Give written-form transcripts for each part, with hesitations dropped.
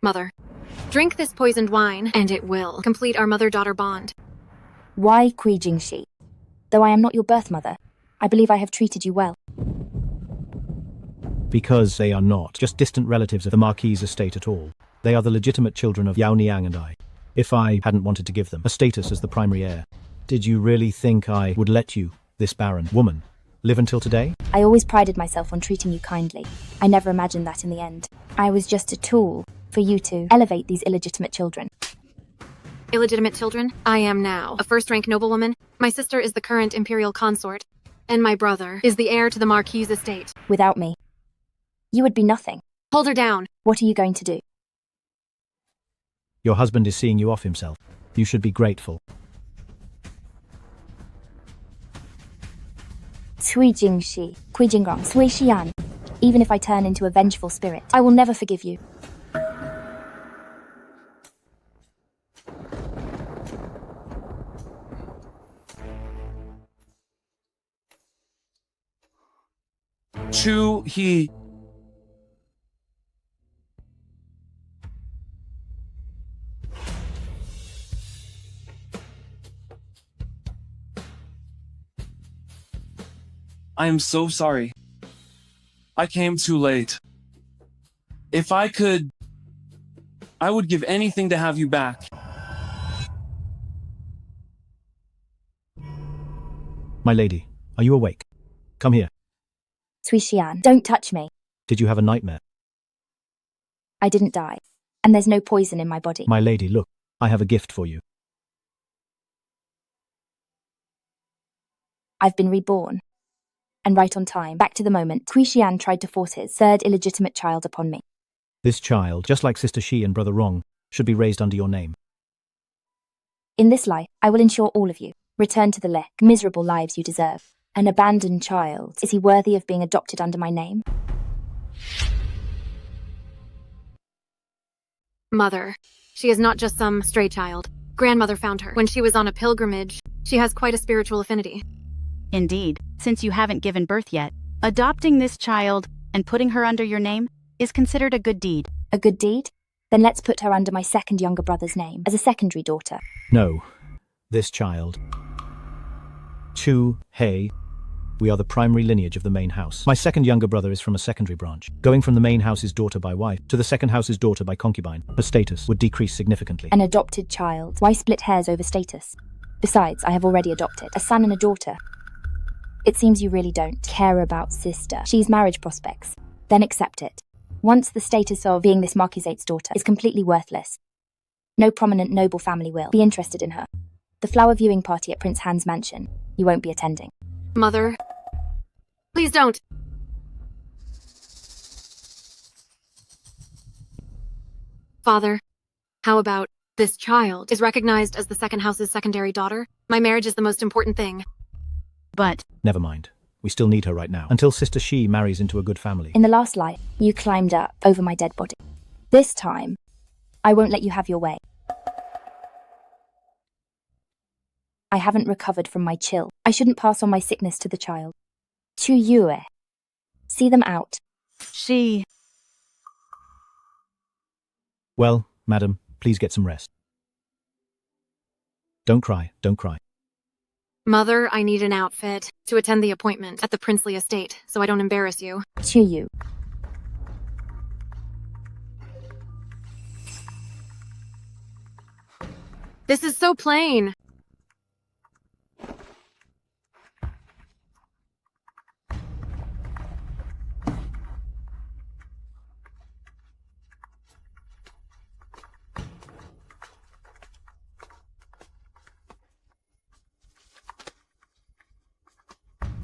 Mother, drink this poisoned wine, and it will complete our mother-daughter bond. Why Jingxi? Though I am not your birth mother, I believe I have treated you well. Because they are not just distant relatives of the Marquis' estate at all. They are the legitimate children of Yao Niang and I. If I hadn't wanted to give them a status as the primary heir, did you really think I would let you, this barren woman, live until today? I always prided myself on treating you kindly. I never imagined that in the end. I was just a tool for you to elevate these illegitimate children. Illegitimate children? I am now a first-rank noblewoman. My sister is the current Imperial consort, and my brother is the heir to the Marquis' estate. Without me, you would be nothing. Hold her down. What are you going to do? Your husband is seeing you off himself. You should be grateful. Cui Jingxi, Kui Jingrong, Sui Xian. Even if I turn into a vengeful spirit, I will never forgive you. Chu He. I am so sorry. I came too late. If I could, I would give anything to have you back. My lady, are you awake? Come here. Cui Xian, don't touch me. Did you have a nightmare? I didn't die, and there's no poison in my body. My lady, look, I have a gift for you. I've been reborn. And right on time, back to the moment, Cui Xian tried to force his third illegitimate child upon me. This child, just like Sister Shi and Brother Rong, should be raised under your name. In this life, I will ensure all of you return to the miserable lives you deserve. An abandoned child, is he worthy of being adopted under my name? Mother, she is not just some stray child. Grandmother found her when she was on a pilgrimage. She has quite a spiritual affinity. Indeed, since you haven't given birth yet, adopting this child and putting her under your name is considered a good deed. A good deed? Then let's put her under my second younger brother's name, as a secondary daughter. No, this child. Chu Hei. We are the primary lineage of the main house. My second younger brother is from a secondary branch. Going from the main house's daughter by wife to the second house's daughter by concubine, her status would decrease significantly. An adopted child. Why split hairs over status? Besides, I have already adopted a son and a daughter. It seems you really don't care about sister. She's marriage prospects. Then accept it. Once the status of being this Marquis' daughter is completely worthless, no prominent noble family will be interested in her. The flower viewing party at Prince Han's mansion, you won't be attending. Mother, please don't. Father, how about this child is recognized as the second house's secondary daughter? My marriage is the most important thing. But Never mind. We still need her right now, until Sister Shi marries into a good family. In the last life, you climbed up over my dead body. This time, I won't let you have your way. I haven't recovered from my chill. I shouldn't pass on my sickness to the child. To Yue. See them out. she... Well, madam, please get some rest. Don't cry, don't cry. Mother, I need an outfit to attend the appointment at the princely estate, so I don't embarrass you. To you. This is so plain.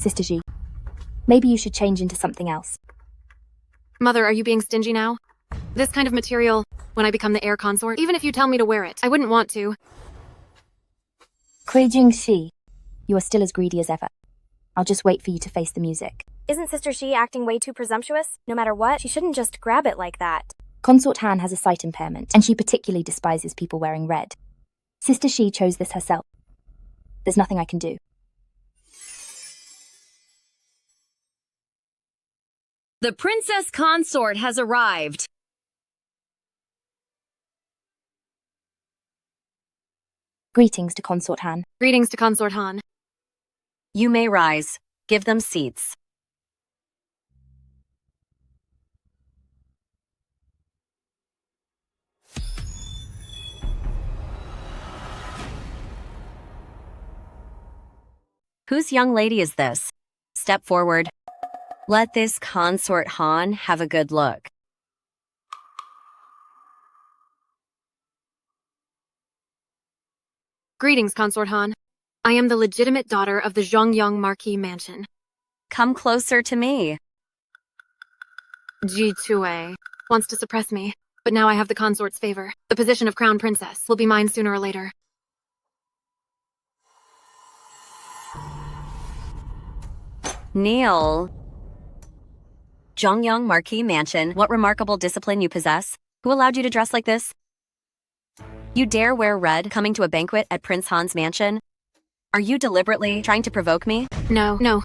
Sister Ji, maybe you should change into something else. Mother, are you being stingy now? This kind of material, when I become the heir consort, even if you tell me to wear it, I wouldn't want to. Kui Jingxi, you are still as greedy as ever. I'll just wait for you to face the music. Isn't Sister Shi acting way too presumptuous? No matter what, she shouldn't just grab it like that. Consort Han has a sight impairment, and she particularly despises people wearing red. Sister Shi chose this herself. There's nothing I can do. The princess consort has arrived. Greetings to Consort Han. Greetings to Consort Han. You may rise. Give them seats. Whose young lady is this? Step forward. Let this Consort Han have a good look. Greetings, Consort Han. I am the legitimate daughter of the Zhongyang Marquis mansion. Come closer to me. Ji Tue wants to suppress me, but now I have the consort's favor. The position of crown princess will be mine sooner or later. Kneel. Zhongyang Marquis Mansion, what remarkable discipline you possess. Who allowed you to dress like this? You dare wear red coming to a banquet at Prince Han's mansion? Are you deliberately trying to provoke me? No,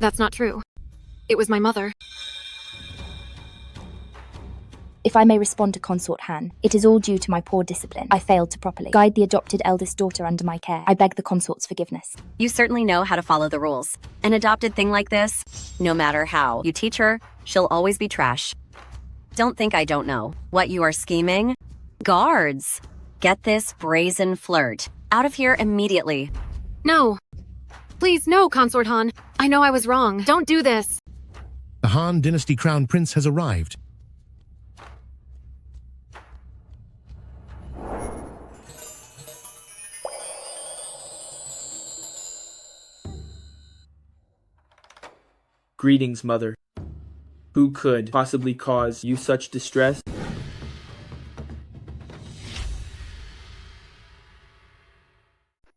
that's not true. It was my mother. If I may respond to Consort Han, it is all due to my poor discipline. I failed to properly guide the adopted eldest daughter under my care. I beg the consort's forgiveness. You certainly know how to follow the rules. An adopted thing like this, no matter how you teach her, she'll always be trash. Don't think I don't know what you are scheming. Guards, get this brazen flirt out of here immediately. No. Please, no, Consort Han. I know I was wrong. Don't do this. The Han Dynasty Crown Prince has arrived. Greetings, mother. Who could possibly cause you such distress?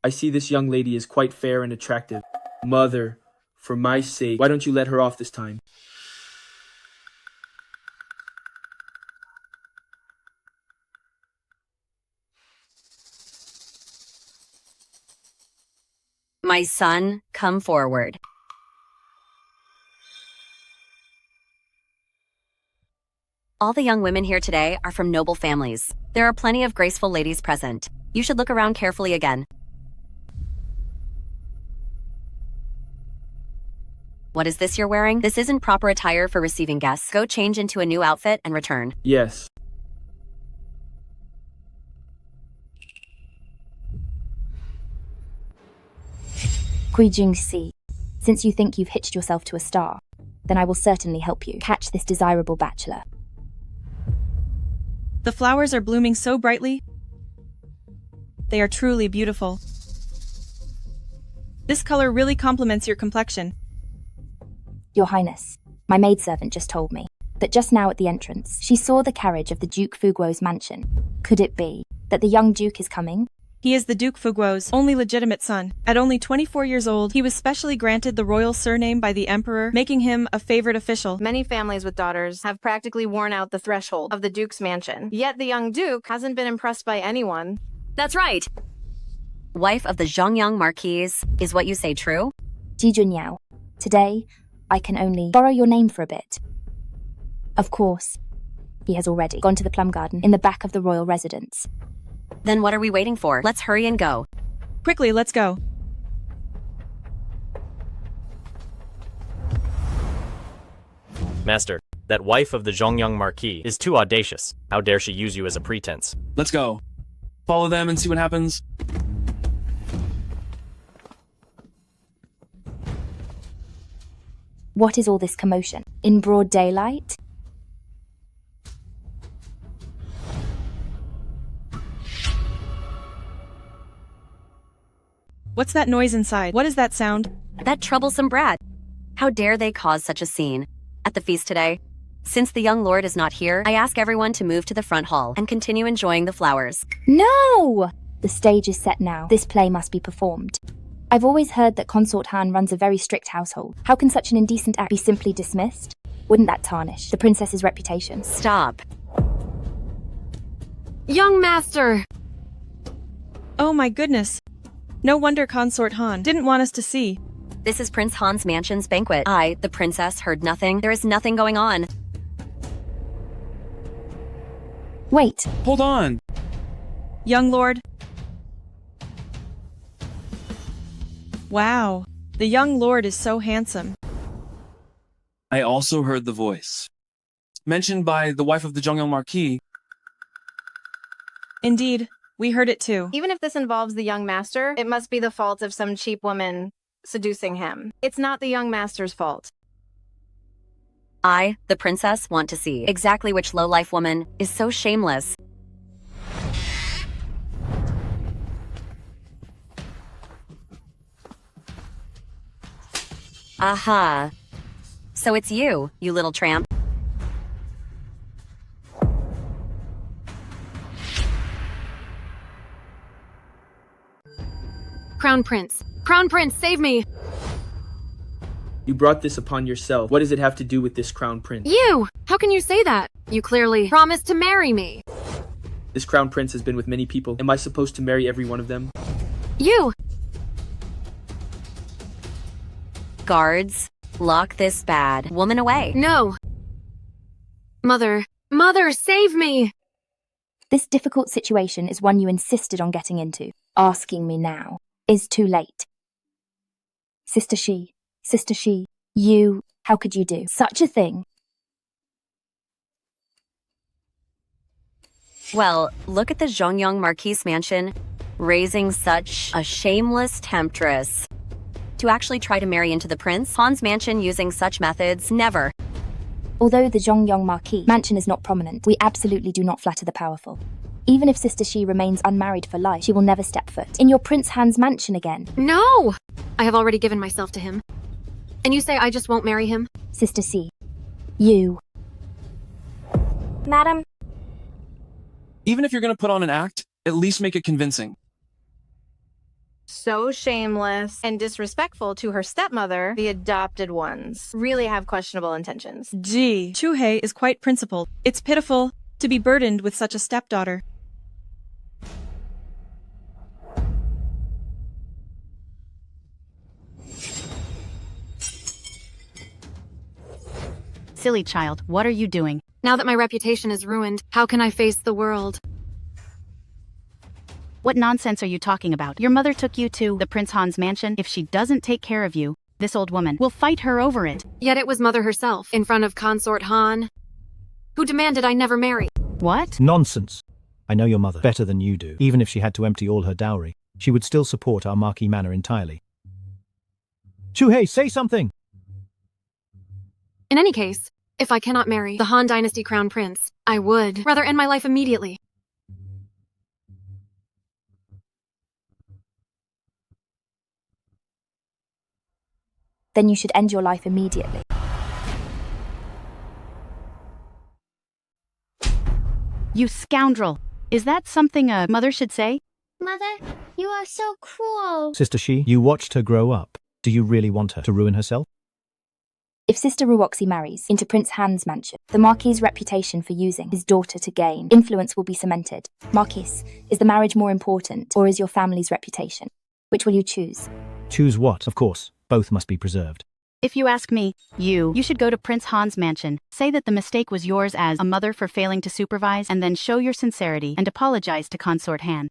I see this young lady is quite fair and attractive. Mother, for my sake, why don't you let her off this time? My son, come forward. All the young women here today are from noble families. There are plenty of graceful ladies present. You should look around carefully again. What is this you're wearing? This isn't proper attire for receiving guests. Go change into a new outfit and return. Yes. Kui Jing Si, since you think you've hitched yourself to a star, then I will certainly help you catch this desirable bachelor. The flowers are blooming so brightly. They are truly beautiful. This color really complements your complexion. Your Highness, my maidservant just told me that just now at the entrance, she saw the carriage of the Duke Fuguo's mansion. Could it be that the young Duke is coming? He is the Duke Fuguo's only legitimate son. At only 24 years old, he was specially granted the royal surname by the Emperor, making him a favored official. Many families with daughters have practically worn out the threshold of the Duke's mansion. Yet the young Duke hasn't been impressed by anyone. That's right. Wife of the Zhongyang Marquis, is what you say true? Ji Junyao, today, I can only borrow your name for a bit. Of course, he has already gone to the plum garden in the back of the royal residence. Then what are we waiting for? Let's hurry and go. Quickly, let's go. Master, that wife of the Zhongyang Marquis is too audacious. How dare she use you as a pretense? Let's go. Follow them and see what happens. What is all this commotion? In broad daylight? What's that noise inside? What is that sound? That troublesome brat. How dare they cause such a scene at the feast today? Since the young lord is not here, I ask everyone to move to the front hall and continue enjoying the flowers. No! The stage is set now. This play must be performed. I've always heard that Consort Han runs a very strict household. How can such an indecent act be simply dismissed? Wouldn't that tarnish the princess's reputation? Stop. Young master! Oh my goodness. No wonder Consort Han didn't want us to see. This is Prince Han's mansion's banquet. I, the princess, heard nothing. There is nothing going on. Wait. Hold on. Young lord. Wow, the young lord is so handsome. I also heard the voice. Mentioned by the wife of the Jongyang Marquis. Indeed, we heard it too. Even if this involves the young master, it must be the fault of some cheap woman seducing him. It's not the young master's fault. I, the princess, want to see exactly which low-life woman is so shameless. Aha. So it's you little tramp. Crown Prince. Crown Prince, save me! You brought this upon yourself. What does it have to do with this crown prince? You! How can you say that? You clearly promised to marry me. This crown prince has been with many people. Am I supposed to marry every one of them? You! Guards, lock this bad woman away. No! Mother. Mother, save me! This difficult situation is one you insisted on getting into. Asking me now is too late. Sister She, you, how could you do such a thing? Well, look at the Jongyang Marquis mansion, raising such a shameless temptress. To actually try to marry into the prince, Han's mansion using such methods, never. Although the Jongyang Marquis mansion is not prominent, we absolutely do not flatter the powerful. Even if Sister She remains unmarried for life, she will never step foot in your Prince Han's mansion again. No! I have already given myself to him. And you say I just won't marry him? Sister C, you. Madam, Even if you're going to put on an act, at least make it convincing. So shameless and disrespectful to her stepmother, the adopted ones really have questionable intentions. Gee, Chuhei is quite principled. It's pitiful to be burdened with such a stepdaughter. Silly child, what are you doing? Now that my reputation is ruined, how can I face the world? What nonsense are you talking about? Your mother took you to the Prince Han's mansion. If she doesn't take care of you, this old woman will fight her over it. Yet it was Mother herself, in front of Consort Han, who demanded I never marry. What? Nonsense. I know your mother better than you do. Even if she had to empty all her dowry, she would still support our Marquis manor entirely. Chuhei, say something! In any case, if I cannot marry the Han Dynasty Crown Prince, I would rather end my life immediately. Then you should end your life immediately. You scoundrel! Is that something a mother should say? Mother, you are so cruel. Sister She, you watched her grow up. Do you really want her to ruin herself? If Sister Ruoxi marries into Prince Han's mansion, the Marquis's reputation for using his daughter to gain influence will be cemented. Marquis, is the marriage more important, or is your family's reputation? Which will you choose? Choose what? Of course, both must be preserved. If you ask me, you should go to Prince Han's mansion, say that the mistake was yours as a mother for failing to supervise, and then show your sincerity and apologize to Consort Han.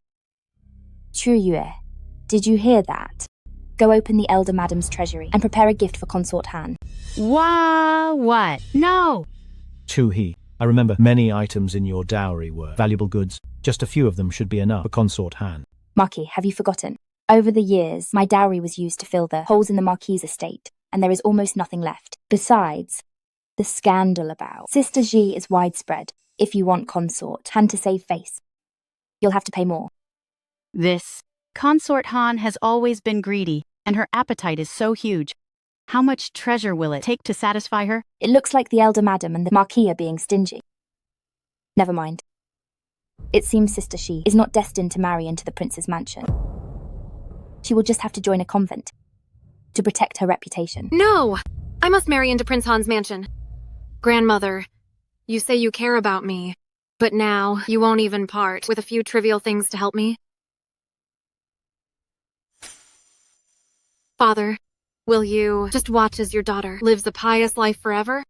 True Yue, did you hear that? Go open the Elder Madam's treasury and prepare a gift for Consort Han. What? No! Chu He, I remember many items in your dowry were valuable goods. Just a few of them should be enough for Consort Han. Marquis, have you forgotten? Over the years, my dowry was used to fill the holes in the Marquis's estate, and there is almost nothing left. Besides, the scandal about Sister Ji is widespread. If you want Consort Han to save face, you'll have to pay more. This Consort Han has always been greedy, and her appetite is so huge. How much treasure will it take to satisfy her? It looks like the Elder Madam and the Marquis are being stingy. Never mind. It seems Sister She is not destined to marry into the prince's mansion. She will just have to join a convent to protect her reputation. No! I must marry into Prince Han's mansion. Grandmother, you say you care about me, but now you won't even part with a few trivial things to help me? Father, will you just watch as your daughter lives a pious life forever?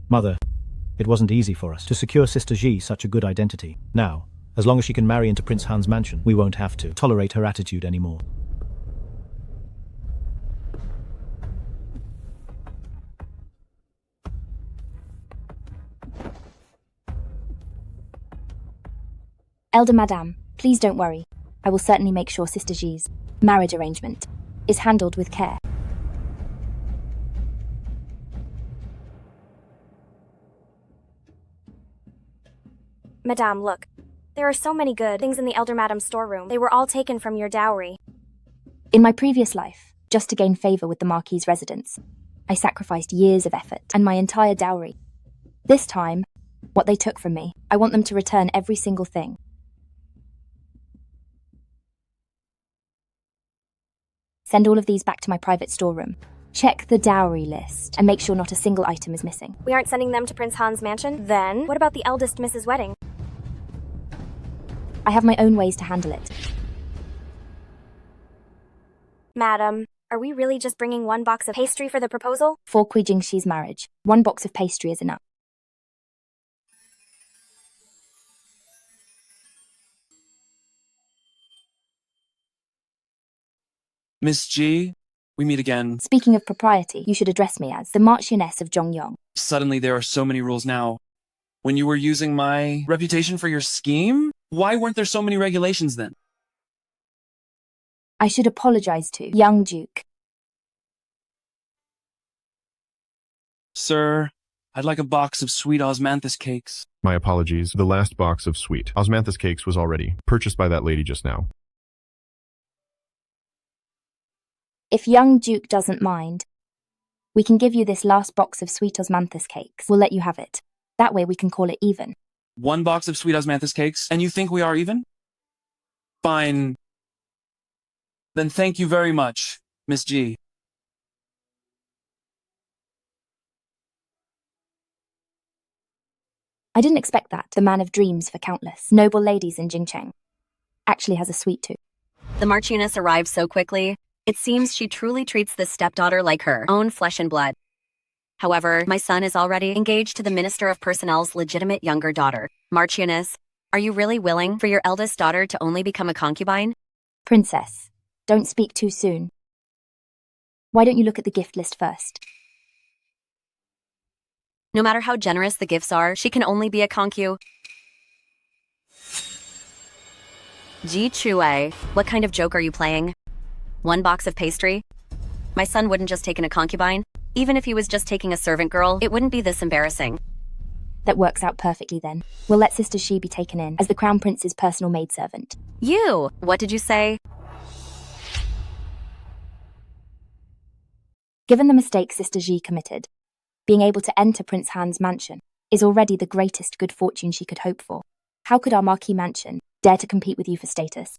Mother, it wasn't easy for us to secure Sister Ji such a good identity. Now, As long as she can marry into Prince Han's mansion, we won't have to tolerate her attitude anymore. Elder Madame, please don't worry. I will certainly make sure Sister Ji's marriage arrangement is handled with care. Madame, look. There are so many good things in the Elder Madame's storeroom. They were all taken from your dowry. In my previous life, just to gain favor with the Marquis' residents, I sacrificed years of effort and my entire dowry. This time, what they took from me, I want them to return every single thing. Send all of these back to my private storeroom. Check the dowry list and make sure not a single item is missing. We aren't sending them to Prince Han's mansion? Then, what about the eldest Mrs. Wedding? I have my own ways to handle it. Madam, are we really just bringing one box of pastry for the proposal? For Kui Jingxi's marriage, one box of pastry is enough. Miss Ji, we meet again. Speaking of propriety, you should address me as the Marchioness of Zhongyong. Suddenly there are so many rules now. When you were using my reputation for your scheme, why weren't there so many regulations then? I should apologize to young Duke. Sir, I'd like a box of sweet osmanthus cakes. My apologies. The last box of sweet osmanthus cakes was already purchased by that lady just now. If young Duke doesn't mind, we can give you this last box of sweet osmanthus cakes. We'll let you have it. That way we can call it even. One box of sweet osmanthus cakes, and you think we are even? Fine. Then thank you very much, Miss Ji. I didn't expect that. The man of dreams for countless noble ladies in Jingcheng actually has a sweet tooth. The Marchioness arrived so quickly, it seems she truly treats this stepdaughter like her own flesh and blood. However, my son is already engaged to the Minister of Personnel's legitimate younger daughter. Marchioness, are you really willing for your eldest daughter to only become a concubine? Princess, don't speak too soon. Why don't you look at the gift list first? No matter how generous the gifts are, she can only be a concu. Ji Chue, what kind of joke are you playing? One box of pastry? My son wouldn't just take in a concubine. Even if he was just taking a servant girl, it wouldn't be this embarrassing. That works out perfectly then. We'll let Sister Shi be taken in as the Crown Prince's personal maidservant. You! What did you say? Given the mistake Sister Ji committed, being able to enter Prince Han's mansion is already the greatest good fortune she could hope for. How could our Marquis mansion dare to compete with you for status?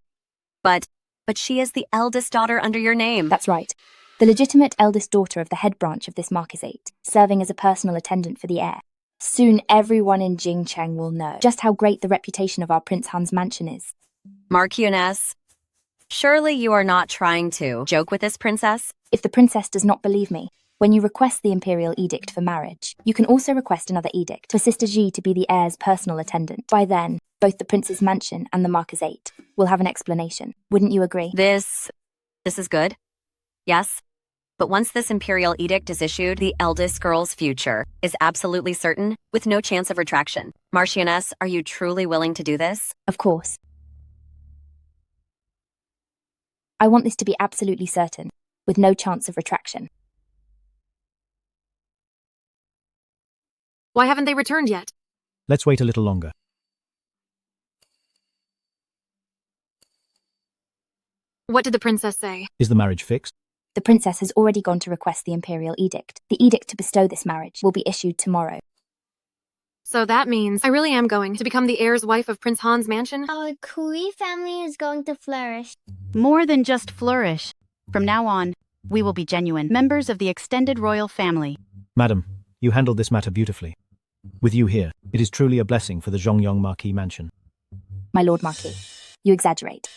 But she is the eldest daughter under your name. That's right. The legitimate eldest daughter of the head branch of this Marquisate, serving as a personal attendant for the heir. Soon everyone in Jingcheng will know just how great the reputation of our Prince Han's mansion is. Marquioness, surely you are not trying to joke with this princess? If the princess does not believe me, when you request the Imperial edict for marriage, you can also request another edict for Sister Ji to be the heir's personal attendant. By then, both the prince's mansion and the Marquisate will have an explanation. Wouldn't you agree? This is good. Yes. But once this Imperial edict is issued, the eldest girl's future is absolutely certain, with no chance of retraction. Marchioness, are you truly willing to do this? Of course. I want this to be absolutely certain, with no chance of retraction. Why haven't they returned yet? Let's wait a little longer. What did the princess say? Is the marriage fixed? The princess has already gone to request the Imperial edict. The edict to bestow this marriage will be issued tomorrow. So that means I really am going to become the heir's wife of Prince Han's mansion? Our Kui family is going to flourish. More than just flourish. From now on, we will be genuine members of the extended royal family. Madam, you handled this matter beautifully. With you here, it is truly a blessing for the Zhongyong Marquis mansion. My Lord Marquis, you exaggerate.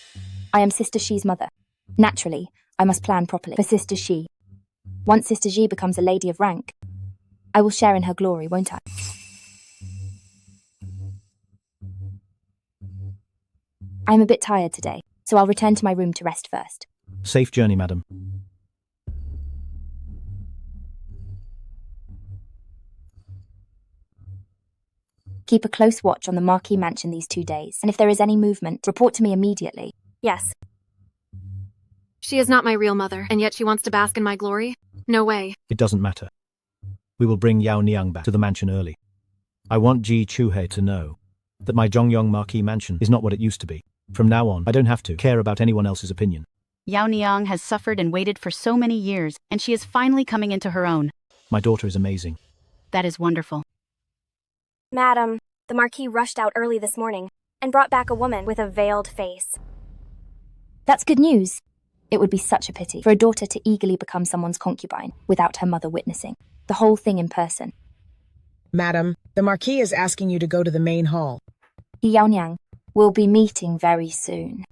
I am Sister Shi's mother. Naturally, I must plan properly for Sister Shi. Once Sister Ji becomes a lady of rank, I will share in her glory, won't I? I'm a bit tired today, so I'll return to my room to rest first. Safe journey, madam. Keep a close watch on the Marquis mansion these 2 days, and if there is any movement, report to me immediately. Yes. She is not my real mother, and yet she wants to bask in my glory? No way. It doesn't matter. We will bring Yao Niang back to the mansion early. I want Ji Chuhei to know that my Zhongyong Marquis mansion is not what it used to be. From now on, I don't have to care about anyone else's opinion. Yao Niang has suffered and waited for so many years, and she is finally coming into her own. My daughter is amazing. That is wonderful. Madam, the Marquis rushed out early this morning and brought back a woman with a veiled face. That's good news. It would be such a pity for a daughter to eagerly become someone's concubine without her mother witnessing the whole thing in person. Madam, the Marquis is asking you to go to the main hall. Yao Niang will be meeting very soon.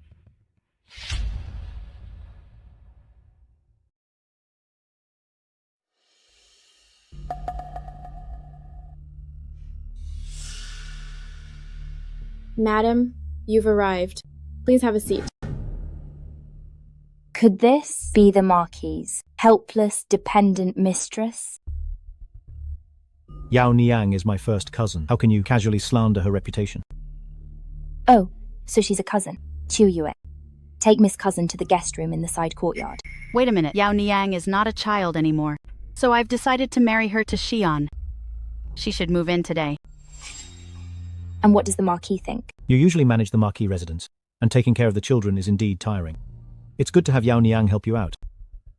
Madam, you've arrived. Please have a seat. Could this be the Marquis' helpless, dependent mistress? Yao Niang is my first cousin. How can you casually slander her reputation? Oh, so she's a cousin. Yuewen. Take Miss Cousin to the guest room in the side courtyard. Wait a minute, Yao Niang is not a child anymore. So I've decided to marry her to Xian. She should move in today. And what does the Marquis think? You usually manage the Marquis residence, and taking care of the children is indeed tiring. It's good to have Yao Niang help you out.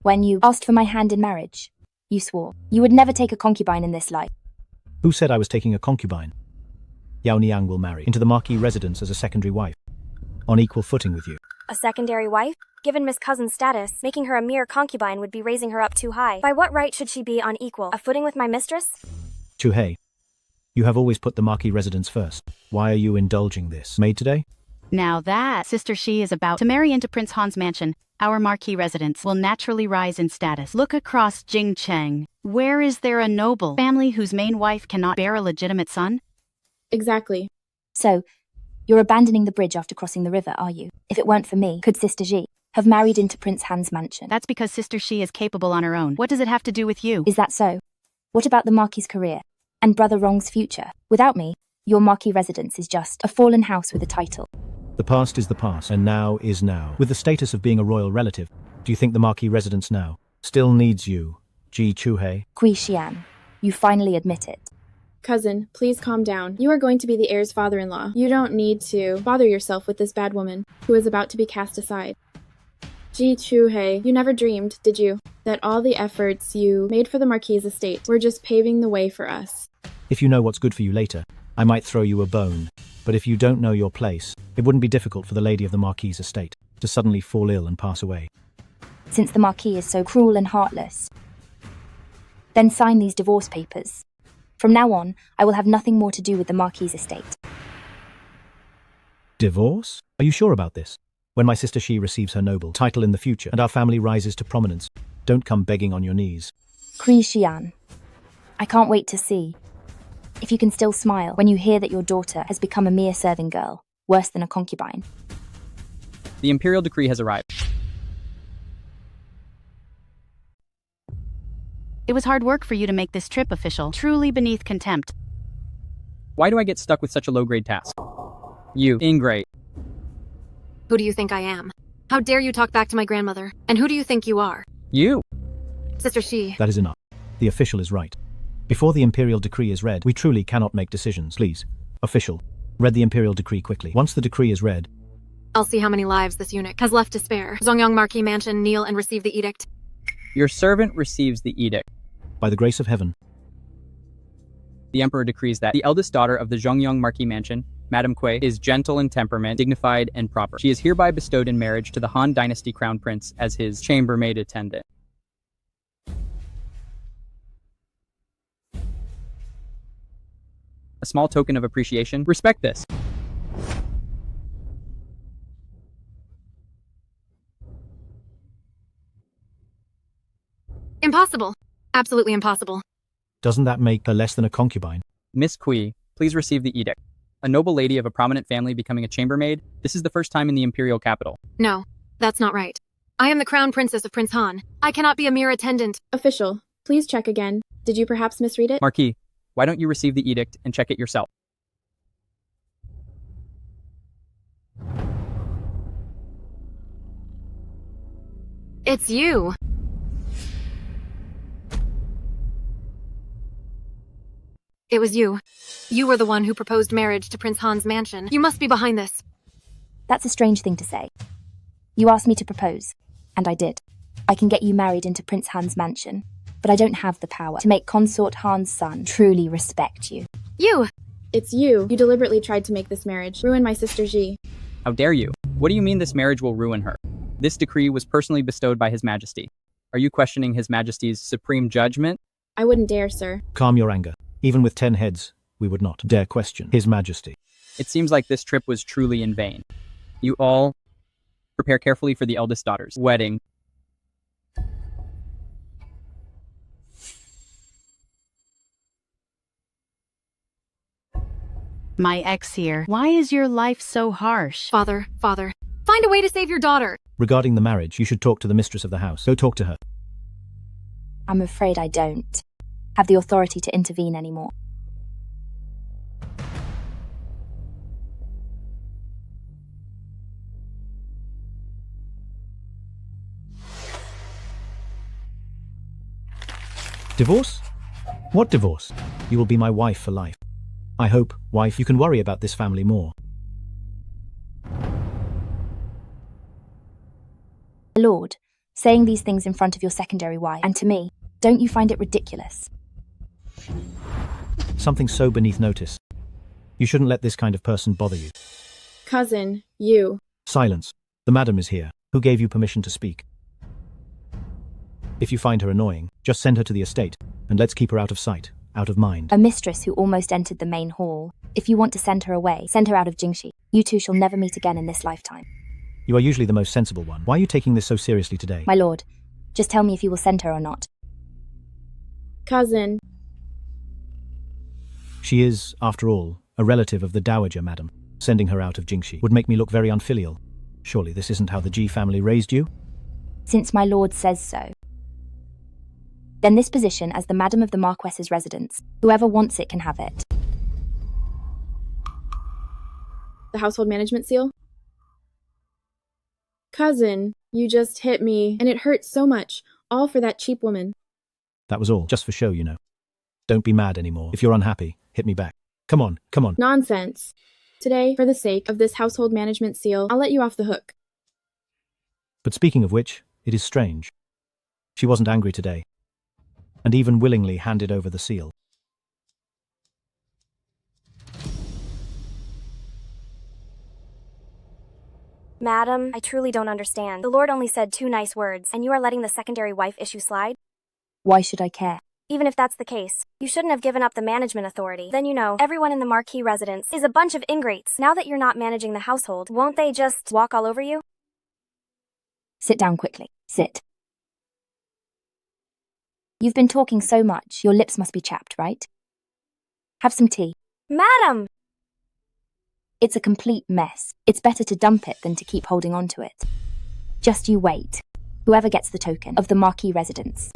When you asked for my hand in marriage, you swore you would never take a concubine in this life. Who said I was taking a concubine? Yao Niang will marry into the Marquis residence as a secondary wife, on equal footing with you. A secondary wife? Given Miss Cousin's status, making her a mere concubine would be raising her up too high. By what right should she be on equal a footing with my mistress? Chuhei, you have always put the Marquis residence first. Why are you indulging this? Made today? Now that Sister Shi is about to marry into Prince Han's mansion, our Marquis residence will naturally rise in status. Look across Jingcheng. Where is there a noble family whose main wife cannot bear a legitimate son? Exactly. So, you're abandoning the bridge after crossing the river, are you? If it weren't for me, could Sister Ji have married into Prince Han's mansion? That's because Sister Shi is capable on her own. What does it have to do with you? Is that so? What about the Marquis' career? And Brother Rong's future? Without me, your Marquis residence is just a fallen house with a title. The past is the past, and now is now. With the status of being a royal relative, do you think the Marquis residence now still needs you, Ji Chuhei? Kui Xian, you finally admit it. Cousin, please calm down. You are going to be the heir's father-in-law. You don't need to bother yourself with this bad woman who is about to be cast aside. Ji Chuhei, you never dreamed, did you, that all the efforts you made for the Marquis' estate were just paving the way for us? If you know what's good for you later, I might throw you a bone. But if you don't know your place, it wouldn't be difficult for the lady of the Marquis' estate to suddenly fall ill and pass away. Since the Marquis is so cruel and heartless, then sign these divorce papers. From now on, I will have nothing more to do with the Marquis' estate. Divorce? Are you sure about this? When my sister Shi receives her noble title in the future and our family rises to prominence, don't come begging on your knees. Kui Xian, I can't wait to see if you can still smile when you hear that your daughter has become a mere serving girl, worse than a concubine. The Imperial decree has arrived. It was hard work for you to make this trip official, truly beneath contempt. Why do I get stuck with such a low-grade task? You, ingrate. Who do you think I am? How dare you talk back to my grandmother? And who do you think you are? You! Sister Shi. That is enough. The official is right. Before the Imperial decree is read, we truly cannot make decisions. Please, official, read the Imperial decree quickly. Once the decree is read, I'll see how many lives this eunuch has left to spare. Zhongyong Marquis Mansion, kneel and receive the edict. Your servant receives the edict. By the grace of heaven. The Emperor decrees that the eldest daughter of the Zhongyong Marquis Mansion, Madame Kui, is gentle in temperament, dignified, and proper. She is hereby bestowed in marriage to the Han Dynasty Crown Prince as his chambermaid attendant. A small token of appreciation. Respect this. Impossible. Absolutely impossible. Doesn't that make her less than a concubine? Miss Kui, please receive the edict. A noble lady of a prominent family becoming a chambermaid? This is the first time in the Imperial capital. No, that's not right. I am the Crown Princess of Prince Han. I cannot be a mere attendant. Official, please check again. Did you perhaps misread it? Marquis, why don't you receive the edict and check it yourself? It's you. It was you. You were the one who proposed marriage to Prince Han's mansion. You must be behind this. That's a strange thing to say. You asked me to propose, and I did. I can get you married into Prince Han's mansion, but I don't have the power to make Consort Han's son truly respect you. You! It's you. You deliberately tried to make this marriage ruin my sister Ji. How dare you? What do you mean this marriage will ruin her? This decree was personally bestowed by His Majesty. Are you questioning His Majesty's supreme judgment? I wouldn't dare, sir. Calm your anger. Even with 10 heads, we would not dare question His Majesty. It seems like this trip was truly in vain. You all prepare carefully for the eldest daughter's wedding. My ex here. Why is your life so harsh? Father, find a way to save your daughter. Regarding the marriage, you should talk to the mistress of the house. Go talk to her. I'm afraid I don't have the authority to intervene anymore. Divorce? What divorce? You will be my wife for life. I hope, wife, you can worry about this family more. Lord, saying these things in front of your secondary wife, and to me, don't you find it ridiculous? Something so beneath notice. You shouldn't let this kind of person bother you. Cousin, you. Silence. The madam is here. Who gave you permission to speak? If you find her annoying, just send her to the estate, and let's keep her out of sight, out of mind. A mistress who almost entered the main hall. If you want to send her away, send her out of Jingxi. You two shall never meet again in this lifetime. You are usually the most sensible one. Why are you taking this so seriously today? My lord, just tell me if you will send her or not. Cousin. She is, after all, a relative of the dowager madam. Sending her out of Jingxi would make me look very unfilial. Surely this isn't how the Ji family raised you? Since my lord says so. Then this position as the madam of the Marquess's residence. Whoever wants it can have it. The household management seal? Cousin, you just hit me, and it hurt so much, all for that cheap woman. That was all, just for show, you know. Don't be mad anymore. If you're unhappy, hit me back. Come on, come on. Nonsense. Today, for the sake of this household management seal, I'll let you off the hook. But speaking of which, it is strange. She wasn't angry today, and even willingly handed over the seal. Madam, I truly don't understand. The Lord only said 2 nice words, and you are letting the secondary wife issue slide? Why should I care? Even if that's the case, you shouldn't have given up the management authority. Then you know, everyone in the Marquis residence is a bunch of ingrates. Now that you're not managing the household, won't they just walk all over you? Sit down quickly. Sit. You've been talking so much, your lips must be chapped, right? Have some tea. Madam! It's a complete mess. It's better to dump it than to keep holding on to it. Just you wait. Whoever gets the token of the Marquis residence.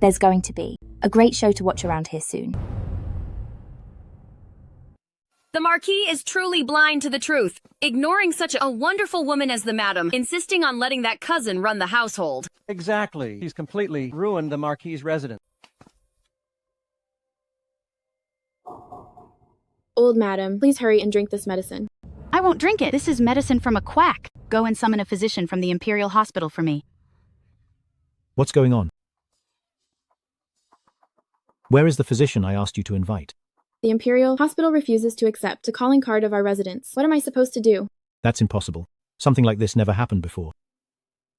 There's going to be a great show to watch around here soon. The Marquis is truly blind to the truth, ignoring such a wonderful woman as the Madam, insisting on letting that cousin run the household. Exactly. He's completely ruined the Marquis' residence. Old madam, please hurry and drink this medicine. I won't drink it. This is medicine from a quack. Go and summon a physician from the Imperial hospital for me. What's going on? Where is the physician I asked you to invite? The Imperial hospital refuses to accept a calling card of our residents. What am I supposed to do? That's impossible. Something like this never happened before.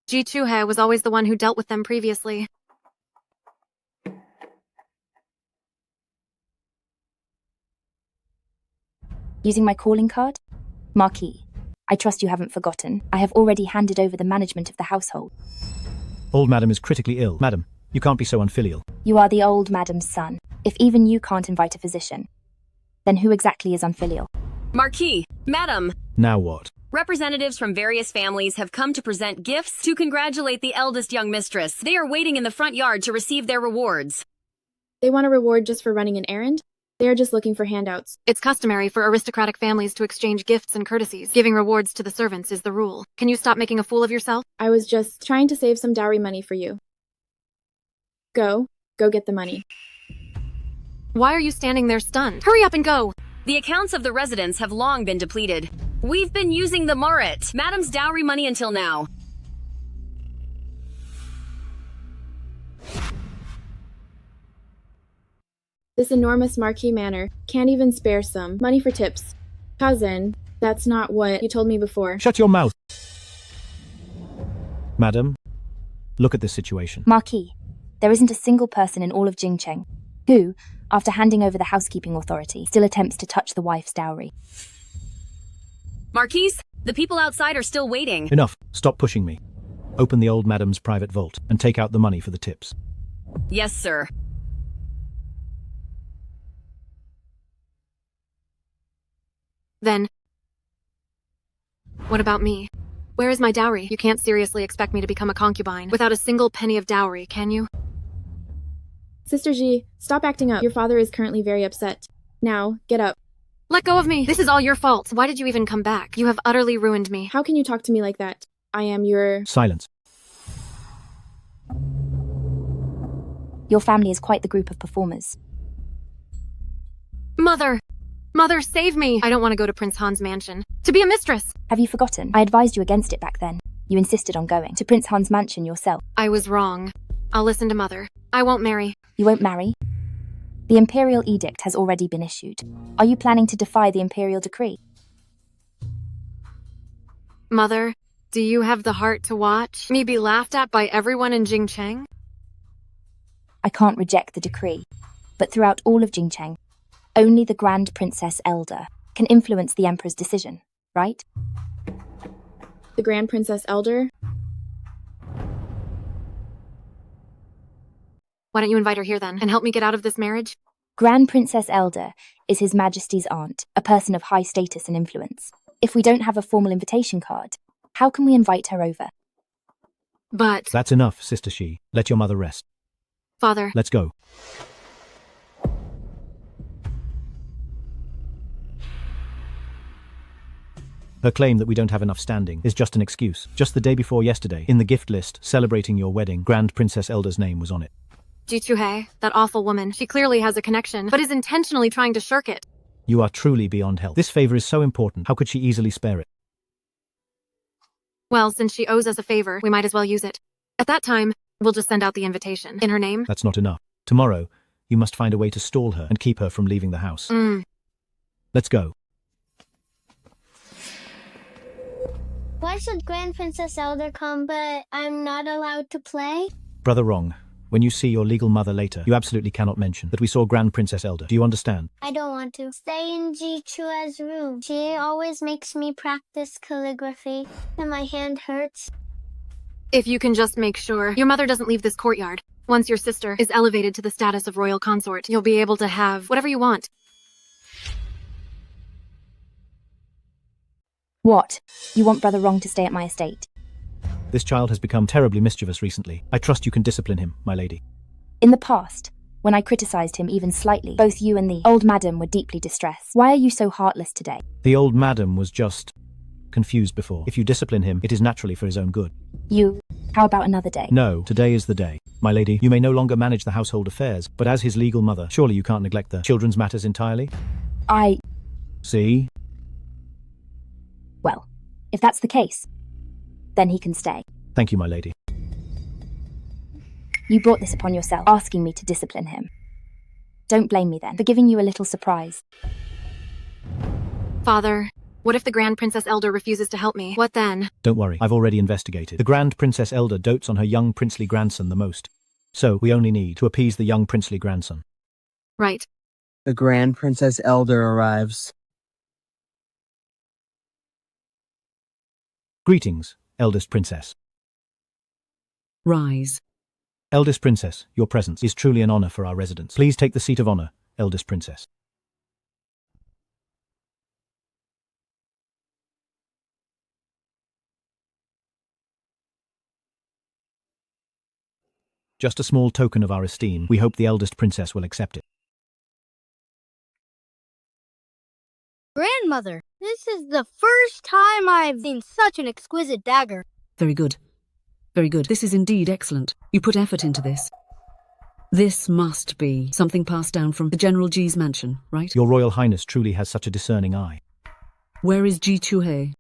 Ji Chuhe was always the one who dealt with them previously. Using my calling card? Marquis, I trust you haven't forgotten. I have already handed over the management of the household. Old madam is critically ill. Madam, you can't be so unfilial. You are the old madam's son. If even you can't invite a physician, then who exactly is unfilial? Marquis, Madam, Now what? representatives from various families have come to present gifts to congratulate the eldest young mistress. They are waiting in the front yard to receive their rewards. They want a reward just for running an errand? They are just looking for handouts. It's customary for aristocratic families to exchange gifts and courtesies. Giving rewards to the servants is the rule. Can you stop making a fool of yourself? I was just trying to save some dowry money for you. Go get the money. Why are you standing there stunned? Hurry up and go! The accounts of the residents have long been depleted. We've been using the Marit, Madam's dowry money until now. This enormous Marquis manor can't even spare some money for tips. Cousin, that's not what you told me before. Shut your mouth! Madam, look at this situation. Marquis, there isn't a single person in all of Jingcheng who, after handing over the housekeeping authority, still attempts to touch the wife's dowry. Marquis, the people outside are still waiting. Enough. Stop pushing me. Open the old madam's private vault and take out the money for the tips. Yes, sir. Then, what about me? Where is my dowry? You can't seriously expect me to become a concubine without a single penny of dowry, can you? Sister Ji, stop acting up. Your father is currently very upset. Now, get up. Let go of me! This is all your fault. Why did you even come back? You have utterly ruined me. How can you talk to me like that? I am your... Silence. Your family is quite the group of performers. Mother! Mother, save me! I don't want to go to Prince Han's mansion. To be a mistress! Have you forgotten? I advised you against it back then. You insisted on going to Prince Han's mansion yourself. I was wrong. I'll listen to Mother. I won't marry. You won't marry? The Imperial edict has already been issued. Are you planning to defy the Imperial decree? Mother, do you have the heart to watch me be laughed at by everyone in Jingcheng? I can't reject the decree, but throughout all of Jingcheng, only the Grand Princess Elder can influence the Emperor's decision, right? The Grand Princess Elder? Why don't you invite her here then, and help me get out of this marriage? Grand Princess Elder is His Majesty's aunt, a person of high status and influence. If we don't have a formal invitation card, how can we invite her over? But... That's enough, Sister Shi. Let your mother rest. Father... Let's go. Her claim that we don't have enough standing is just an excuse. Just the day before yesterday, in the gift list celebrating your wedding, Grand Princess Elder's name was on it. Ji-Chu-hei, that awful woman, she clearly has a connection, but is intentionally trying to shirk it. You are truly beyond help. This favor is so important, how could she easily spare it? Well, since she owes us a favor, we might as well use it. At that time, we'll just send out the invitation. In her name? That's not enough. Tomorrow, you must find a way to stall her and keep her from leaving the house. Let's go. Why should Grand Princess Elder come, but I'm not allowed to play? Brother Wrong, when you see your legal mother later, you absolutely cannot mention that we saw Grand Princess Elder. Do you understand? I don't want to. Stay in Ji-Chua's room. She always makes me practice calligraphy, and my hand hurts. If you can just make sure your mother doesn't leave this courtyard. Once your sister is elevated to the status of royal consort, you'll be able to have whatever you want. What? You want Brother Wrong to stay at my estate? This child has become terribly mischievous recently. I trust you can discipline him, my lady. In the past, when I criticized him even slightly, both you and the old madam were deeply distressed. Why are you so heartless today? The old madam was just confused before. If you discipline him, it is naturally for his own good. How about another day? No, today is the day. My lady, you may no longer manage the household affairs, but as his legal mother, surely you can't neglect the children's matters entirely? See? Well, if that's the case, then he can stay. Thank you, my lady. You brought this upon yourself, asking me to discipline him. Don't blame me then, for giving you a little surprise. Father, what if the Grand Princess Elder refuses to help me? What then? Don't worry, I've already investigated. The Grand Princess Elder dotes on her young princely grandson the most. So, we only need to appease the young princely grandson. Right. The Grand Princess Elder arrives. Greetings, eldest princess. Rise. Eldest princess, your presence is truly an honor for our residents. Please take the seat of honor, eldest princess. Just a small token of our esteem. We hope the eldest princess will accept it. Grandmother, this is the first time I've seen such an exquisite dagger. Very good. Very good. This is indeed excellent. You put effort into this. This must be something passed down from the General Ji's mansion, right? Your Royal Highness truly has such a discerning eye. Where is Ji Chuhe?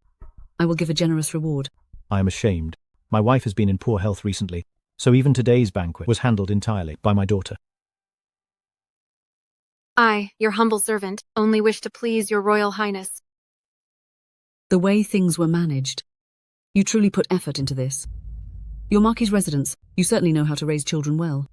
I will give a generous reward. I am ashamed. My wife has been in poor health recently, so even today's banquet was handled entirely by my daughter. I, your humble servant, only wish to please your Royal Highness. The way things were managed. You truly put effort into this. Your Marquis' residence, you certainly know how to raise children well.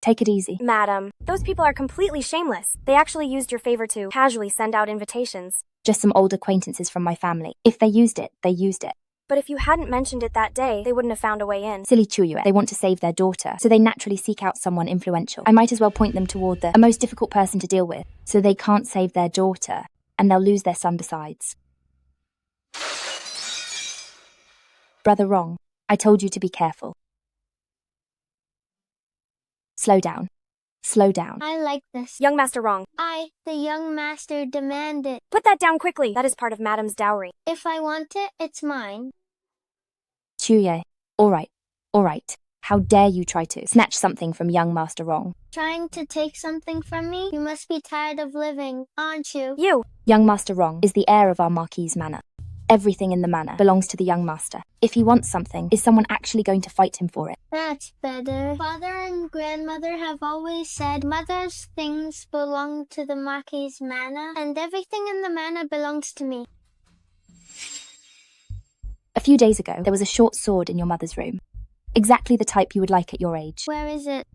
Take it easy. Madam, those people are completely shameless. They actually used your favor to casually send out invitations. Just some old acquaintances from my family. If they used it, they used it. But if you hadn't mentioned it that day, they wouldn't have found a way in. Silly Yuewen. They want to save their daughter, so they naturally seek out someone influential. I might as well point them toward the most difficult person to deal with, so they can't save their daughter, and they'll lose their son besides. Brother Wrong, I told you to be careful. Slow down. Slow down. I like this. Young Master Wrong. I, the young master, demand it. Put that down quickly. That is part of Madam's dowry. If I want it, it's mine. Chuye. All right. How dare you try to snatch something from young Master Wrong? Trying to take something from me? You must be tired of living, aren't you? You! Young Master Wrong is the heir of our Marquis' manor. Everything in the manor belongs to the young master. If he wants something, is someone actually going to fight him for it? That's better. Father and grandmother have always said mother's things belong to the Marquis' manor, and everything in the manor belongs to me. A few days ago, there was a short sword in your mother's room. Exactly the type you would like at your age. Where is it?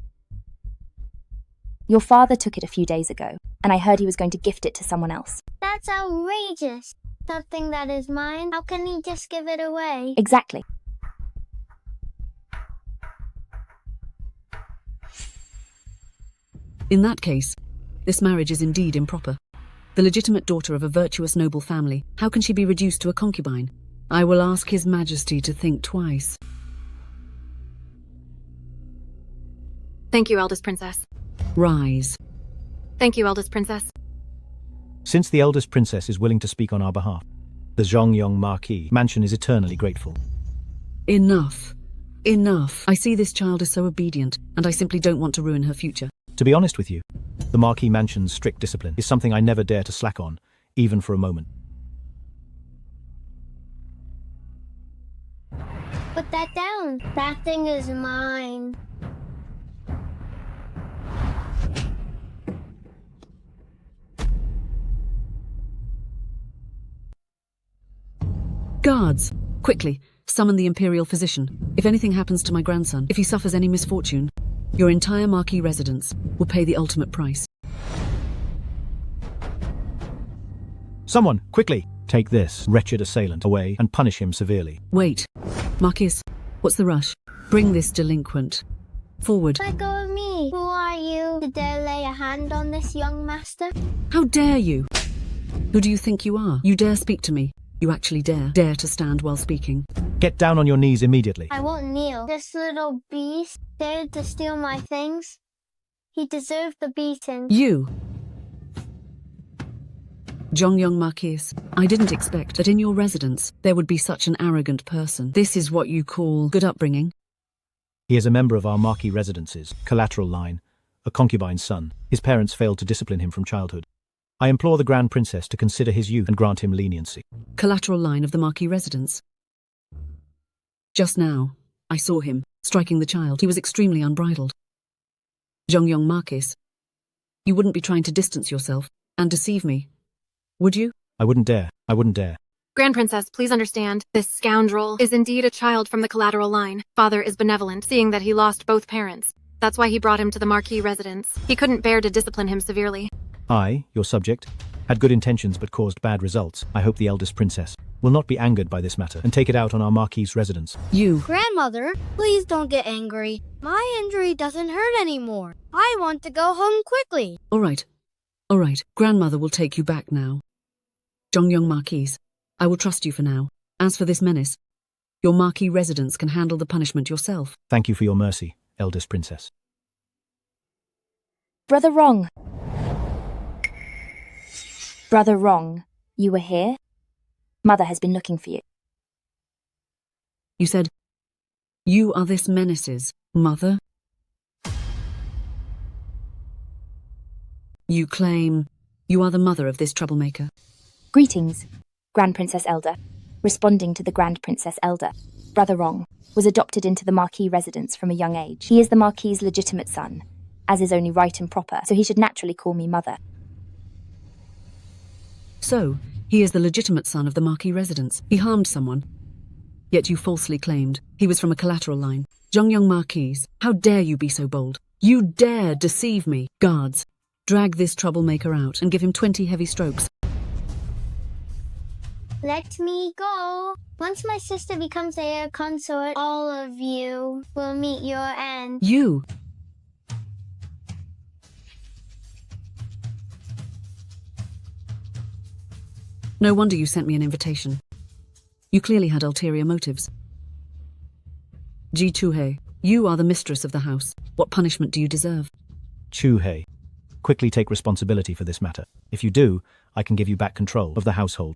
Your father took it a few days ago, and I heard he was going to gift it to someone else. That's outrageous. Something that is mine? How can he just give it away? Exactly. In that case, this marriage is indeed improper. The legitimate daughter of a virtuous noble family, how can she be reduced to a concubine? I will ask His Majesty to think twice. Thank you, eldest princess. Rise. Thank you, eldest princess. Since the eldest princess is willing to speak on our behalf, the Zhongyong Marquis mansion is eternally grateful. Enough. Enough. I see this child is so obedient, and I simply don't want to ruin her future. To be honest with you, the Marquis mansion's strict discipline is something I never dare to slack on, even for a moment. Put that down. That thing is mine. Guards! Quickly, summon the Imperial physician. If anything happens to my grandson, if he suffers any misfortune, your entire Marquis residence will pay the ultimate price. Someone, quickly, take this wretched assailant away and punish him severely. Wait. Marquess, what's the rush? Bring this delinquent forward. Let go of me. Who are you to dare lay a hand on this young master? How dare you? Who do you think you are? You dare speak to me. You actually dare to stand while speaking. Get down on your knees immediately. I won't kneel. This little beast dared to steal my things. He deserved the beating. You! Zhongyong Marquess, I didn't expect that in your residence there would be such an arrogant person. This is what you call good upbringing? He is a member of our Marquis residences, collateral line, a concubine's son. His parents failed to discipline him from childhood. I implore the Grand Princess to consider his youth and grant him leniency. Collateral line of the Marquis residence. Just now, I saw him striking the child. He was extremely unbridled. Zhongyong Marquess, you wouldn't be trying to distance yourself and deceive me, would you? I wouldn't dare. Grand Princess, please understand, this scoundrel is indeed a child from the collateral line. Father is benevolent, seeing that he lost both parents. That's why he brought him to the Marquis residence. He couldn't bear to discipline him severely. I, your subject, had good intentions but caused bad results. I hope the eldest princess will not be angered by this matter and take it out on our Marquis' residence. You. Grandmother, please don't get angry. My injury doesn't hurt anymore. I want to go home quickly. All right. All right, grandmother will take you back now. Jongyong Marquise, I will trust you for now. As for this menace, your Marquis residents can handle the punishment yourself. Thank you for your mercy, eldest princess. Brother Wrong. Brother Wrong, you were here? Mother has been looking for you. You said, you are this menace's mother? You claim you are the mother of this troublemaker. Greetings, Grand Princess Elder. Responding to the Grand Princess Elder, Brother Wrong was adopted into the Marquis residence from a young age. He is the Marquis's legitimate son, as is only right and proper, so he should naturally call me mother. So, he is the legitimate son of the Marquis residence. He harmed someone. Yet you falsely claimed he was from a collateral line. Jongyong Marquise, how dare you be so bold? You dare deceive me. Guards, drag this troublemaker out and give him 20 heavy strokes. Let me go. Once my sister becomes heir consort, all of you will meet your end. You! No wonder you sent me an invitation. You clearly had ulterior motives. Ji Chuhei, you are the mistress of the house. What punishment do you deserve? Chuhei, quickly take responsibility for this matter. If you do, I can give you back control of the household.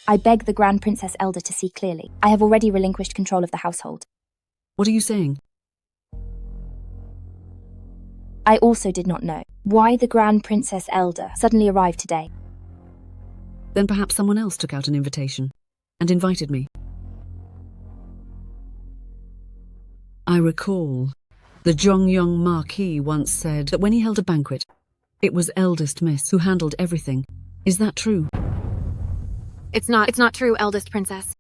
I beg the Grand Princess Elder to see clearly. I have already relinquished control of the household. What are you saying? I also did not know why the Grand Princess Elder suddenly arrived today. Then perhaps someone else took out an invitation and invited me. I recall the Jongyong Marquis once said that when he held a banquet, it was eldest miss who handled everything. Is that true? It's not true, eldest princess.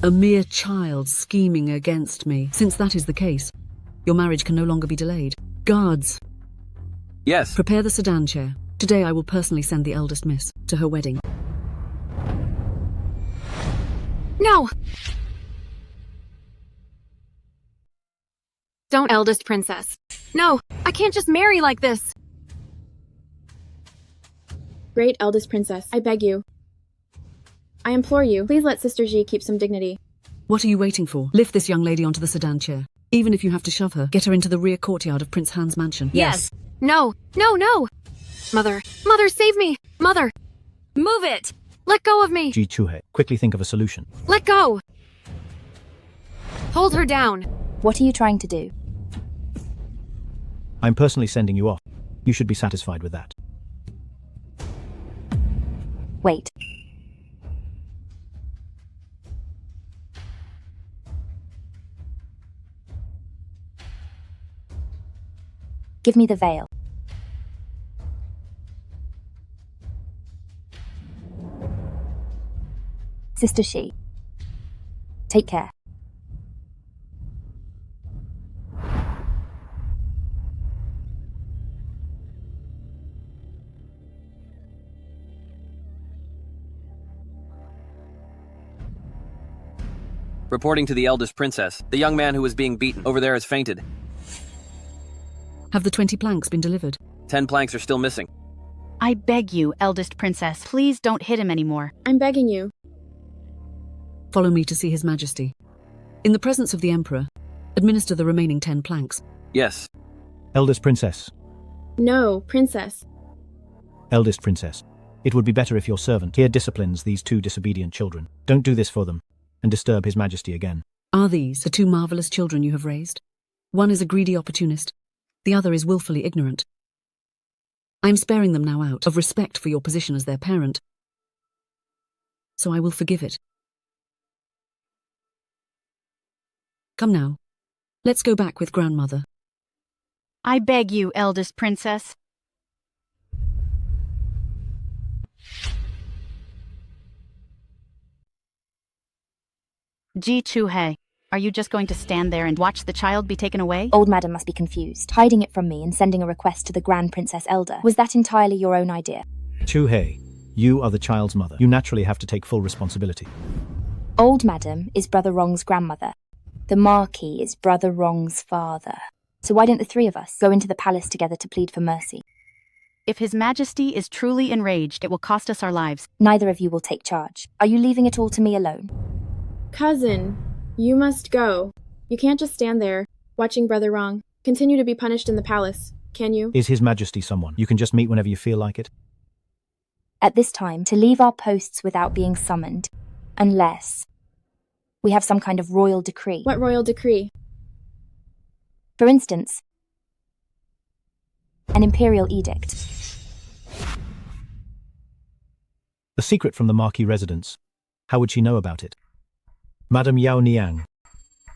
A mere child scheming against me. Since that is the case, your marriage can no longer be delayed. Guards! Yes. Prepare the sedan chair. Today I will personally send the eldest miss to her wedding. No! Don't, eldest princess. No, I can't just marry like this. Great eldest princess, I beg you. I implore you, please let Sister Ji keep some dignity. What are you waiting for? Lift this young lady onto the sedan chair. Even if you have to shove her, get her into the rear courtyard of Prince Han's mansion. Yes. No. Mother, save me. Mother, move it. Let go of me. Ji Chuhei, quickly think of a solution. Let go. Hold her down. What are you trying to do? I'm personally sending you off. You should be satisfied with that. Wait. Give me the veil. Sister Shi, take care. Reporting to the eldest princess. The young man who was being beaten over there has fainted. Have the 20 planks been delivered? 10 planks are still missing. I beg you, eldest princess, please don't hit him anymore. I'm begging you. Follow me to see His Majesty. In the presence of the Emperor, administer the remaining 10 planks. Yes. Eldest princess. No, princess. Eldest princess. It would be better if your servant here disciplines these two disobedient children. Don't do this for them, and disturb His Majesty again. Are these the two marvelous children you have raised? One is a greedy opportunist. The other is willfully ignorant. I am sparing them now out of respect for your position as their parent. So I will forgive it. Come now. Let's go back with grandmother. I beg you, eldest princess. Ji Chuhei, are you just going to stand there and watch the child be taken away? Old madam must be confused. Hiding it from me and sending a request to the Grand Princess Elder. Was that entirely your own idea? Chuhei, you are the child's mother. You naturally have to take full responsibility. Old madam is Brother Wrong's grandmother. The Marquis is Brother Wrong's father. So why don't the three of us go into the palace together to plead for mercy? If His Majesty is truly enraged, it will cost us our lives. Neither of you will take charge. Are you leaving it all to me alone? Cousin, you must go. You can't just stand there, watching Brother wrong. Continue to be punished in the palace, can you? Is His Majesty someone you can just meet whenever you feel like it? At this time, to leave our posts without being summoned, unless we have some kind of royal decree. What royal decree? For instance, an imperial edict. A secret from the Marquis residence. How would she know about it? Madam Yao Niang.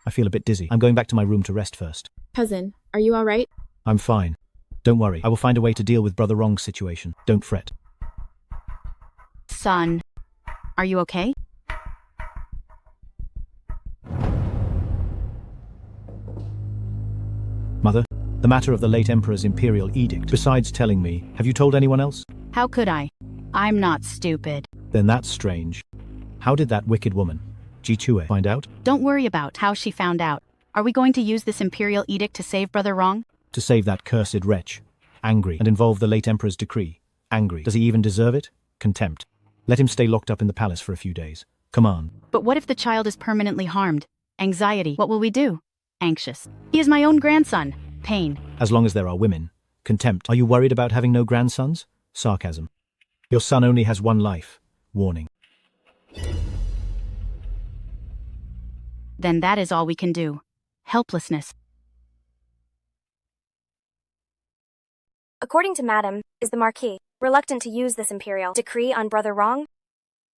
I feel a bit dizzy. I'm going back to my room to rest first. Cousin, are you all right? I'm fine. Don't worry. I will find a way to deal with Brother Wrong's situation. Don't fret. Son, are you okay? Mother, the matter of the late Emperor's Imperial edict. Besides telling me, have you told anyone else? How could I? I'm not stupid. Then that's strange. How did that wicked woman, Ji Chue, find out? Don't worry about how she found out. Are we going to use this Imperial edict to save Brother Wrong? To save that cursed wretch. Angry, and involve the late Emperor's decree. Angry. Does he even deserve it? Contempt. Let him stay locked up in the palace for a few days. Come on. But what if the child is permanently harmed? Anxiety. What will we do? Anxious. He is my own grandson. Pain. As long as there are women. Contempt. Are you worried about having no grandsons? Sarcasm. Your son only has one life. Warning. Then that is all we can do. Helplessness. According to Madam, is the Marquis reluctant to use this imperial decree on Brother Wrong?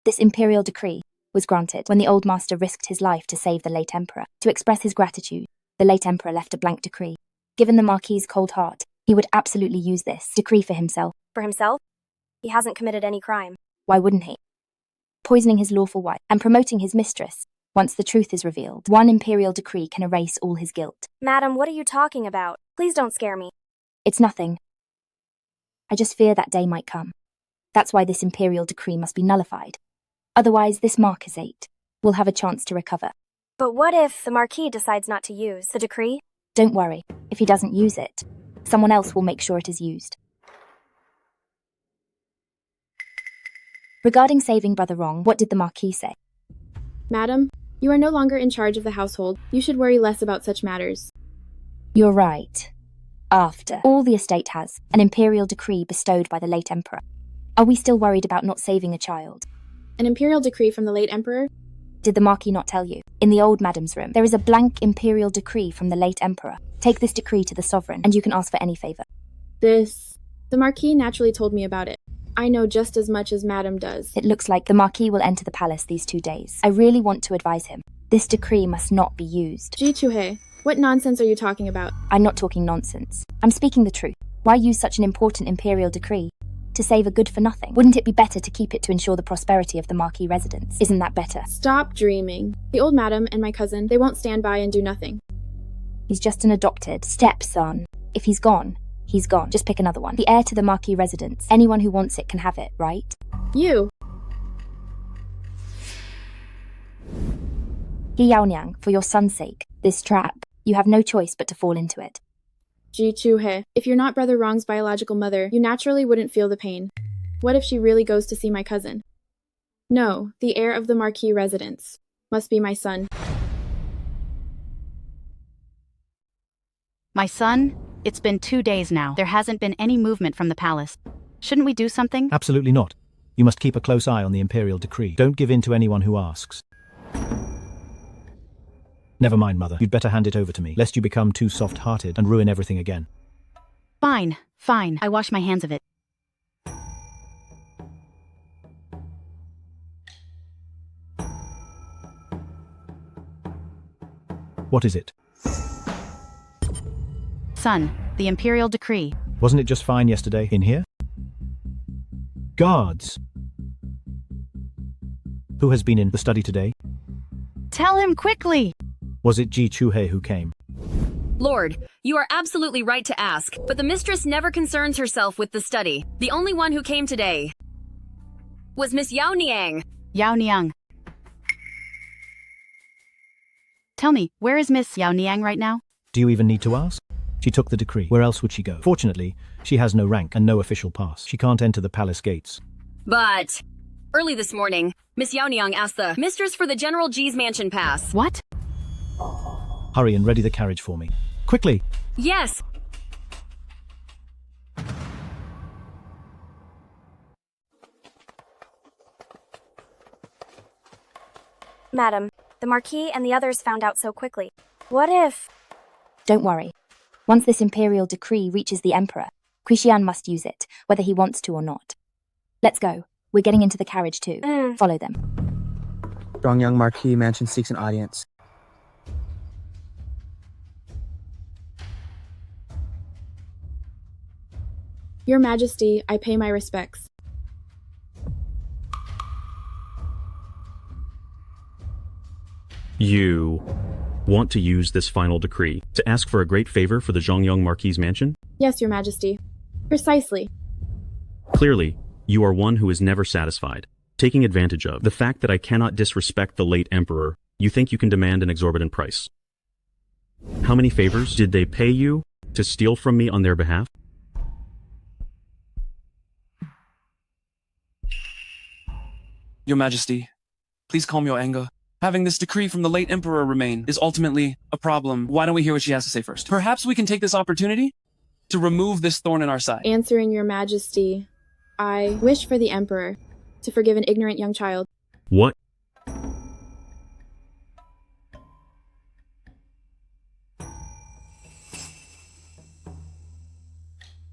This imperial decree was granted when the old master risked his life to save the late emperor. To express his gratitude, the late emperor left a blank decree. Given the Marquis's cold heart, he would absolutely use this decree for himself. For himself? He hasn't committed any crime. Why wouldn't he? Poisoning his lawful wife and promoting his mistress. Once the truth is revealed, one imperial decree can erase all his guilt. Madam, what are you talking about? Please don't scare me. It's nothing. I just fear that day might come. That's why this imperial decree must be nullified. Otherwise, this Marquessate will have a chance to recover. But what if the Marquis decides not to use the decree? Don't worry. If he doesn't use it, someone else will make sure it is used. Regarding saving Brother Wrong, what did the Marquis say? Madam, you are no longer in charge of the household. You should worry less about such matters. You're right. After all the estate has an imperial decree bestowed by the late emperor. Are we still worried about not saving a child? An imperial decree from the late emperor? Did the Marquis not tell you? In the old madam's room, there is a blank imperial decree from the late emperor. Take this decree to the sovereign, and you can ask for any favor. The Marquis naturally told me about it. I know just as much as Madam does. It looks like the Marquis will enter the palace these 2 days. I really want to advise him. This decree must not be used. Ji Chue, what nonsense are you talking about? I'm not talking nonsense. I'm speaking the truth. Why use such an important imperial decree? To save a good for nothing? Wouldn't it be better to keep it to ensure the prosperity of the Marquis residence? Isn't that better? Stop dreaming. The old madam and my cousin, they won't stand by and do nothing. He's just an adopted stepson. If he's gone, he's gone. Just pick another one. The heir to the Marquis residence. Anyone who wants it can have it, right? You! Yaoniang, for your son's sake, this trap, you have no choice but to fall into it. Ji Chue, if you're not Brother Wrong's biological mother, you naturally wouldn't feel the pain. What if she really goes to see my cousin? No, the heir of the Marquis residence must be my son. My son, it's been 2 days now. There hasn't been any movement from the palace. Shouldn't we do something? Absolutely not. You must keep a close eye on the imperial decree. Don't give in to anyone who asks. Never mind, Mother. You'd better hand it over to me, lest you become too soft-hearted and ruin everything again. Fine, fine. I wash my hands of it. What is it? Son, the Imperial decree. Wasn't it just fine yesterday, in here? Guards! Who has been in the study today? Tell him quickly! Was it Ji Chue who came? Lord, you are absolutely right to ask, but the mistress never concerns herself with the study. The only one who came today was Miss Yao Niang. Yao Niang. Tell me, where is Miss Yao Niang right now? Do you even need to ask? She took the decree. Where else would she go? Fortunately, she has no rank and no official pass. She can't enter the palace gates. But early this morning, Miss Yaoniang asked the mistress for the General G's mansion pass. What? Hurry and ready the carriage for me. Quickly! Yes. Madam, the Marquis and the others found out so quickly. What if... Don't worry. Once this Imperial decree reaches the Emperor, Qixian must use it, whether he wants to or not. Let's go. We're getting into the carriage too. Follow them. Zhongyang Marquis Mansion seeks an audience. Your Majesty, I pay my respects. You want to use this final decree to ask for a great favor for the Zhongyang Marquis Mansion? Yes, Your Majesty. Precisely. Clearly, you are one who is never satisfied. Taking advantage of the fact that I cannot disrespect the late emperor, you think you can demand an exorbitant price. How many favors did they pay you to steal from me on their behalf? Your Majesty, please calm your anger. Having this decree from the late emperor remain is ultimately a problem. Why don't we hear what she has to say first? Perhaps we can take this opportunity to remove this thorn in our side. Answering Your Majesty, I wish for the Emperor to forgive an ignorant young child. What?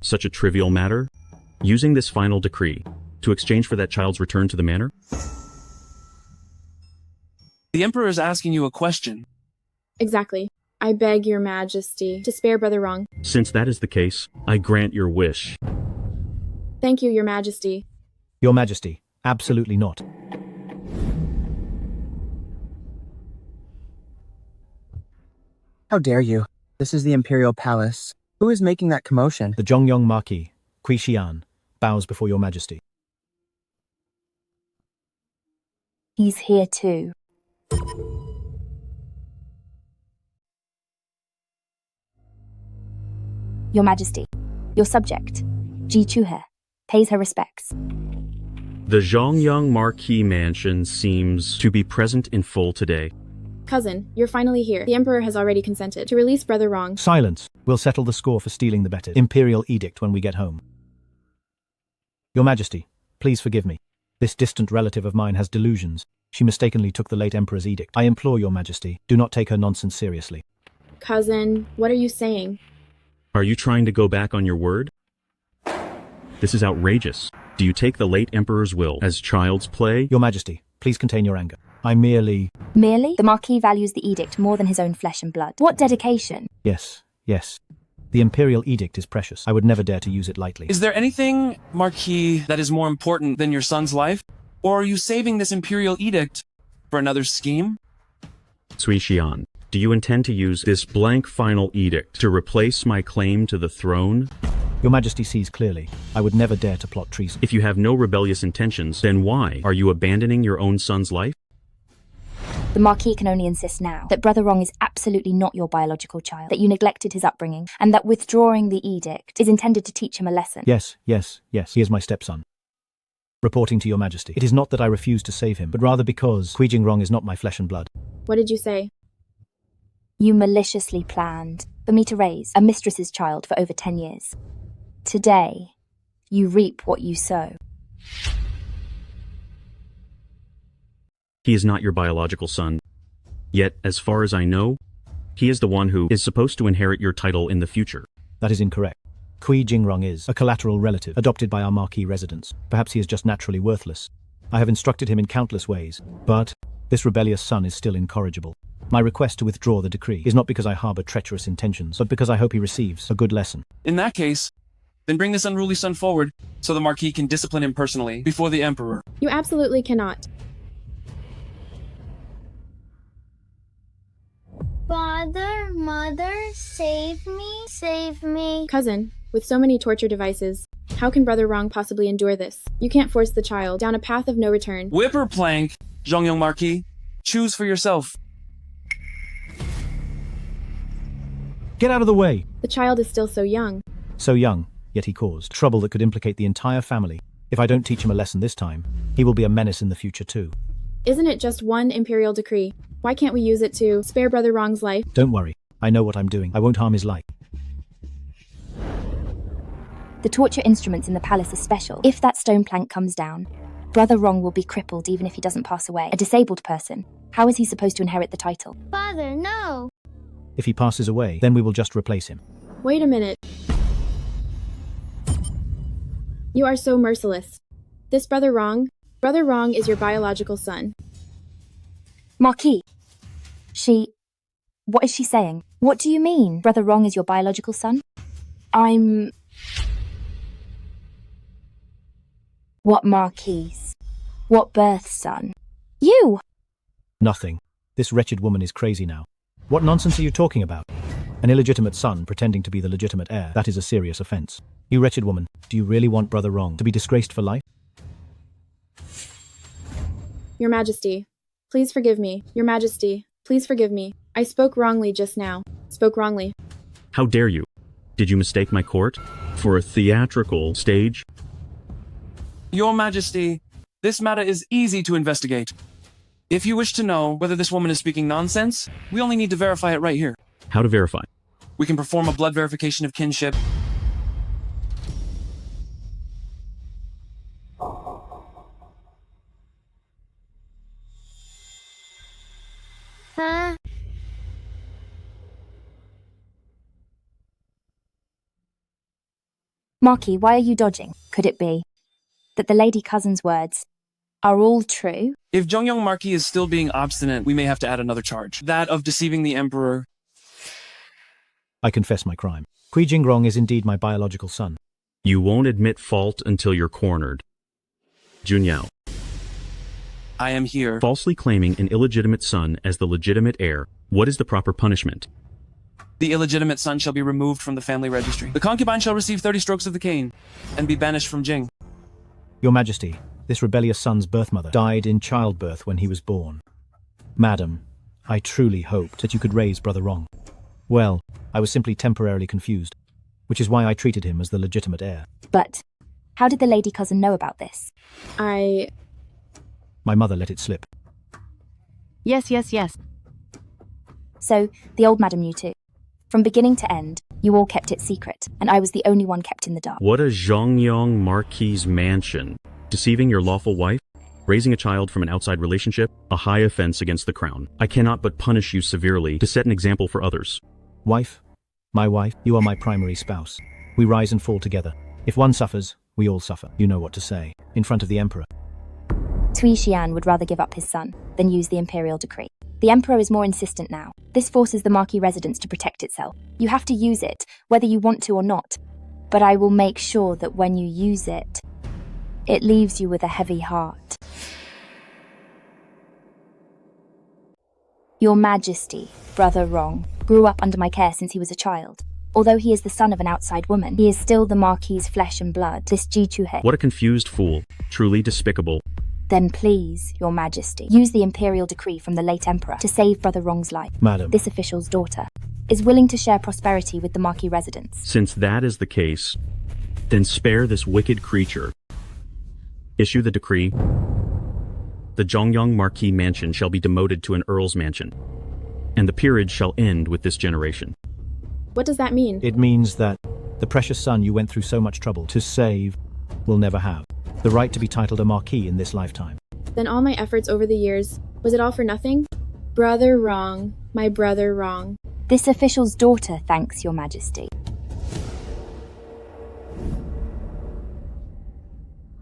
Such a trivial matter? Using this final decree to exchange for that child's return to the manor? The emperor is asking you a question. Exactly. I beg Your Majesty to spare Brother Wrong. Since that is the case, I grant your wish. Thank you, Your Majesty. Your Majesty, absolutely not. How dare you? This is the Imperial Palace. Who is making that commotion? The Zhongyang Marquis, Qixian, bows before Your Majesty. He's here too. Your Majesty, your subject, Ji Chuhe, pays her respects. The Zhongyang Marquis Mansion seems to be present in full today. Cousin, you're finally here. The Emperor has already consented to release Brother Wrong. Silence. We'll settle the score for stealing the bettered Imperial edict when we get home. Your Majesty, please forgive me. This distant relative of mine has delusions. She mistakenly took the late Emperor's edict. I implore Your Majesty, do not take her nonsense seriously. Cousin, what are you saying? Are you trying to go back on your word? This is outrageous. Do you take the late Emperor's will as child's play? Your Majesty, please contain your anger. I merely... Merely? The Marquis values the edict more than his own flesh and blood. What dedication? Yes. The Imperial edict is precious. I would never dare to use it lightly. Is there anything, Marquis, that is more important than your son's life? Or are you saving this Imperial edict for another scheme? Cui Xian, do you intend to use this blank final edict to replace my claim to the throne? Your Majesty sees clearly. I would never dare to plot treason. If you have no rebellious intentions, then why are you abandoning your own son's life? The Marquis can only insist now that Brother Wrong is absolutely not your biological child, that you neglected his upbringing, and that withdrawing the edict is intended to teach him a lesson. Yes. He is my stepson. Reporting to Your Majesty, it is not that I refuse to save him, but rather because Hui Jingrong is not my flesh and blood. What did you say? You maliciously planned for me to raise a mistress's child for over 10 years. Today, you reap what you sow. He is not your biological son. Yet, as far as I know, he is the one who is supposed to inherit your title in the future. That is incorrect. Hui Jingrong is a collateral relative, adopted by our Marquis residents. Perhaps he is just naturally worthless. I have instructed him in countless ways, but this rebellious son is still incorrigible. My request to withdraw the decree is not because I harbor treacherous intentions, but because I hope he receives a good lesson. In that case, then bring this unruly son forward so the Marquis can discipline him personally before the Emperor. You absolutely cannot. Father, Mother, save me. Cousin, with so many torture devices, how can Brother Wrong possibly endure this? You can't force the child down a path of no return. Whip or plank, Zhongyang Marquis. Choose for yourself. Get out of the way! The child is still so young. So young, yet he caused trouble that could implicate the entire family. If I don't teach him a lesson this time, he will be a menace in the future too. Isn't it just one imperial decree? Why can't we use it to spare Brother Wrong's life? Don't worry. I know what I'm doing. I won't harm his life. The torture instruments in the palace are special. If that stone plank comes down, Brother Wrong will be crippled even if he doesn't pass away. A disabled person. How is he supposed to inherit the title? Father, no! If he passes away, then we will just replace him. Wait a minute. You are so merciless. This Brother Wrong is your biological son. Marquis. What is she saying? What do you mean? Brother Wrong is your biological son? What Marquis? What birth son? You! Nothing. This wretched woman is crazy now. What nonsense are you talking about? An illegitimate son pretending to be the legitimate heir, that is a serious offense. You wretched woman, do you really want Brother Wrong to be disgraced for life? Your Majesty, please forgive me. Your Majesty, please forgive me. I spoke wrongly just now. Spoke wrongly. How dare you? Did you mistake my court for a theatrical stage? Your Majesty, this matter is easy to investigate. If you wish to know whether this woman is speaking nonsense, we only need to verify it right here. How to verify? We can perform a blood verification of kinship. Huh? Marquis, why are you dodging? Could it be that the lady cousin's words are all true? If Jongyong Marquis is still being obstinate, we may have to add another charge. That of deceiving the Emperor. I confess my crime. Kui Jingrong is indeed my biological son. You won't admit fault until you're cornered. Junyao. I am here. Falsely claiming an illegitimate son as the legitimate heir. What is the proper punishment? The illegitimate son shall be removed from the family registry. The concubine shall receive 30 strokes of the cane and be banished from Jing. Your Majesty, this rebellious son's birth mother died in childbirth when he was born. Madam, I truly hoped that you could raise Brother Wrong. Well, I was simply temporarily confused, which is why I treated him as the legitimate heir. But how did the lady cousin know about this? My mother let it slip. Yes. So, the old madam knew too. From beginning to end, you all kept it secret, and I was the only one kept in the dark. What a Zhongyong Marquis mansion. Deceiving your lawful wife? Raising a child from an outside relationship? A high offense against the crown. I cannot but punish you severely to set an example for others. Wife, my wife, you are my primary spouse. We rise and fall together. If one suffers, we all suffer. You know what to say. In front of the Emperor. Cui Xian would rather give up his son than use the Imperial decree. The Emperor is more insistent now. This forces the Marquis residence to protect itself. You have to use it, whether you want to or not. But I will make sure that when you use it, it leaves you with a heavy heart. Your Majesty, Brother Wrong, grew up under my care since he was a child. Although he is the son of an outside woman, he is still the Marquis's flesh and blood, this Ji Chuhe. What a confused fool. Truly despicable. Then please, Your Majesty, use the Imperial decree from the late Emperor to save Brother Wrong's life. Madam. This official's daughter is willing to share prosperity with the Marquis residents. Since that is the case, then spare this wicked creature. Issue the decree. The Zhongyong Marquis mansion shall be demoted to an earl's mansion, and the peerage shall end with this generation. What does that mean? It means that the precious son you went through so much trouble to save will never have the right to be titled a Marquis in this lifetime. Then all my efforts over the years, was it all for nothing? Brother Wrong, my brother Wrong. This official's daughter thanks Your Majesty.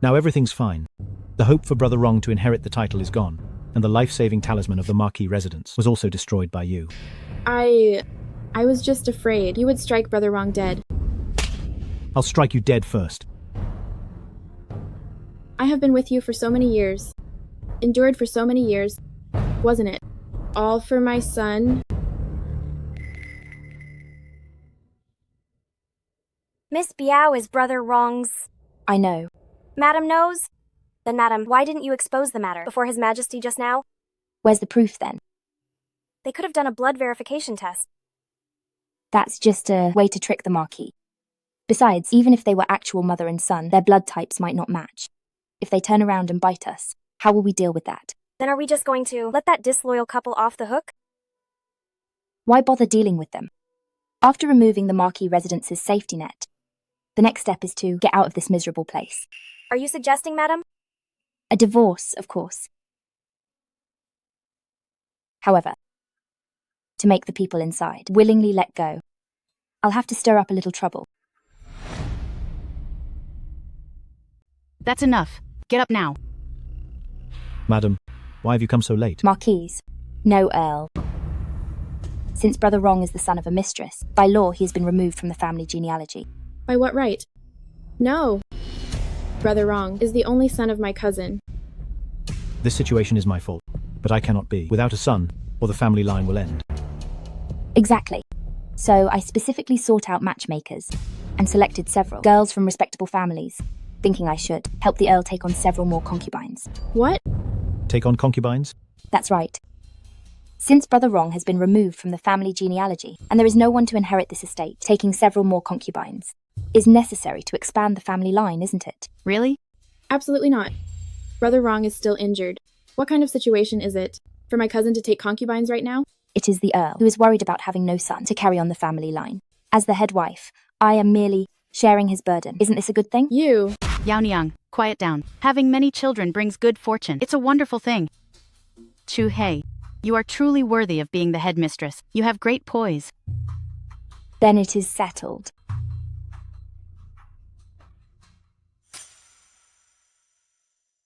Now everything's fine. The hope for Brother Wrong to inherit the title is gone, and the life-saving talisman of the Marquis residence was also destroyed by you. I was just afraid you would strike Brother Wrong dead. I'll strike you dead first. I have been with you for so many years. Endured for so many years. Wasn't it? All for my son. Miss Biao is Brother Wrong's... I know. Madam knows? Then, madam, why didn't you expose the matter before His Majesty just now? Where's the proof then? They could have done a blood verification test. That's just a way to trick the Marquis. Besides, even if they were actual mother and son, their blood types might not match. If they turn around and bite us, how will we deal with that? Then are we just going to let that disloyal couple off the hook? Why bother dealing with them? After removing the Marquis residence's safety net, the next step is to get out of this miserable place. Are you suggesting, madam? A divorce, of course. However, to make the people inside willingly let go, I'll have to stir up a little trouble. That's enough. Get up now. Madam, why have you come so late? Marquis, no Earl. Since Brother Wrong is the son of a mistress, by law he has been removed from the family genealogy. By what right? No. Brother Wrong is the only son of my cousin. This situation is my fault, but I cannot be without a son, or the family line will end. Exactly. So I specifically sought out matchmakers and selected several girls from respectable families, thinking I should help the Earl take on several more concubines. What? Take on concubines? That's right. Since Brother Wrong has been removed from the family genealogy, and there is no one to inherit this estate, taking several more concubines is necessary to expand the family line, isn't it? Really? Absolutely not. Brother Wrong is still injured. What kind of situation is it? For my cousin to take concubines right now? It is the Earl, who is worried about having no son to carry on the family line. As the head wife, I am merely sharing his burden. Isn't this a good thing? You! Yao Niang, quiet down. Having many children brings good fortune. It's a wonderful thing. Chu Hei, you are truly worthy of being the headmistress. You have great poise. Then it is settled.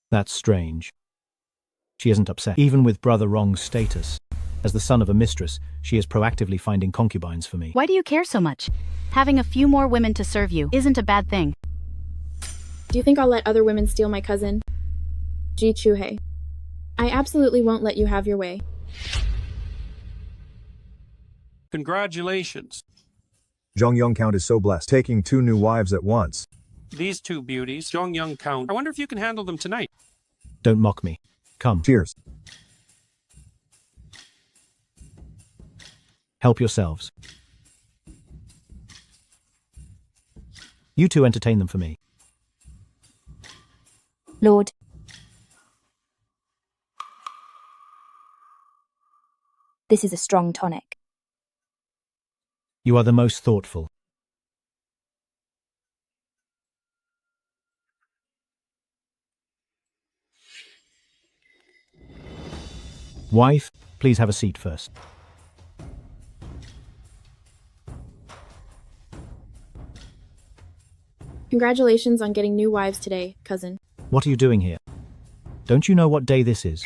That's strange. She isn't upset. Even with Brother Wrong's status, as the son of a mistress, she is proactively finding concubines for me. Why do you care so much? Having a few more women to serve you isn't a bad thing. Do you think I'll let other women steal my cousin? Ji Chuhei. I absolutely won't let you have your way. Congratulations. Zhongyong Count is so blessed, taking 2 new wives at once. These 2 beauties, Zhongyong Count. I wonder if you can handle them tonight. Don't mock me. Come. Cheers. Help yourselves. You two entertain them for me. Lord. This is a strong tonic. You are the most thoughtful. Wife, please have a seat first. Congratulations on getting new wives today, cousin. What are you doing here? Don't you know what day this is?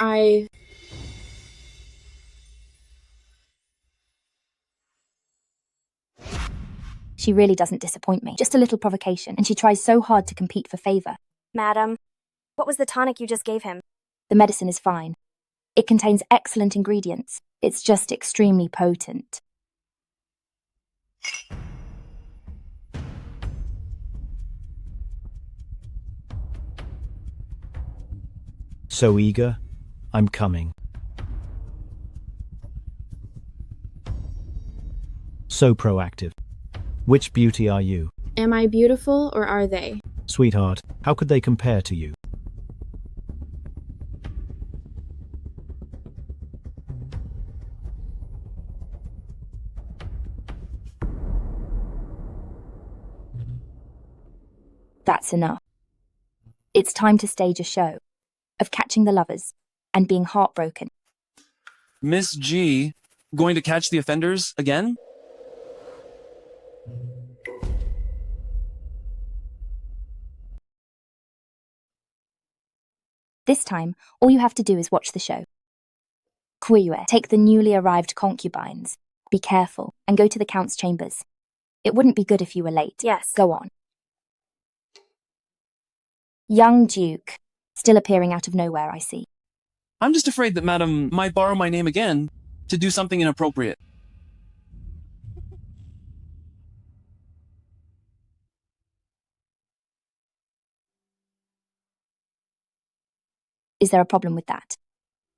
She really doesn't disappoint me. Just a little provocation, and she tries so hard to compete for favor. Madam, what was the tonic you just gave him? The medicine is fine. It contains excellent ingredients. It's just extremely potent. So eager? I'm coming. So proactive. Which beauty are you? Am I beautiful or are they? Sweetheart, how could they compare to you? That's enough. It's time to stage a show of catching the lovers and being heartbroken. Miss G, going to catch the offenders again? This time, all you have to do is watch the show. Yuewen, take the newly arrived concubines. Be careful and go to the Count's chambers. It wouldn't be good if you were late. Yes. Go on. Young Duke, still appearing out of nowhere, I see. I'm just afraid that Madam might borrow my name again to do something inappropriate. Is there a problem with that?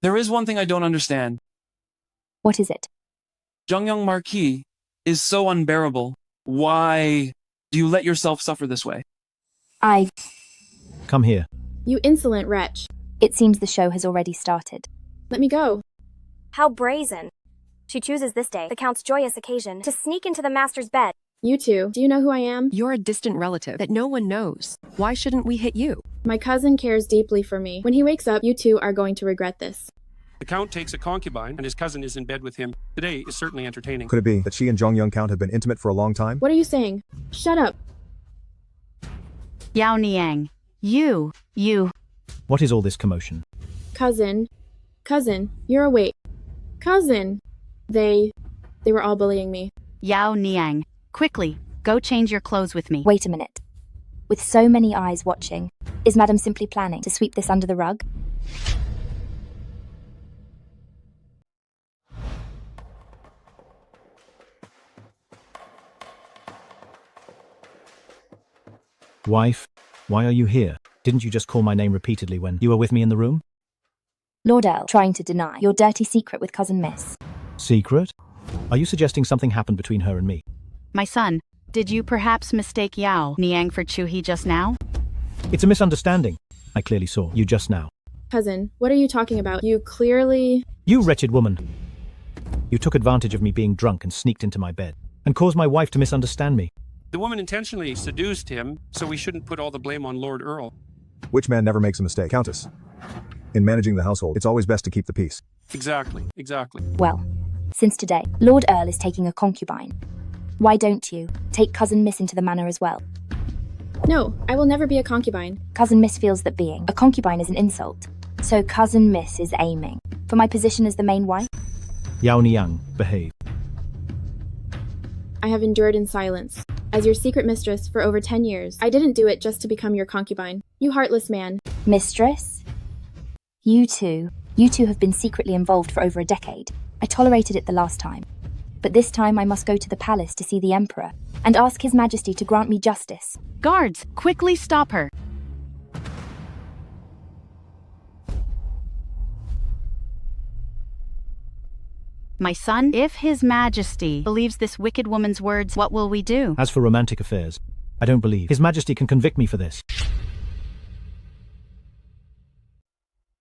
There is one thing I don't understand. What is it? Zhongyang Marquis is so unbearable. Why do you let yourself suffer this way? Come here. You insolent wretch. It seems the show has already started. Let me go. How brazen. She chooses this day, the Count's joyous occasion, to sneak into the master's bed. You two, do you know who I am? You're a distant relative that no one knows. Why shouldn't we hit you? My cousin cares deeply for me. When he wakes up, you two are going to regret this. The Count takes a concubine, and his cousin is in bed with him. Today is certainly entertaining. Could it be that she and Zhongyang Count have been intimate for a long time? What are you saying? Shut up. Yao Niang. You. What is all this commotion? Cousin, you're awake. Cousin. They were all bullying me. Yao Niang. Quickly, go change your clothes with me. Wait a minute. With so many eyes watching, is Madam simply planning to sweep this under the rug? Wife, why are you here? Didn't you just call my name repeatedly when you were with me in the room? Lord Earl, trying to deny your dirty secret with Cousin Miss. Secret? Are you suggesting something happened between her and me? My son, did you perhaps mistake Yao Niang for Chuhi just now? It's a misunderstanding. I clearly saw you just now. Cousin, what are you talking about? You clearly... You wretched woman. You took advantage of me being drunk and sneaked into my bed, and caused my wife to misunderstand me. The woman intentionally seduced him, so we shouldn't put all the blame on Lord Earl. Which man never makes a mistake? Countess. In managing the household, it's always best to keep the peace. Exactly. Well, since today, Lord Earl is taking a concubine. Why don't you take Cousin Miss into the manor as well? No, I will never be a concubine. Cousin Miss feels that being a concubine is an insult. So Cousin Miss is aiming for my position as the main wife? Yao Niang, behave. I have endured in silence. As your secret mistress for over 10 years, I didn't do it just to become your concubine. You heartless man. Mistress? You two have been secretly involved for over a decade. I tolerated it the last time. But this time I must go to the palace to see the Emperor and ask His Majesty to grant me justice. Guards, quickly stop her. My son, if His Majesty believes this wicked woman's words, what will we do? As for romantic affairs, I don't believe His Majesty can convict me for this.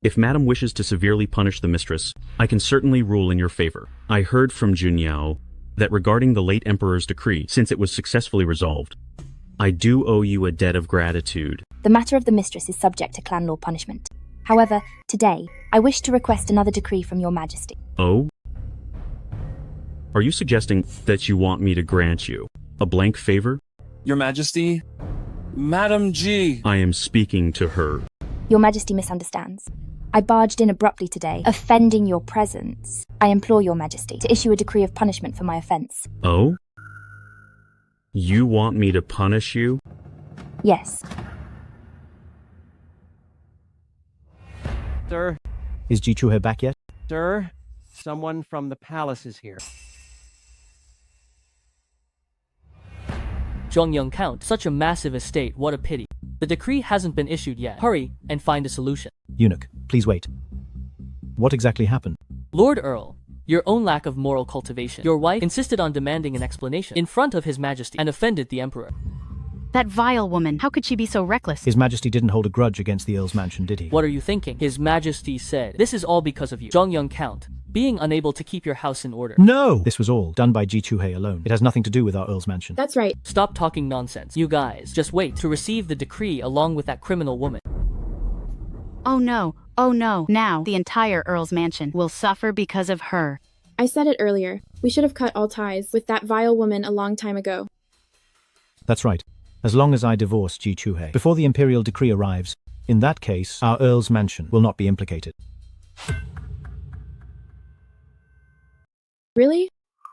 If Madam wishes to severely punish the mistress, I can certainly rule in your favor. I heard from Junyao that regarding the late Emperor's decree, since it was successfully resolved, I do owe you a debt of gratitude. The matter of the mistress is subject to clan law punishment. However, today, I wish to request another decree from your Majesty. Oh? Are you suggesting that you want me to grant you a blank favor? Your Majesty? Madam G. I am speaking to her. Your Majesty misunderstands. I barged in abruptly today, offending your presence. I implore your Majesty to issue a decree of punishment for my offense. Oh? You want me to punish you? Yes. Sir? Is Jichuhe back yet? Sir? Someone from the palace is here. Zhongyang Count, such a massive estate, what a pity. The decree hasn't been issued yet. Hurry and find a solution. Eunuch, please wait. What exactly happened? Lord Earl, your own lack of moral cultivation. Your wife insisted on demanding an explanation in front of His Majesty and offended the Emperor. That vile woman, how could she be so reckless? His Majesty didn't hold a grudge against the Earl's mansion, did he? What are you thinking? His Majesty said, this is all because of you, Zhongyang Count, being unable to keep your house in order. No! This was all done by Jichuhe alone. It has nothing to do with our Earl's mansion. That's right. Stop talking nonsense. You guys, just wait to receive the decree along with that criminal woman. Oh no. Now, the entire Earl's mansion will suffer because of her. I said it earlier. We should have cut all ties with that vile woman a long time ago. That's right. As long as I divorce Jichuhe before the Imperial decree arrives, in that case, our Earl's mansion will not be implicated. Really?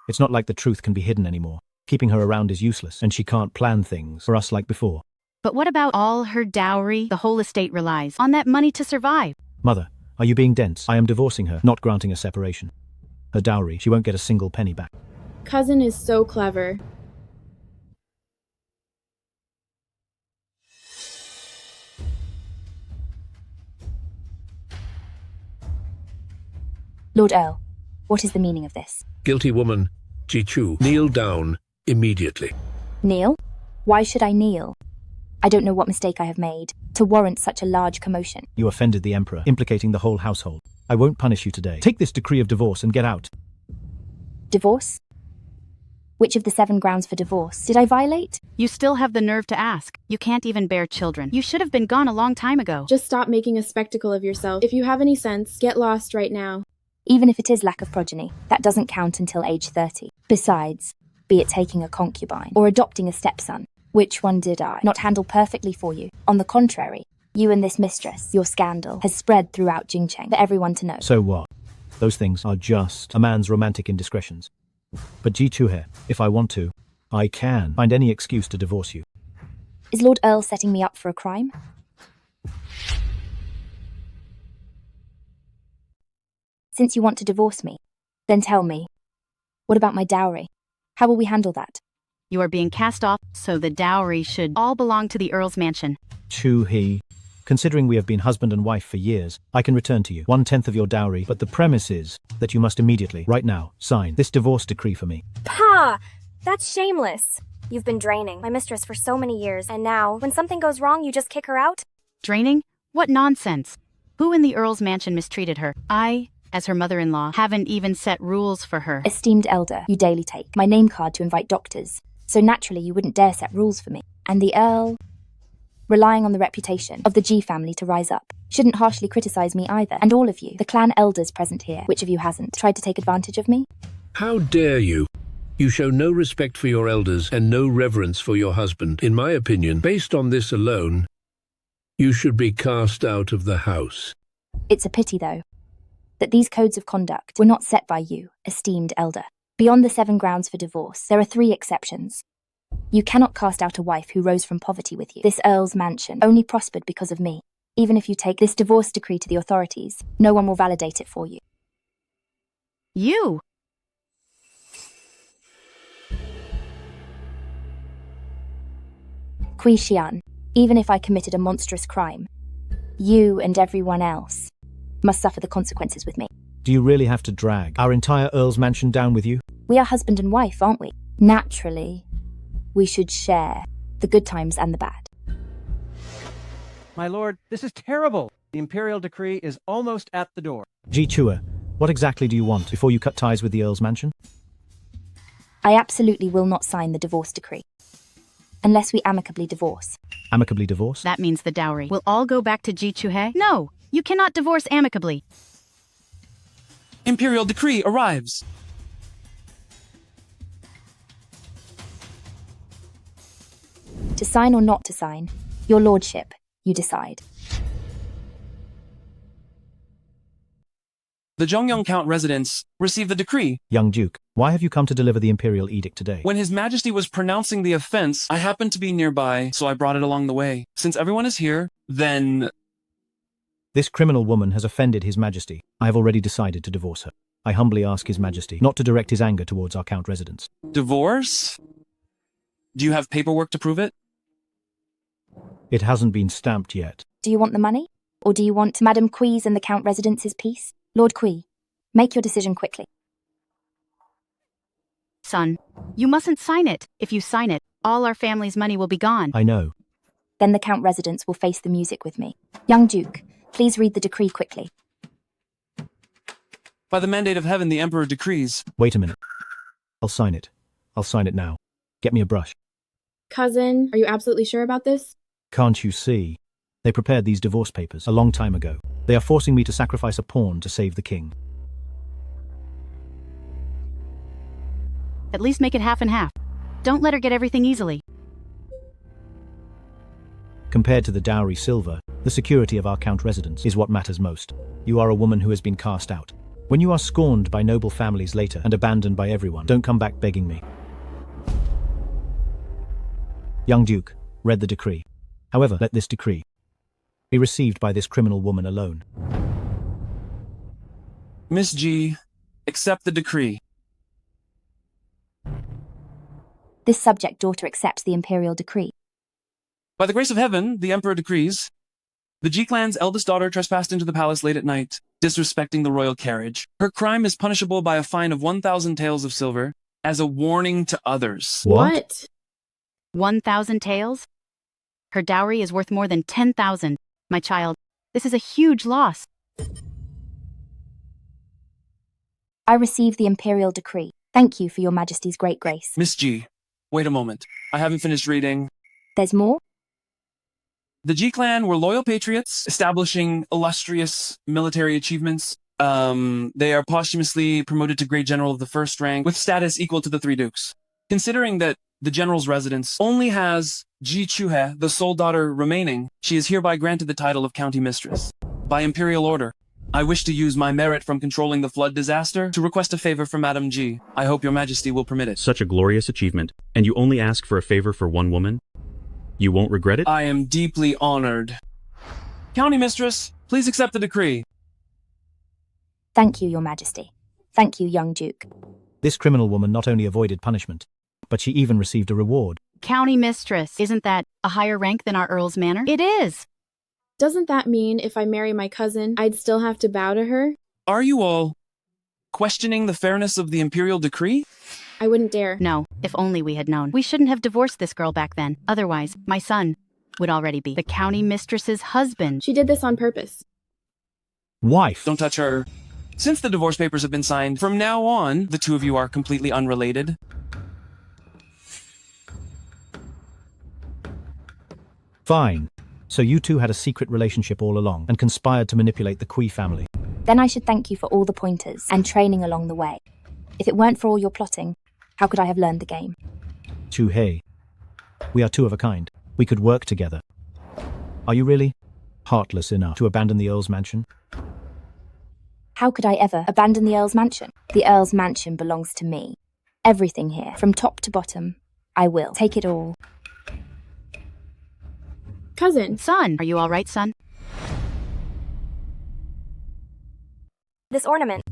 It's not like the truth can be hidden anymore. Keeping her around is useless, and she can't plan things for us like before. But what about all her dowry? The whole estate relies on that money to survive. Mother, are you being dense? I am divorcing her, not granting a separation. Her dowry, she won't get a single penny back. Cousin is so clever. Lord Earl, what is the meaning of this? Guilty woman, Ji-Chu, kneel down immediately. Kneel? Why should I kneel? I don't know what mistake I have made to warrant such a large commotion. You offended the Emperor, implicating the whole household. I won't punish you today. Take this decree of divorce and get out. Divorce? Which of the 7 grounds for divorce did I violate? You still have the nerve to ask. You can't even bear children. You should have been gone a long time ago. Just stop making a spectacle of yourself. If you have any sense, get lost right now. Even if it is lack of progeny, that doesn't count until age 30. Besides, be it taking a concubine or adopting a stepson, which one did I not handle perfectly for you? On the contrary, you and this mistress, your scandal, has spread throughout Jingcheng for everyone to know. So what? Those things are just a man's romantic indiscretions. But Ji-Chu, if I want to, I can find any excuse to divorce you. Is Lord Earl setting me up for a crime? Since you want to divorce me, then tell me, what about my dowry? How will we handle that? You are being cast off, so the dowry should all belong to the Earl's mansion. Chu-He, considering we have been husband and wife for years, I can return to you 1/10 of your dowry, but the premise is that you must immediately, right now, sign this divorce decree for me. Pa! That's shameless. You've been draining my mistress for so many years, and now, when something goes wrong, you just kick her out? Draining? What nonsense. Who in the Earl's mansion mistreated her? I, as her mother-in-law, haven't even set rules for her. Esteemed elder, you daily take my name card to invite doctors, so naturally you wouldn't dare set rules for me. And the Earl, relying on the reputation of the G family to rise up, shouldn't harshly criticize me either. And all of you, the clan elders present here, which of you hasn't tried to take advantage of me? How dare you? You show no respect for your elders and no reverence for your husband. In my opinion, based on this alone, you should be cast out of the house. It's a pity, though, that these codes of conduct were not set by you, esteemed elder. Beyond the 7 grounds for divorce, there are 3 exceptions. You cannot cast out a wife who rose from poverty with you. This Earl's mansion only prospered because of me. Even if you take this divorce decree to the authorities, no one will validate it for you. You! Kui Xian, even if I committed a monstrous crime, you and everyone else must suffer the consequences with me. Do you really have to drag our entire Earl's mansion down with you? We are husband and wife, aren't we? Naturally, we should share the good times and the bad. My lord, this is terrible. The Imperial decree is almost at the door. Ji-Chu, what exactly do you want before you cut ties with the Earl's mansion? I absolutely will not sign the divorce decree. Unless we amicably divorce. Amicably divorce? That means the dowry will all go back to Ji-Chu. No, you cannot divorce amicably. Imperial decree arrives. To sign or not to sign, your lordship, you decide. The Zhongyang Count residence received the decree. Young Duke, why have you come to deliver the Imperial edict today? When His Majesty was pronouncing the offense, I happened to be nearby, so I brought it along the way. Since everyone is here, then... This criminal woman has offended His Majesty. I have already decided to divorce her. I humbly ask His Majesty not to direct his anger towards our Count residence. Divorce? Do you have paperwork to prove it? It hasn't been stamped yet. Do you want the money? Or do you want Madame Kui's and the Count residence's peace? Lord Kui, make your decision quickly. Son, you mustn't sign it. If you sign it, all our family's money will be gone. I know. Then the Count residence will face the music with me. Young Duke, please read the decree quickly. By the mandate of heaven, the Emperor decrees. Wait a minute. I'll sign it. I'll sign it now. Get me a brush. Cousin, are you absolutely sure about this? Can't you see? They prepared these divorce papers a long time ago. They are forcing me to sacrifice a pawn to save the king. At least make it half and half. Don't let her get everything easily. Compared to the dowry silver, the security of our Count residence is what matters most. You are a woman who has been cast out. When you are scorned by noble families later and abandoned by everyone, don't come back begging me. Young Duke read the decree. However, let this decree be received by this criminal woman alone. Miss G, accept the decree. This subject daughter accepts the Imperial decree. By the grace of heaven, the Emperor decrees. The G clan's eldest daughter trespassed into the palace late at night, disrespecting the royal carriage. Her crime is punishable by a fine of 1,000 taels of silver, as a warning to others. What? 1,000 taels? Her dowry is worth more than 10,000. My child, this is a huge loss. I receive the Imperial decree. Thank you for your Majesty's great grace. Miss G, wait a moment. I haven't finished reading. There's more? The G clan were loyal patriots, establishing illustrious military achievements. They are posthumously promoted to Great General of the first rank, with status equal to the Three Dukes. Considering that the General's residence only has Ji Chuhe, the sole daughter, remaining, she is hereby granted the title of County Mistress. By Imperial order, I wish to use my merit from controlling the flood disaster to request a favor from Madam G. I hope your Majesty will permit it. Such a glorious achievement, and you only ask for a favor for one woman? You won't regret it? I am deeply honored. County Mistress, please accept the decree. Thank you, your Majesty. Thank you, young Duke. This criminal woman not only avoided punishment, but she even received a reward. County Mistress, isn't that a higher rank than our Earl's manor? It is! Doesn't that mean if I marry my cousin, I'd still have to bow to her? Are you all questioning the fairness of the Imperial decree? I wouldn't dare. No, if only we had known. We shouldn't have divorced this girl back then. Otherwise, my son would already be the County Mistress's husband. She did this on purpose. Wife. Don't touch her. Since the divorce papers have been signed, from now on, the two of you are completely unrelated. Fine. So you two had a secret relationship all along and conspired to manipulate the Kui family. Then I should thank you for all the pointers and training along the way. If it weren't for all your plotting, how could I have learned the game? Chu Hei. We are two of a kind. We could work together. Are you really heartless enough to abandon the Earl's mansion? How could I ever abandon the Earl's mansion? The Earl's mansion belongs to me. Everything here, from top to bottom. I will take it all. Cousin. Son, are you all right, son? This ornament,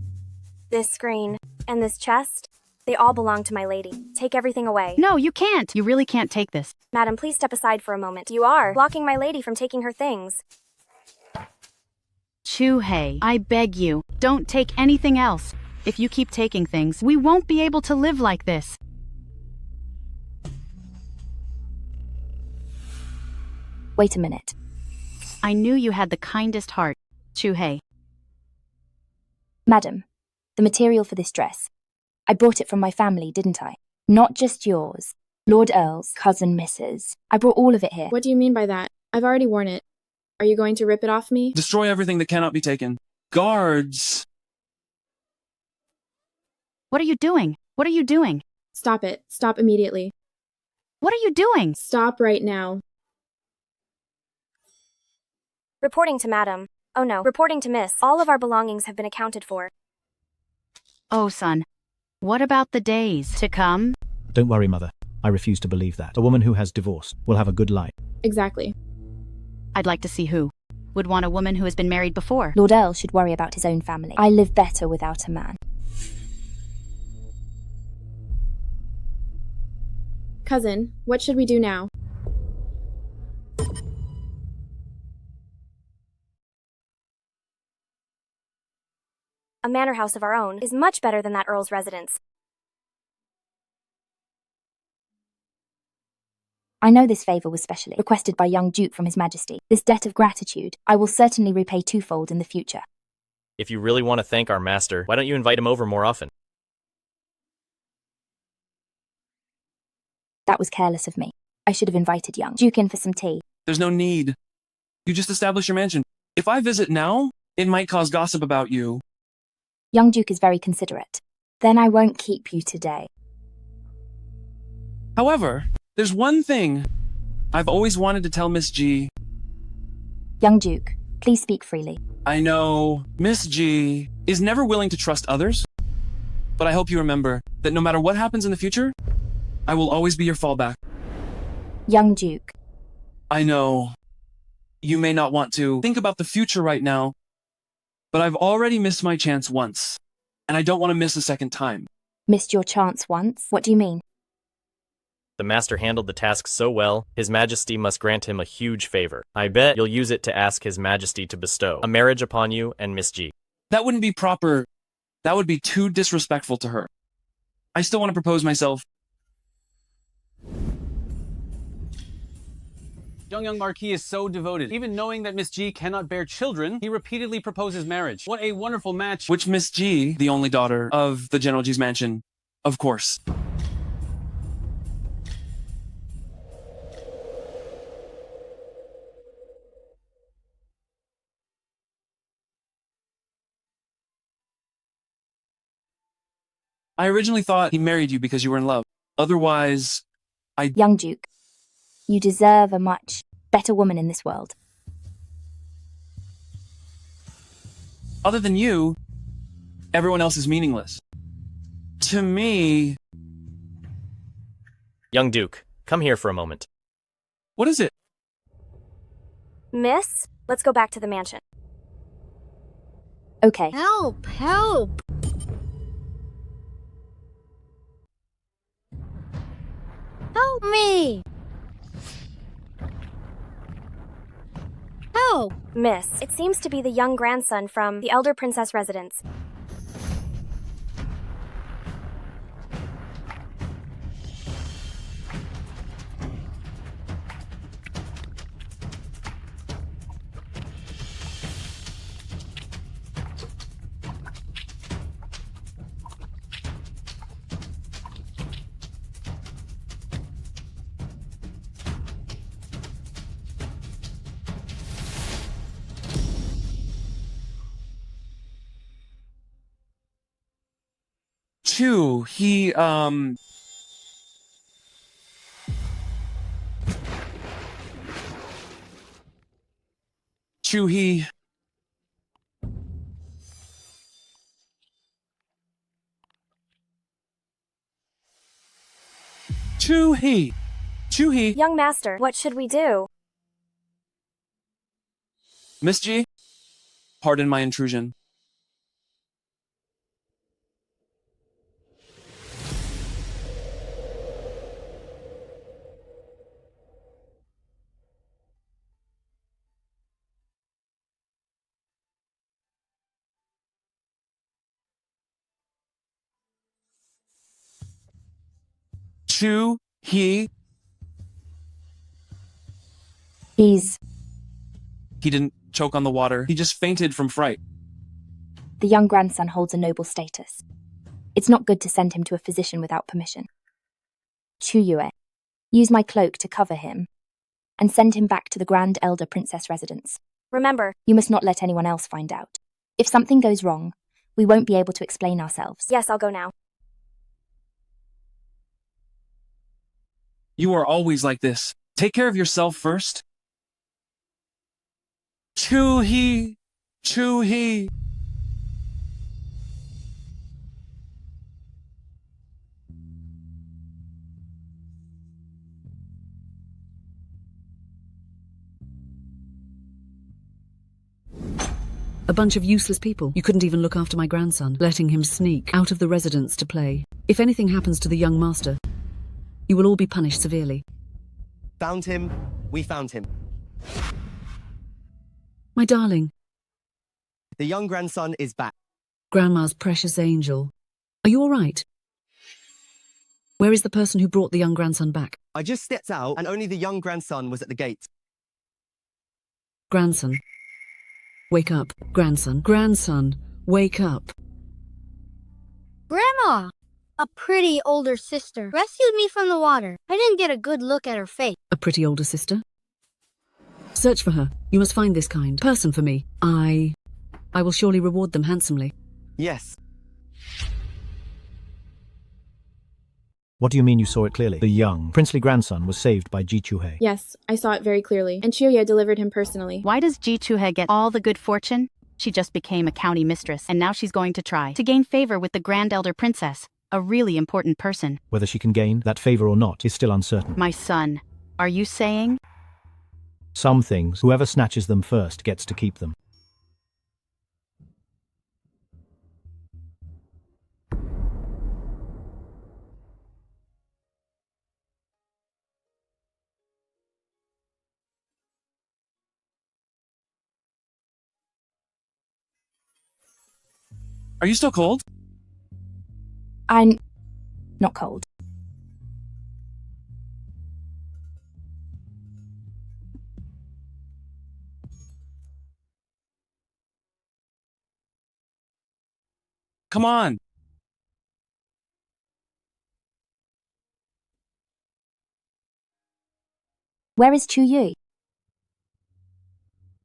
this screen, and this chest, they all belong to my lady. Take everything away. No, you can't. You really can't take this. Madam, please step aside for a moment. You are blocking my lady from taking her things. Chu Hei, I beg you, don't take anything else. If you keep taking things, we won't be able to live like this. Wait a minute. I knew you had the kindest heart, Chu Hei. Madam, the material for this dress. I brought it from my family, didn't I? Not just yours. Lord Earl's, cousin Mrs. I brought all of it here. What do you mean by that? I've already worn it. Are you going to rip it off me? Destroy everything that cannot be taken. Guards! What are you doing? What are you doing? Stop it. Stop immediately. What are you doing? Stop right now. Reporting to Madam. Oh no, reporting to Miss. All of our belongings have been accounted for. Oh, son. What about the days to come? Don't worry, Mother. I refuse to believe that. A woman who has divorced will have a good life. Exactly. I'd like to see who would want a woman who has been married before. Lord Earl should worry about his own family. I live better without a man. Cousin, what should we do now? A manor house of our own is much better than that Earl's residence. I know this favour was specially requested by young Duke from His Majesty. This debt of gratitude I will certainly repay twofold in the future. If you really want to thank our master, why don't you invite him over more often? That was careless of me. I should have invited young Duke in for some tea. There's no need. You just established your mansion. If I visit now, it might cause gossip about you. Young Duke is very considerate. Then I won't keep you today. However, there's one thing I've always wanted to tell Miss G. Young Duke, please speak freely. I know Miss G is never willing to trust others, but I hope you remember that no matter what happens in the future, I will always be your fallback. Young Duke. I know you may not want to think about the future right now, but I've already missed my chance once, and I don't want to miss a second time. Missed your chance once? What do you mean? The master handled the task so well, His Majesty must grant him a huge favor. I bet you'll use it to ask His Majesty to bestow a marriage upon you and Miss G. That wouldn't be proper. That would be too disrespectful to her. I still want to propose myself. Young Marquis is so devoted. Even knowing that Miss G cannot bear children, he repeatedly proposes marriage. What a wonderful match. Which Miss G, the only daughter of the General G's mansion, of course. I originally thought he married you because you were in love. Otherwise, Young Duke, you deserve a much better woman in this world. Other than you, everyone else is meaningless. To me... Young Duke, come here for a moment. What is it? Miss, let's go back to the mansion. Okay. Help! Help! Help me! Help! Miss, it seems to be the young grandson from the elder princess residence. Two, he, Chuhi. Chuhi. Young master, what should we do? Miss G, pardon my intrusion. He didn't choke on the water. He just fainted from fright. The young grandson holds a noble status. It's not good to send him to a physician without permission. Yuewen, use my cloak to cover him and send him back to the Grand Elder Princess residence. Remember, you must not let anyone else find out. If something goes wrong, we won't be able to explain ourselves. Yes, I'll go now. You are always like this. Take care of yourself first. Chuhi. A bunch of useless people. You couldn't even look after my grandson, letting him sneak out of the residence to play. If anything happens to the young master, you will all be punished severely. Found him. We found him. My darling. The young grandson is back. Grandma's precious angel. Are you all right? Where is the person who brought the young grandson back? I just stepped out and only the young grandson was at the gate. Grandson. Wake up. Grandson. Grandson. Wake up. Grandma! A pretty older sister rescued me from the water. I didn't get a good look at her face. A pretty older sister? Search for her. You must find this kind person for me. I will surely reward them handsomely. Yes. What do you mean you saw it clearly? The young, princely grandson was saved by Ji Chuhe. Yes, I saw it very clearly, and Chuya delivered him personally. Why does Ji Chuhe get all the good fortune? She just became a county mistress, and now she's going to try to gain favor with the Grand Elder Princess, a really important person. Whether she can gain that favor or not is still uncertain. My son, are you saying? Some things, whoever snatches them first gets to keep them. Are you still cold? not cold. Come on. Where is Chu Yu?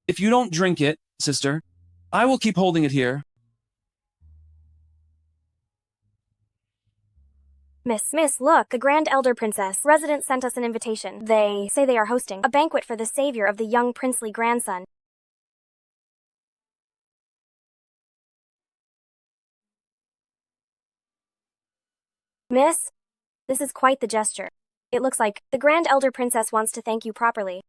If you don't drink it, sister, I will keep holding it here. Miss, look, the Grand Elder Princess. Residents sent us an invitation. They say they are hosting a banquet for the savior of the young princely grandson. Miss, this is quite the gesture. It looks like the Grand Elder Princess wants to thank you properly.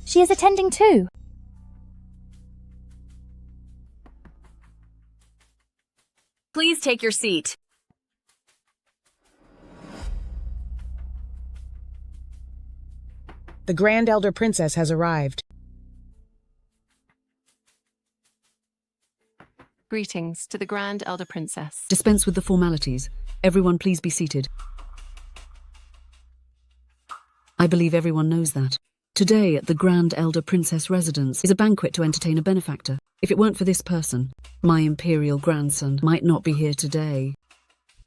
She is attending too. Please take your seat. The Grand Elder Princess has arrived. Greetings to the Grand Elder Princess. Dispense with the formalities. Everyone please be seated. I believe everyone knows that. Today at the Grand Elder Princess residence is a banquet to entertain a benefactor. If it weren't for this person, my Imperial grandson might not be here today.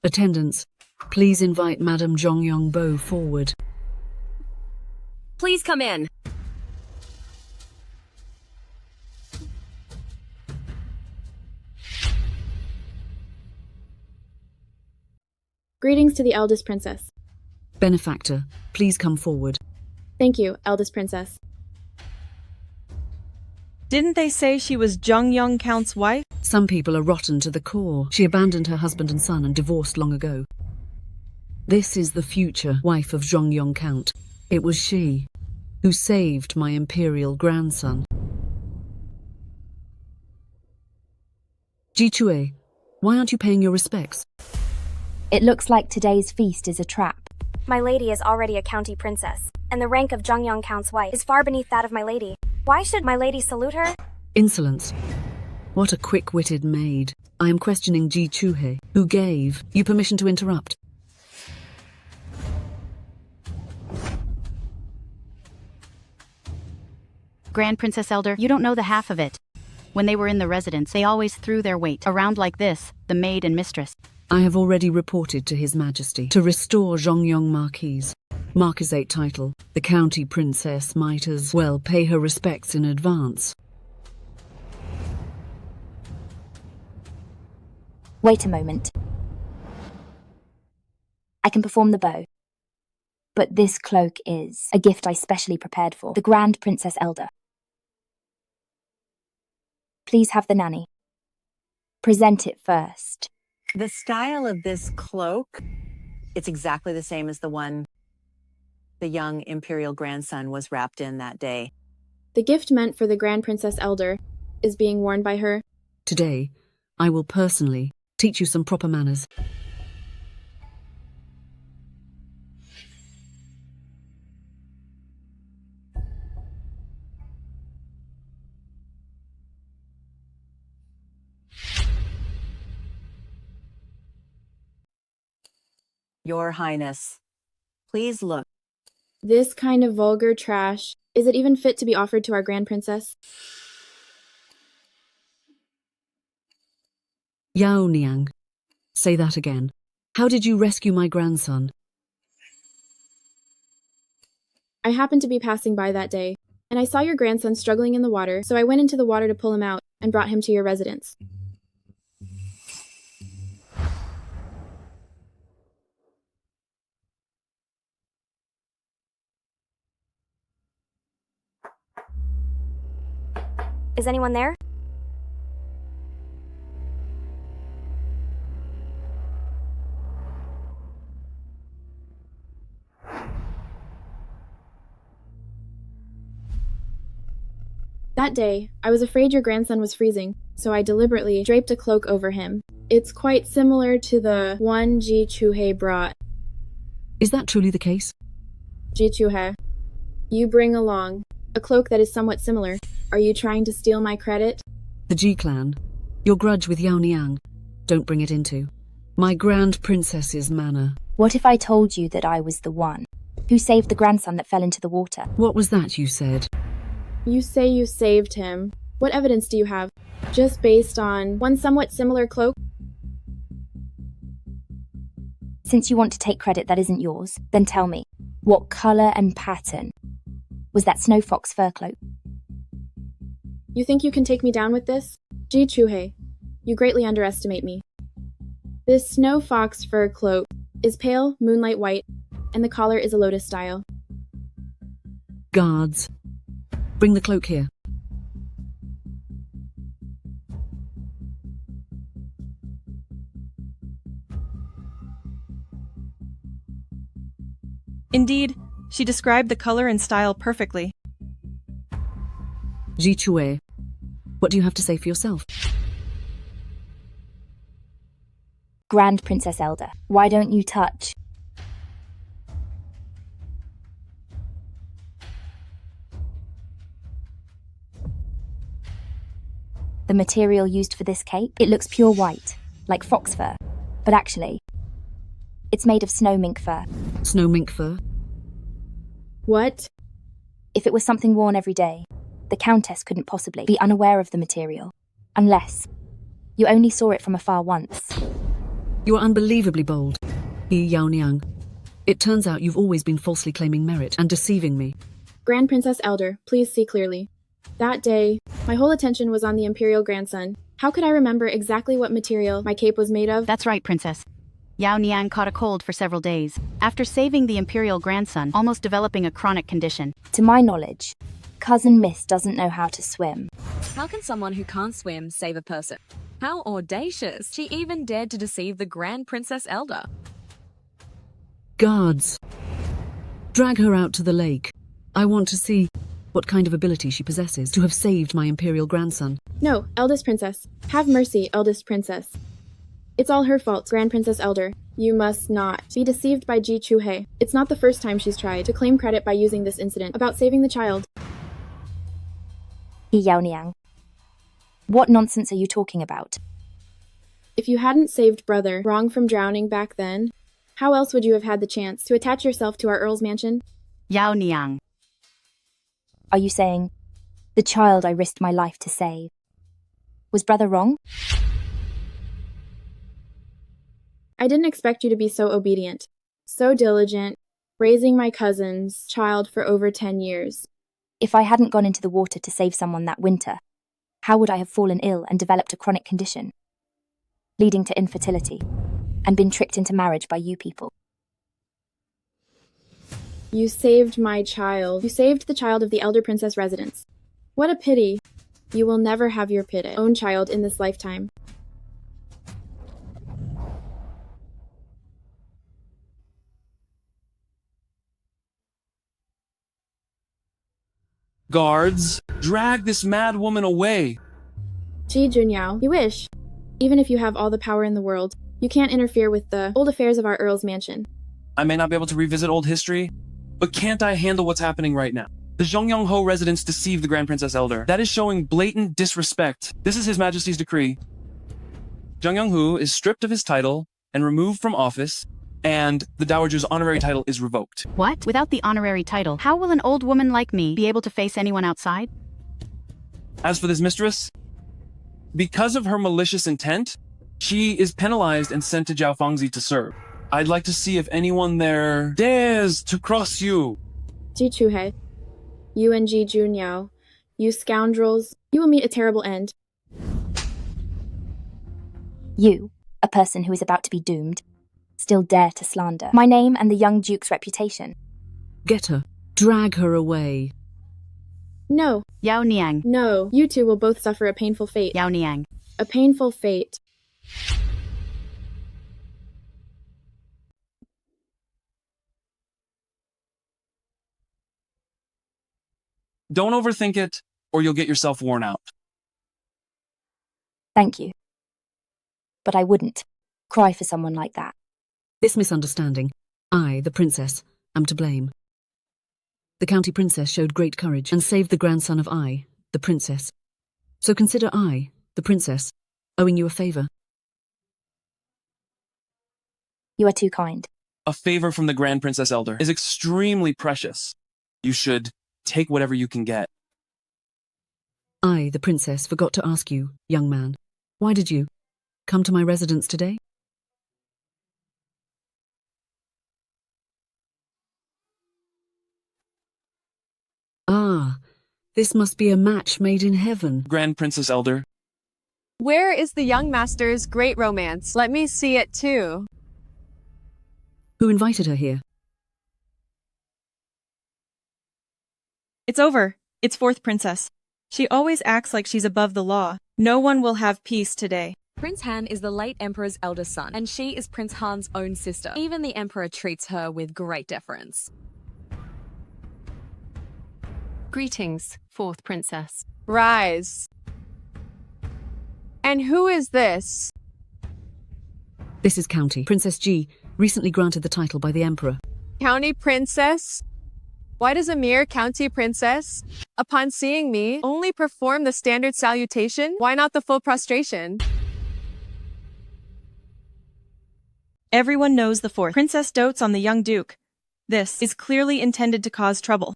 Attendants, please invite Madame Zhongyongbo forward. Please come in. Greetings to the eldest princess. Benefactor, please come forward. Thank you, eldest princess. Didn't they say she was Zhongyong Count's wife? Some people are rotten to the core. She abandoned her husband and son and divorced long ago. This is the future wife of Zhongyong Count. It was she who saved my Imperial grandson. Ji Chue, why aren't you paying your respects? It looks like today's feast is a trap. My lady is already a county princess, and the rank of Zhongyong Count's wife is far beneath that of my lady. Why should my lady salute her? Insolence. What a quick-witted maid. I am questioning Ji Chue, who gave you permission to interrupt. Grand Princess Elder, you don't know the half of it. When they were in the residence, they always threw their weight around like this, the maid and mistress. I have already reported to His Majesty to restore Zhongyong Marquise. Marquisate title. The county princess might as well pay her respects in advance. Wait a moment. I can perform the bow. But this cloak is a gift I specially prepared for the Grand Princess Elder. Please have the nanny. Present it first. The style of this cloak, it's exactly the same as the one the young Imperial grandson was wrapped in that day. The gift meant for the Grand Princess Elder is being worn by her. Today, I will personally teach you some proper manners. Your Highness, please look. This kind of vulgar trash, is it even fit to be offered to our Grand Princess? Yao Niang, say that again. How did you rescue my grandson? I happened to be passing by that day, and I saw your grandson struggling in the water, so I went into the water to pull him out and brought him to your residence. Is anyone there? That day, I was afraid your grandson was freezing, so I deliberately draped a cloak over him. It's quite similar to the one Ji Chue brought. Is that truly the case? Ji Chue, you bring along a cloak that is somewhat similar. Are you trying to steal my credit? The Ji clan. Your grudge with Yao Niang. Don't bring it into my grand princess's manor. What if I told you that I was the one who saved the grandson that fell into the water? What was that you said? You say you saved him. What evidence do you have? Just based on one somewhat similar cloak? Since you want to take credit that isn't yours, then tell me, what colour and pattern was that snow fox fur cloak? You think you can take me down with this? Ji Chuhei, you greatly underestimate me. This snow fox fur cloak is pale moonlight white, and the collar is a lotus style. Guards, bring the cloak here. Indeed, she described the color and style perfectly. Ji Chuhei, what do you have to say for yourself? Grand Princess Elder, why don't you touch? The material used for this cape, it looks pure white, like fox fur, but actually, it's made of snow mink fur. Snow mink fur? What? If it was something worn every day, the Countess couldn't possibly be unaware of the material, unless you only saw it from afar once. You are unbelievably bold, Yao Niang. It turns out you've always been falsely claiming merit and deceiving me. Grand Princess Elder, please see clearly. That day, my whole attention was on the Imperial grandson. How could I remember exactly what material my cape was made of? That's right, Princess. Yao Niang caught a cold for several days, after saving the Imperial grandson, almost developing a chronic condition. To my knowledge, Cousin Miss doesn't know how to swim. How can someone who can't swim save a person? How audacious! She even dared to deceive the Grand Princess Elder. Guards, drag her out to the lake. I want to see what kind of ability she possesses to have saved my Imperial grandson. No, eldest princess. Have mercy, eldest princess. It's all her fault, Grand Princess Elder. You must not be deceived by Ji Chuhei. It's not the first time she's tried to claim credit by using this incident about saving the child. Yao Niang, what nonsense are you talking about? If you hadn't saved brother wrong from drowning back then, how else would you have had the chance to attach yourself to our Earl's mansion? Yao Niang. Are you saying the child I risked my life to save? Was brother wrong? I didn't expect you to be so obedient, so diligent, raising my cousin's child for over 10 years. If I hadn't gone into the water to save someone that winter, how would I have fallen ill and developed a chronic condition, leading to infertility, and been tricked into marriage by you people? You saved my child. You saved the child of the Elder Princess residence. What a pity. You will never have your own child in this lifetime. Guards, drag this mad woman away. Ji Junyao, you wish. Even if you have all the power in the world, you can't interfere with the old affairs of our Earl's mansion. I may not be able to revisit old history, but can't I handle what's happening right now? The Zhongyongho residents deceived the Grand Princess Elder. That is showing blatant disrespect. This is His Majesty's decree. Zhongyonghu is stripped of his title and removed from office, and the Dowager's honorary title is revoked. What? Without the honorary title, how will an old woman like me be able to face anyone outside? As for this mistress, because of her malicious intent, she is penalized and sent to Jiao Fangzi to serve. I'd like to see if anyone there dares to cross you. Ji Chuhei, you and Ji Junyao, you scoundrels, you will meet a terrible end. You, a person who is about to be doomed, still dare to slander my name and the young Duke's reputation. Get her. Drag her away. No. Yao Niang. No, you two will both suffer a painful fate. Yao Niang. A painful fate. Don't overthink it, or you'll get yourself worn out. Thank you. But I wouldn't cry for someone like that. This misunderstanding, I, the princess, am to blame. The county princess showed great courage and saved the grandson of I, the princess. So consider I, the princess, owing you a favor. You are too kind. A favor from the Grand Princess Elder is extremely precious. You should take whatever you can get. I, the princess, forgot to ask you, young man. Why did you come to my residence today? Ah, this must be a match made in heaven. Grand Princess Elder. Where is the young master's great romance? Let me see it too. Who invited her here? It's over. It's fourth princess. She always acts like she's above the law. No one will have peace today. Prince Han is the late Emperor's eldest son, and she is Prince Han's own sister. Even the Emperor treats her with great deference. Greetings, fourth princess. Rise. And who is this? This is County. Princess Ji, recently granted the title by the Emperor. County princess? Why does a mere county princess, upon seeing me, only perform the standard salutation? Why not the full prostration? Everyone knows the fourth princess dotes on the young duke. This is clearly intended to cause trouble.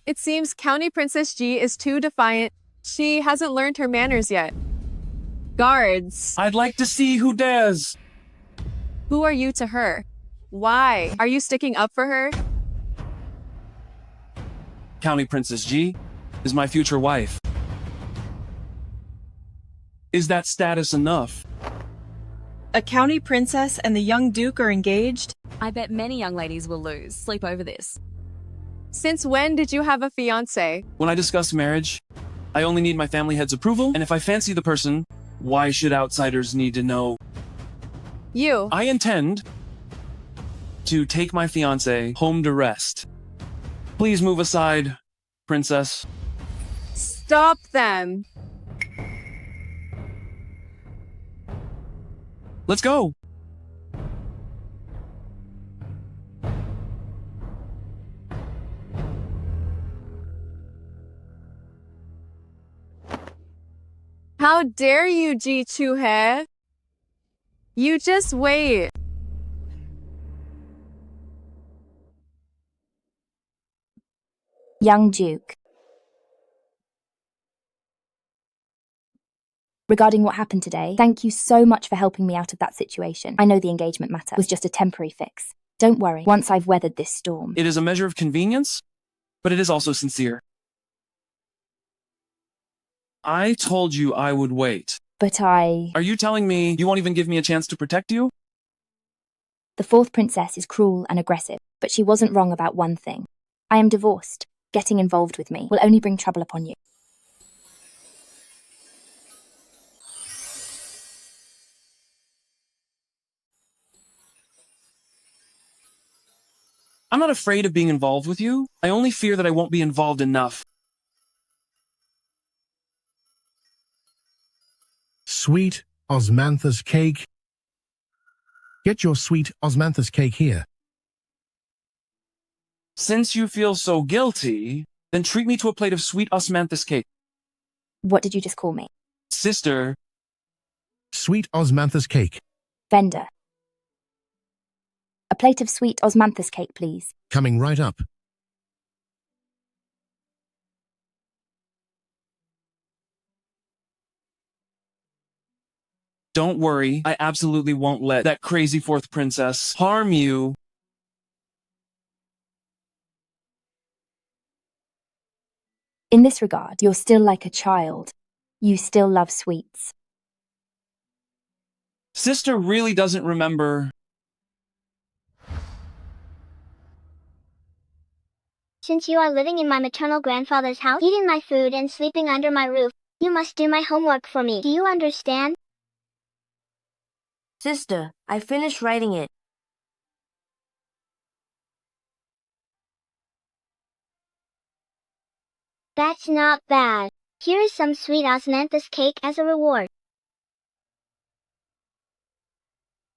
It seems County Princess Ji is too defiant. She hasn't learned her manners yet. Guards. I'd like to see who dares. Who are you to her? Why? Are you sticking up for her? County Princess Ji is my future wife. Is that status enough? A county princess and the young duke are engaged? I bet many young ladies will lose sleep over this. Since when did you have a fiancé? When I discuss marriage, I only need my family head's approval, and if I fancy the person, why should outsiders need to know? You. I intend to take my fiancé home to rest. Please move aside, princess. Stop them. Let's go. How dare you, Ji Chuhe? You just wait. Young Duke. Regarding what happened today, thank you so much for helping me out of that situation. I know the engagement matter was just a temporary fix. Don't worry, once I've weathered this storm. It is a measure of convenience, but it is also sincere. I told you I would wait. But I... Are you telling me you won't even give me a chance to protect you? The fourth princess is cruel and aggressive, but she wasn't wrong about one thing. I am divorced. Getting involved with me will only bring trouble upon you. I'm not afraid of being involved with you. I only fear that I won't be involved enough. Sweet osmanthus cake. Get your sweet osmanthus cake here. Since you feel so guilty, then treat me to a plate of sweet osmanthus cake. What did you just call me? Sister. Sweet osmanthus cake. Vendor. A plate of sweet osmanthus cake, please. Coming right up. Don't worry, I absolutely won't let that crazy fourth princess harm you. In this regard, you're still like a child. You still love sweets. Sister really doesn't remember. Since you are living in my maternal grandfather's house, eating my food and sleeping under my roof, you must do my homework for me. Do you understand? Sister, I finished writing it. That's not bad. Here is some sweet osmanthus cake as a reward.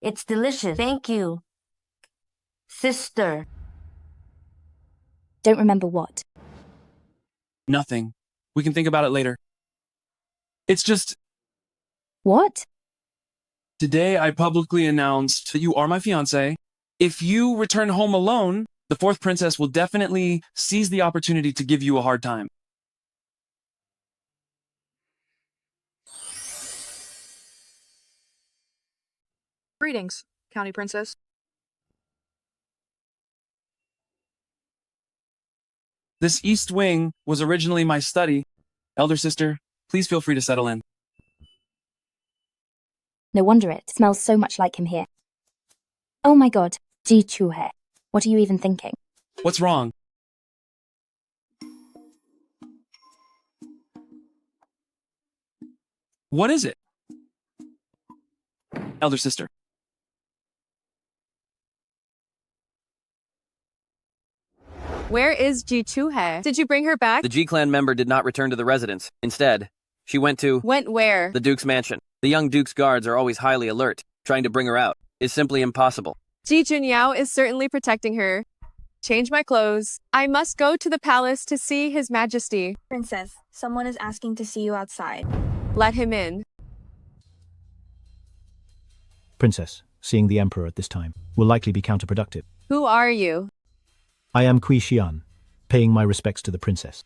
It's delicious. Thank you. Sister. Don't remember what? Nothing. We can think about it later. It's just, What? today I publicly announced that you are my fiancé. If you return home alone, the fourth princess will definitely seize the opportunity to give you a hard time. Greetings, County Princess. This east wing was originally my study. Elder sister, please feel free to settle in. No wonder it smells so much like him here. Oh my god, Ji Chuhe. What are you even thinking? What's wrong? What is it? Elder sister. Where is Ji Chuhe? Did you bring her back? The G-Clan member did not return to the residence. Instead, she went to... Went where? The Duke's mansion. The young Duke's guards are always highly alert. Trying to bring her out is simply impossible. Ji Junyao is certainly protecting her. Change my clothes. I must go to the palace to see His Majesty. Princess, someone is asking to see you outside. Let him in. Princess, seeing the Emperor at this time will likely be counterproductive. Who are you? I am Kui Xian, paying my respects to the princess.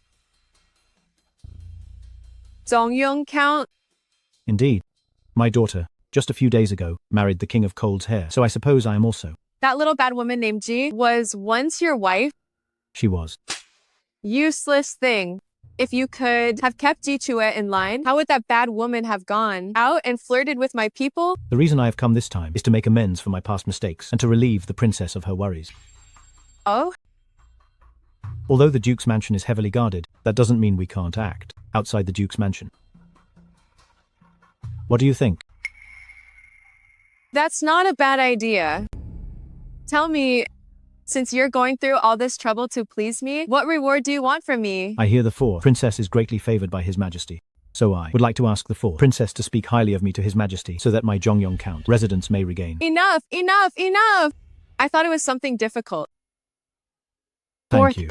Zongyong Count? Indeed. My daughter, just a few days ago, married the King of Cold's Hair, so I suppose I am also. That little bad woman named Ji was once your wife? She was. Useless thing. If you could have kept Ji Chue in line, how would that bad woman have gone out and flirted with my people? The reason I have come this time is to make amends for my past mistakes and to relieve the princess of her worries. Oh? Although the Duke's mansion is heavily guarded, that doesn't mean we can't act outside the Duke's mansion. What do you think? That's not a bad idea. Tell me, since you're going through all this trouble to please me, what reward do you want from me? I hear the fourth princess is greatly favored by His Majesty. So I would like to ask the fourth princess to speak highly of me to His Majesty so that my Jongyong Count residence may regain. Enough! Enough! Enough! I thought it was something difficult. Thank you.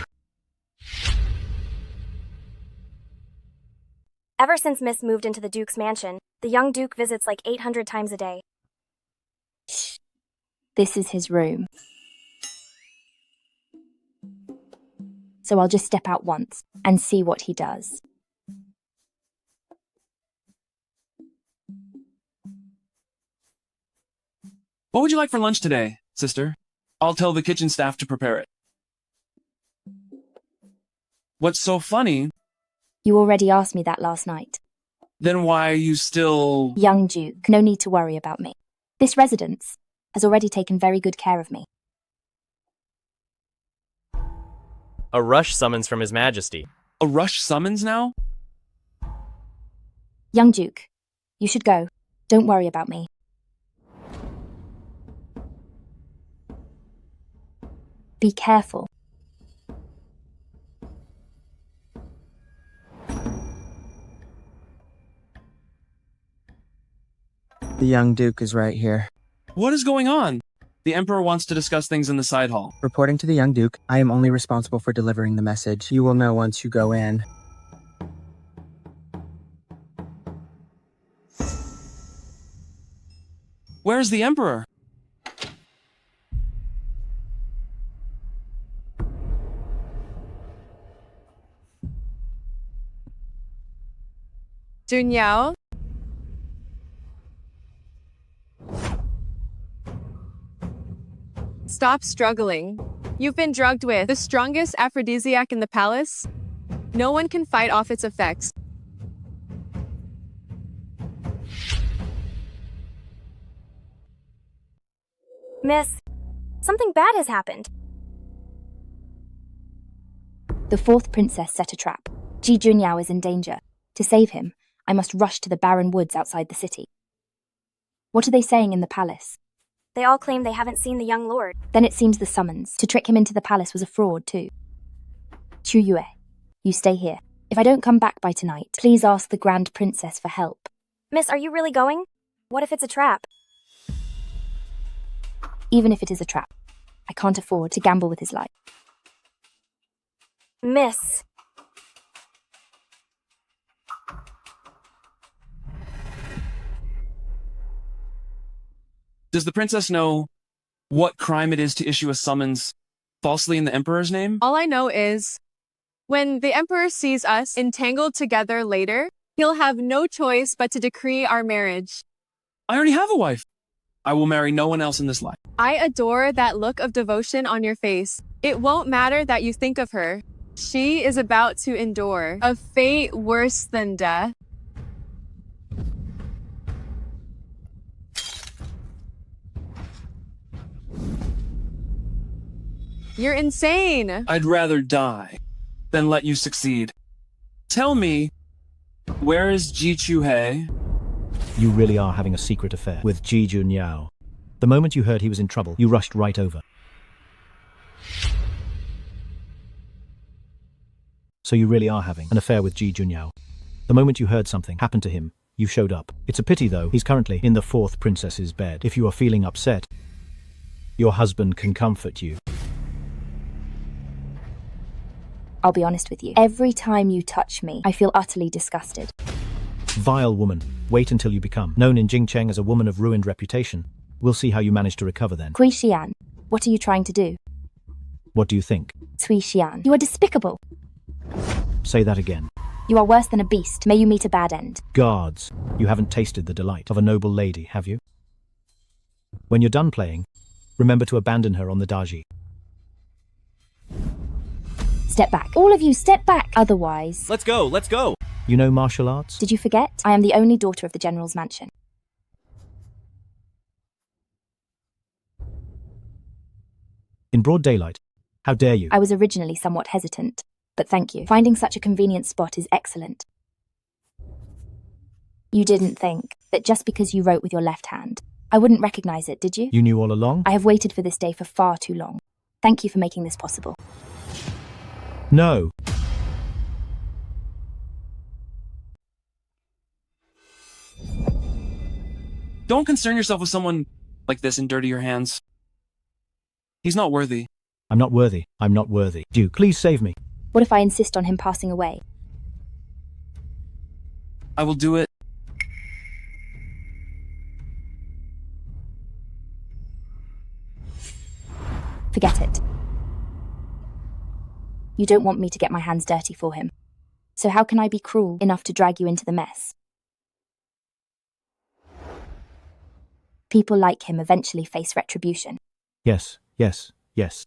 Ever since Miss moved into the Duke's mansion, the young Duke visits like 800 times a day. Shh. This is his room. So I'll just step out once and see what he does. What would you like for lunch today, sister? I'll tell the kitchen staff to prepare it. What's so funny? You already asked me that last night. Then why are you still... Young Duke, no need to worry about me. This residence has already taken very good care of me. A rush summons from His Majesty. A rush summons now? Young Duke, you should go. Don't worry about me. Be careful. The young Duke is right here. What is going on? The Emperor wants to discuss things in the side hall. Reporting to the young Duke, I am only responsible for delivering the message. You will know once you go in. Where's the Emperor? Junyao? Stop struggling. You've been drugged with the strongest aphrodisiac in the palace. No one can fight off its effects. Miss, something bad has happened. The fourth princess set a trap. Ji Junyao is in danger. To save him, I must rush to the barren woods outside the city. What are they saying in the palace? They all claim they haven't seen the young lord. Then it seems the summons to trick him into the palace was a fraud too. Chu Yue, you stay here. If I don't come back by tonight, please ask the Grand Princess for help. Miss, are you really going? What if it's a trap? Even if it is a trap, I can't afford to gamble with his life. Miss. Does the princess know what crime it is to issue a summons falsely in the Emperor's name? All I know is, when the Emperor sees us entangled together later, he'll have no choice but to decree our marriage. I already have a wife. I will marry no one else in this life. I adore that look of devotion on your face. It won't matter that you think of her. She is about to endure a fate worse than death. You're insane. I'd rather die than let you succeed. Tell me, where is Ji Chuhei? You really are having a secret affair with Ji Junyao. The moment you heard he was in trouble, you rushed right over. So you really are having an affair with Ji Junyao. The moment you heard something happened to him, you showed up. It's a pity though, he's currently in the fourth princess's bed. If you are feeling upset, your husband can comfort you. I'll be honest with you. Every time you touch me, I feel utterly disgusted. Vile woman, wait until you become known in Jingcheng as a woman of ruined reputation. We'll see how you manage to recover then. Cui Xian, what are you trying to do? What do you think? Cui Xian, you are despicable. Say that again. You are worse than a beast. May you meet a bad end. Guards, you haven't tasted the delight of a noble lady, have you? When you're done playing, remember to abandon her on the Daji. Step back. All of you, step back. Otherwise... Let's go, let's go! You know martial arts? Did you forget? I am the only daughter of the General's mansion. In broad daylight? How dare you? I was originally somewhat hesitant, but thank you. Finding such a convenient spot is excellent. You didn't think that just because you wrote with your left hand, I wouldn't recognize it, did you? You knew all along? I have waited for this day for far too long. Thank you for making this possible. No. Don't concern yourself with someone like this and dirty your hands. He's not worthy. I'm not worthy. I'm not worthy. Duke, please save me. What if I insist on him passing away? I will do it. Forget it. You don't want me to get my hands dirty for him. So how can I be cruel enough to drag you into the mess? People like him eventually face retribution. Yes, yes, yes.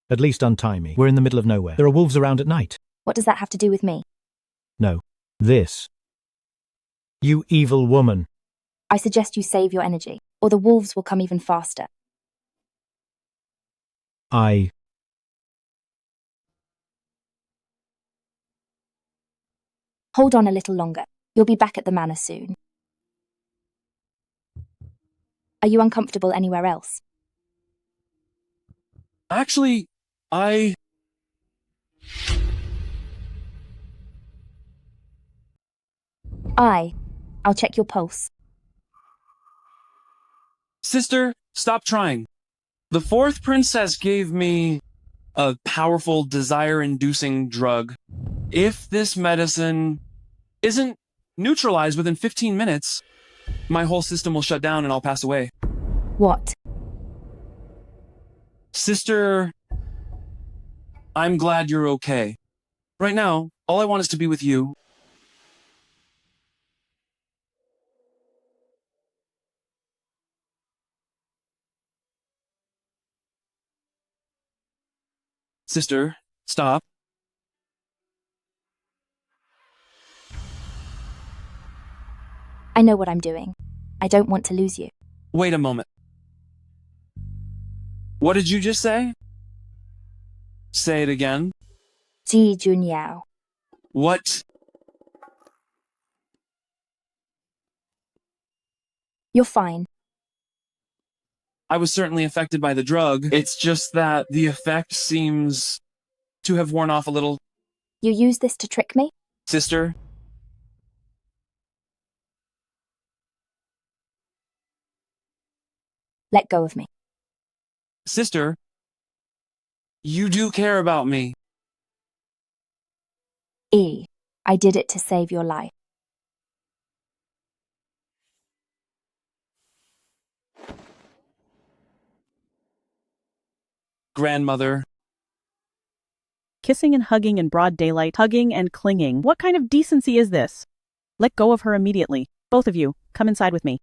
At least untie me. We're in the middle of nowhere. There are wolves around at night. What does that have to do with me? No. This. You evil woman. I suggest you save your energy, or the wolves will come even faster. Hold on a little longer. You'll be back at the manor soon. Are you uncomfortable anywhere else? Actually, I'll check your pulse. Sister, stop trying. The fourth princess gave me a powerful desire-inducing drug. If this medicine isn't neutralized within 15 minutes, my whole system will shut down and I'll pass away. What? Sister, I'm glad you're okay. Right now, all I want is to be with you. Sister, stop. I know what I'm doing. I don't want to lose you. Wait a moment. What did you just say? Say it again. Ji Junyao. What? You're fine. I was certainly affected by the drug. It's just that the effect seems to have worn off a little. You use this to trick me? Sister? Let go of me. Sister? You do care about me. I did it to save your life. grandmother. Kissing and hugging in broad daylight, hugging and clinging. What kind of decency is this? Let go of her immediately. Both of you, come inside with me.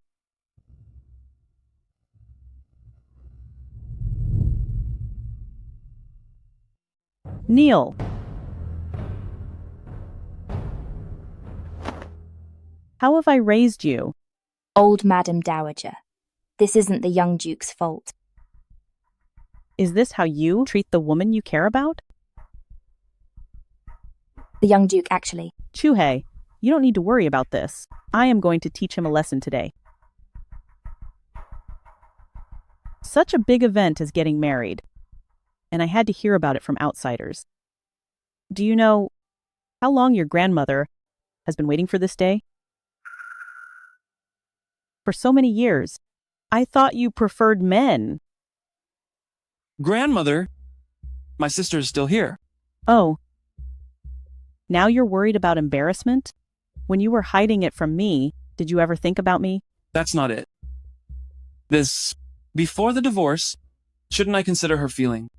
Kneel. How have I raised you? Old Madam Dowager. This isn't the young Duke's fault. Is this how you treat the woman you care about? The young Duke, actually. Chuhei, you don't need to worry about this. I am going to teach him a lesson today. Such a big event as getting married, and I had to hear about it from outsiders. Do you know how long your grandmother has been waiting for this day? For so many years. I thought you preferred men. Grandmother? My sister is still here. Oh. Now you're worried about embarrassment? When you were hiding it from me, did you ever think about me? That's not it. Before the divorce, shouldn't I consider her feeling?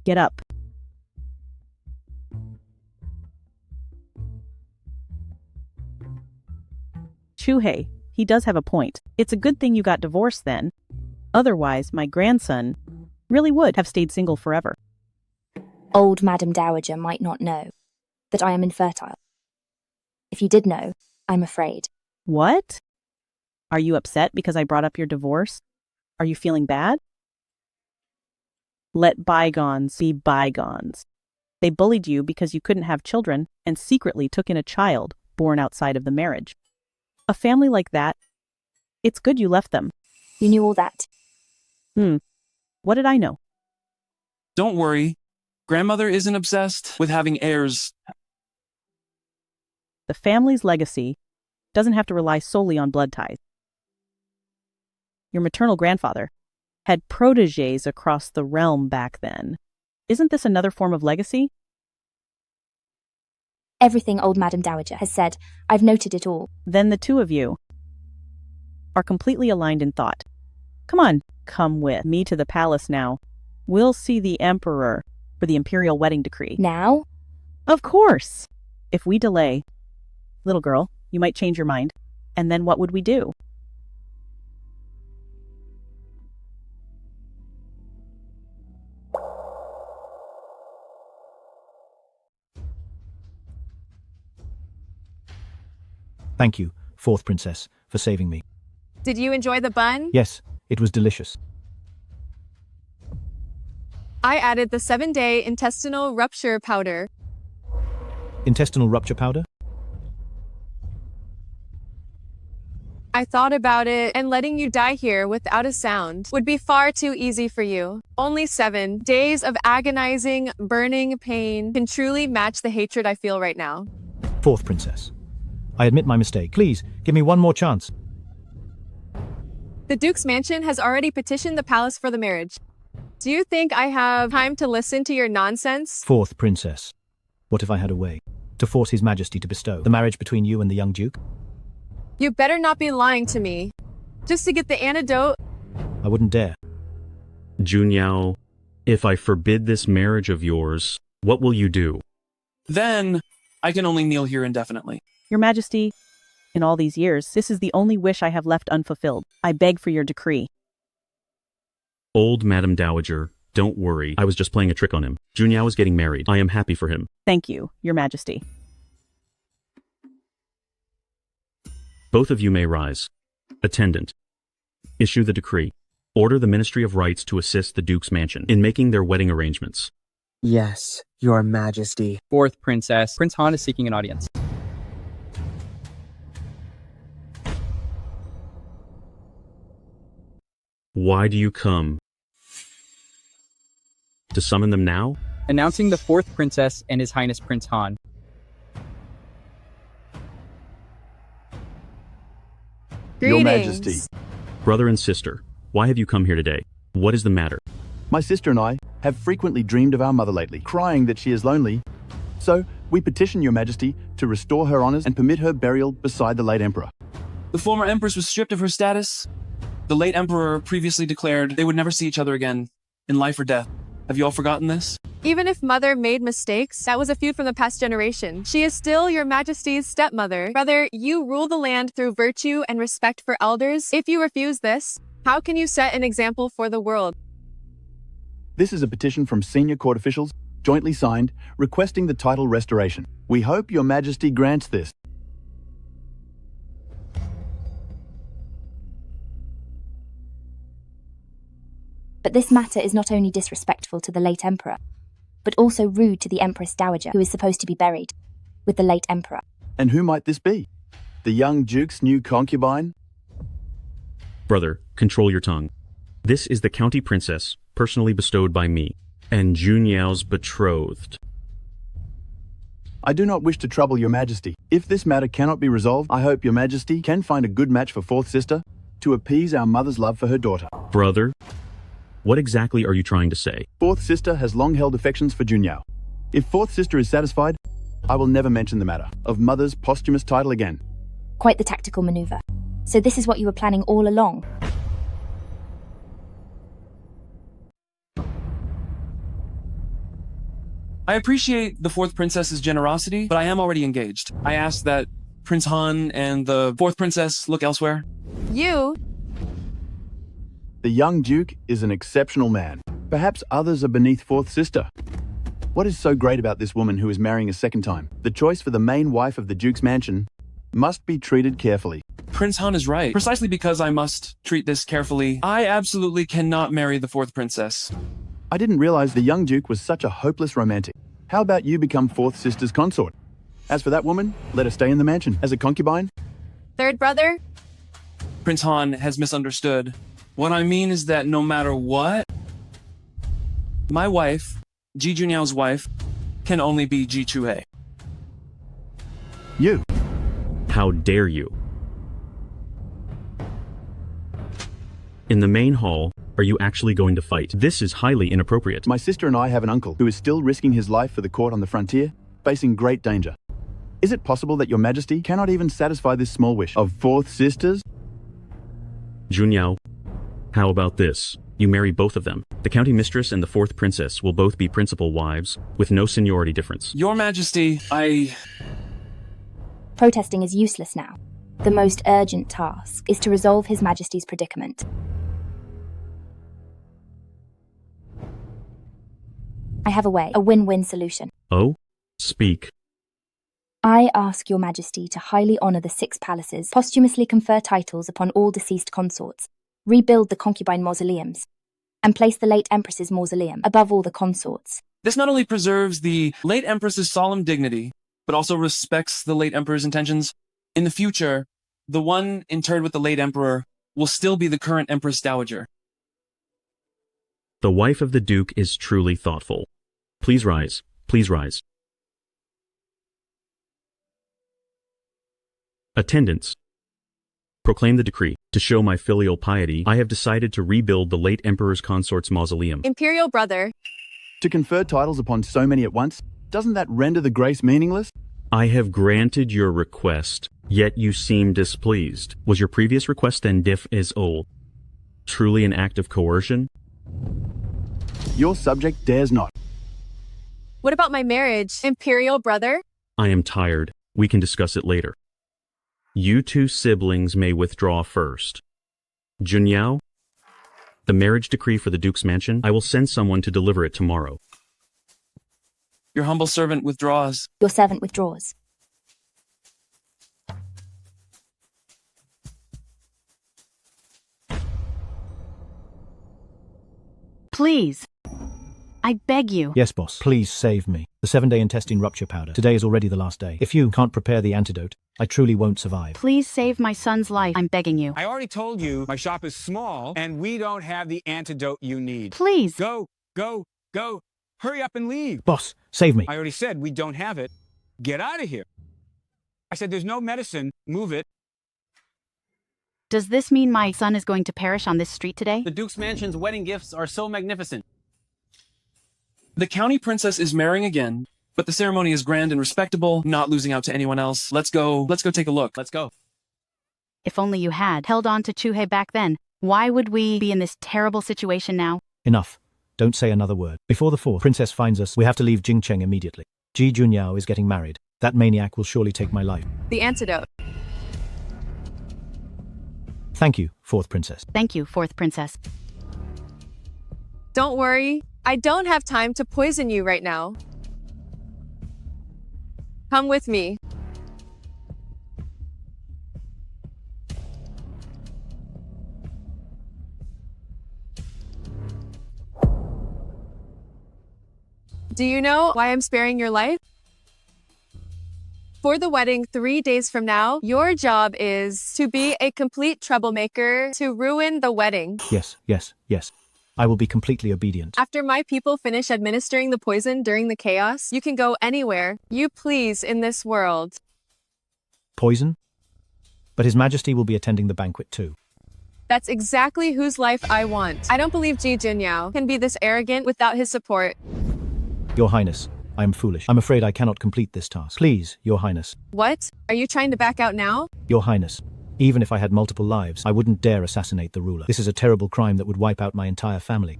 Get up. Chuhei, he does have a point. It's a good thing you got divorced then. Otherwise, my grandson really would have stayed single forever. Old Madam Dowager might not know that I am infertile. If you did know, I'm afraid. What? Are you upset because I brought up your divorce? Are you feeling bad? Let bygones be bygones. They bullied you because you couldn't have children and secretly took in a child born outside of the marriage. A family like that, it's good you left them. You knew all that. What did I know? Don't worry. Grandmother isn't obsessed with having heirs. The family's legacy doesn't have to rely solely on blood ties. Your maternal grandfather had protégés across the realm back then. Isn't this another form of legacy? Everything old Madam Dowager has said, I've noted it all. Then the two of you are completely aligned in thought. Come on, come with me to the palace now. We'll see the Emperor for the Imperial wedding decree. Now? Of course. If we delay, little girl, you might change your mind. And then what would we do? Thank you, fourth princess, for saving me. Did you enjoy the bun? Yes, it was delicious. I added the 7-day intestinal rupture powder. Intestinal rupture powder? I thought about it, and letting you die here without a sound would be far too easy for you. Only 7 days of agonizing, burning pain can truly match the hatred I feel right now. Fourth princess, I admit my mistake. Please, give me one more chance. The Duke's mansion has already petitioned the palace for the marriage. Do you think I have time to listen to your nonsense? Fourth princess, what if I had a way to force His Majesty to bestow the marriage between you and the young Duke? You better not be lying to me. Just to get the antidote. I wouldn't dare. Junyao, if I forbid this marriage of yours, what will you do? Then I can only kneel here indefinitely. Your Majesty, in all these years, this is the only wish I have left unfulfilled. I beg for your decree. Old Madam Dowager, don't worry. I was just playing a trick on him. Junyao is getting married. I am happy for him. Thank you, Your Majesty. Both of you may rise. Attendant, issue the decree. Order the Ministry of Rights to assist the Duke's mansion in making their wedding arrangements. Yes, Your Majesty. Fourth princess, Prince Han is seeking an audience. Why do you come? To summon them now? Announcing the fourth princess and His Highness Prince Han. Greetings. Your Majesty. Brother and sister, why have you come here today? What is the matter? My sister and I have frequently dreamed of our mother lately, crying that she is lonely. So, we petition Your Majesty to restore her honors and permit her burial beside the late Emperor. The former Empress was stripped of her status. The late emperor previously declared they would never see each other again, in life or death. Have you all forgotten this? Even if Mother made mistakes, that was a feud from the past generation. She is still your Majesty's stepmother. Brother, you rule the land through virtue and respect for elders. If you refuse this, how can you set an example for the world? This is a petition from senior court officials, jointly signed, requesting the title restoration. We hope Your Majesty grants this. But this matter is not only disrespectful to the late emperor, but also rude to the Empress Dowager, who is supposed to be buried with the late emperor. And who might this be? The young duke's new concubine? Brother, control your tongue. This is the county princess, personally bestowed by me, and Junyao's betrothed. I do not wish to trouble Your Majesty. If this matter cannot be resolved, I hope Your Majesty can find a good match for fourth sister to appease our mother's love for her daughter. Brother, what exactly are you trying to say? Fourth sister has long held affections for Junyao. If fourth sister is satisfied, I will never mention the matter of mother's posthumous title again. Quite the tactical maneuver. So this is what you were planning all along. I appreciate the fourth princess's generosity, but I am already engaged. I ask that Prince Han and the fourth princess look elsewhere. You? The young duke is an exceptional man. Perhaps others are beneath fourth sister. What is so great about this woman who is marrying a second time? The choice for the main wife of the duke's mansion must be treated carefully. Prince Han is right. Precisely because I must treat this carefully, I absolutely cannot marry the fourth princess. I didn't realize the young duke was such a hopeless romantic. How about you become fourth sister's consort? As for that woman, let her stay in the mansion as a concubine. Third brother? Prince Han has misunderstood. What I mean is that no matter what, my wife, Ji Junyao's wife, can only be Ji Chuhei. You. How dare you? In the main hall, are you actually going to fight? This is highly inappropriate. My sister and I have an uncle who is still risking his life for the court on the frontier, facing great danger. Is it possible that Your Majesty cannot even satisfy this small wish of fourth sisters? Junyao, how about this? You marry both of them. The county mistress and the fourth princess will both be principal wives, with no seniority difference. Your Majesty, Protesting is useless now. The most urgent task is to resolve His Majesty's predicament. I have a way, a win-win solution. Oh? Speak. I ask Your Majesty to highly honor the 6 palaces, posthumously confer titles upon all deceased consorts, rebuild the concubine mausoleums, and place the late Empress's mausoleum above all the consorts. This not only preserves the late Empress's solemn dignity, but also respects the late Emperor's intentions. In the future, the one interred with the late Emperor will still be the current Empress Dowager. The wife of the Duke is truly thoughtful. Please rise. Please rise. Attendants. Proclaim the decree. To show my filial piety, I have decided to rebuild the late Emperor's consort's mausoleum. Imperial brother. To confer titles upon so many at once, doesn't that render the grace meaningless? I have granted your request, yet you seem displeased. Was your previous request then diff as old? Truly an act of coercion? Your subject dares not. What about my marriage, Imperial brother? I am tired. We can discuss it later. You 2 siblings may withdraw first. Junyao, the marriage decree for the Duke's mansion, I will send someone to deliver it tomorrow. Your humble servant withdraws. Your servant withdraws. Please. I beg you. Yes, boss. Please save me. The 7-day intestine rupture powder. Today is already the last day. If you can't prepare the antidote, I truly won't survive. Please save my son's life. I'm begging you. I already told you my shop is small and we don't have the antidote you need. Please. Go, go, go. Hurry up and leave. Boss, save me. I already said we don't have it. Get out of here. I said there's no medicine. Move it. Does this mean my son is going to perish on this street today? The Duke's mansion's wedding gifts are so magnificent. The county princess is marrying again, but the ceremony is grand and respectable, not losing out to anyone else. Let's go take a look. Let's go. If only you had held on to Chuhei back then, Why would we be in this terrible situation now? Enough. Don't say another word. Before the fourth princess finds us, we have to leave Jingcheng immediately. Ji Junyao is getting married. That maniac will surely take my life. The antidote. Thank you, fourth princess. Thank you, fourth princess. Don't worry. I don't have time to poison you right now. Come with me. Do you know why I'm sparing your life? For the wedding 3 days from now, your job is to be a complete troublemaker to ruin the wedding. Yes. I will be completely obedient. After my people finish administering the poison during the chaos, you can go anywhere you please in this world. Poison? But His Majesty will be attending the banquet too. That's exactly whose life I want. I don't believe Ji Junyao can be this arrogant without his support. Your Highness, I am foolish. I'm afraid I cannot complete this task. Please, Your Highness. What? Are you trying to back out now? Your Highness, even if I had multiple lives, I wouldn't dare assassinate the ruler. This is a terrible crime that would wipe out my entire family.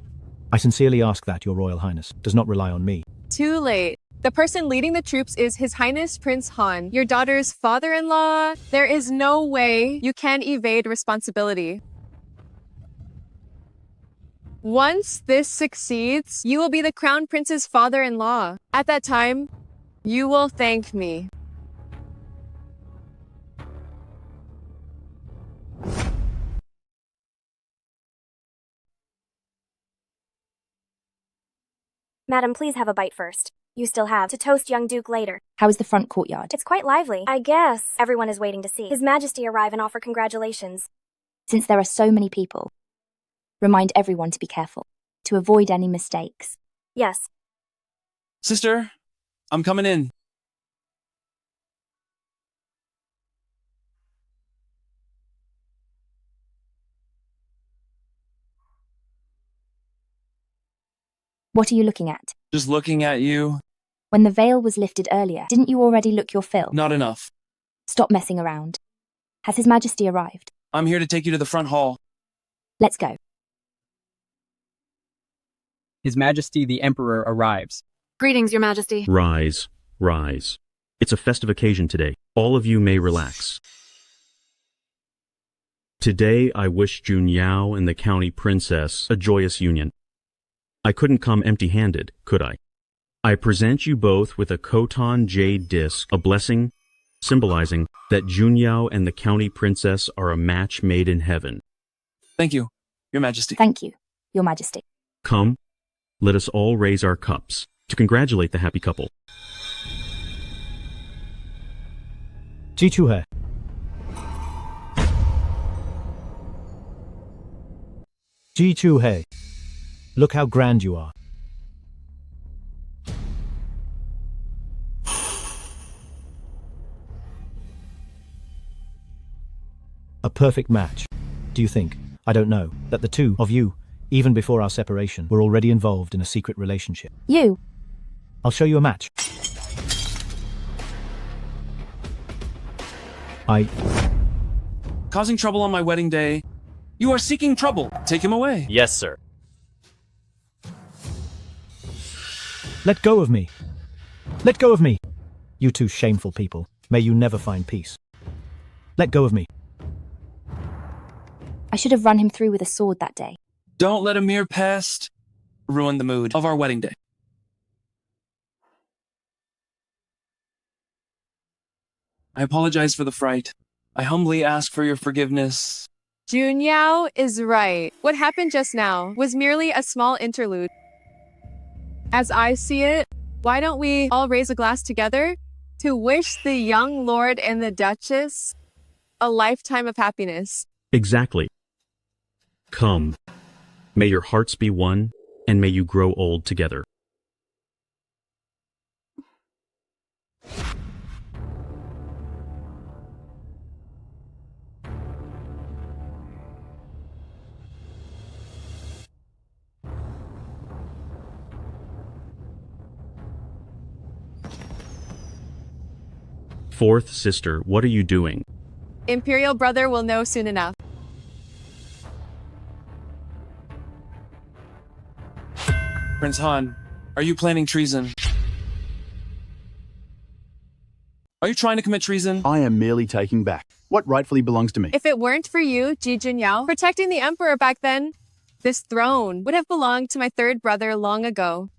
I sincerely ask that Your Royal Highness does not rely on me. Too late. The person leading the troops is His Highness Prince Han, your daughter's father-in-law. There is no way you can evade responsibility. Once this succeeds, you will be the crown prince's father-in-law. At that time, you will thank me. Madam, please have a bite first. You still have to toast young Duke later. How is the front courtyard? It's quite lively. I guess everyone is waiting to see His Majesty arrive and offer congratulations. Since there are so many people, remind everyone to be careful, to avoid any mistakes. Yes. Sister, I'm coming in. What are you looking at? Just looking at you. When the veil was lifted earlier, didn't you already look your fill? Not enough. Stop messing around. Has His Majesty arrived? I'm here to take you to the front hall. Let's go. His Majesty the Emperor arrives. Greetings, Your Majesty. Rise, rise. It's a festive occasion today. All of you may relax. Today I wish Junyao and the county princess a joyous union. I couldn't come empty-handed, could I? I present you both with a Khotan jade disc, a blessing symbolizing that Junyao and the county princess are a match made in heaven. Thank you, Your Majesty. Thank you, Your Majesty. Come, let us all raise our cups to congratulate the happy couple. Ji Chuhe. Ji Chuhe. Look how grand you are. A perfect match. Do you think, I don't know, that the two of you, even before our separation, were already involved in a secret relationship? You. I'll show you a match. Causing trouble on my wedding day. You are seeking trouble. Take him away. Yes, sir. Let go of me. Let go of me. You two shameful people. May you never find peace. Let go of me. I should have run him through with a sword that day. Don't let a mere pest ruin the mood of our wedding day. I apologize for the fright. I humbly ask for your forgiveness. Junyao is right. What happened just now was merely a small interlude. As I see it, why don't we all raise a glass together to wish the young lord and the duchess a lifetime of happiness? Exactly. Come, may your hearts be one, and may you grow old together. Fourth sister, what are you doing? Imperial brother will know soon enough. Prince Han, are you planning treason? Are you trying to commit treason? I am merely taking back what rightfully belongs to me. If it weren't for you, Ji Junyao, protecting the emperor back then, this throne would have belonged to my third brother long ago.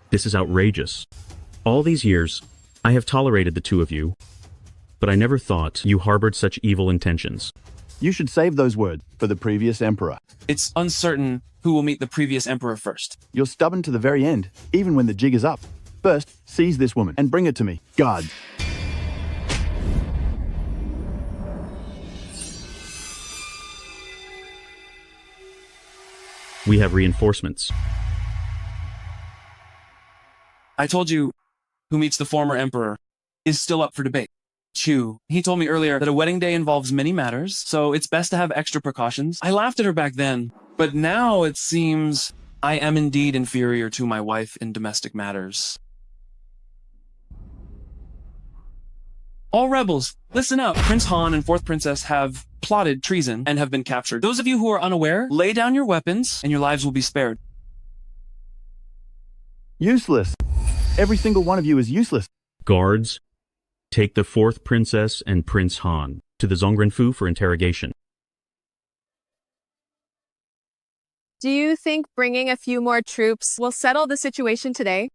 This is outrageous. All these years, I have tolerated the two of you, but I never thought you harbored such evil intentions. You should save those words for the previous emperor. It's uncertain who will meet the previous emperor first. You're stubborn to the very end, even when the jig is up. First, seize this woman and bring it to me. Guard. We have reinforcements. I told you who meets the former emperor is still up for debate. Chu, he told me earlier that a wedding day involves many matters, so it's best to have extra precautions. I laughed at her back then, but now it seems I am indeed inferior to my wife in domestic matters. All rebels, listen up. Prince Han and Fourth Princess have plotted treason and have been captured. Those of you who are unaware, lay down your weapons and your lives will be spared. Useless. Every single one of you is useless. Guards, take the Fourth Princess and Prince Han to the Zhongrenfu for interrogation. Do you think bringing a few more troops will settle the situation today?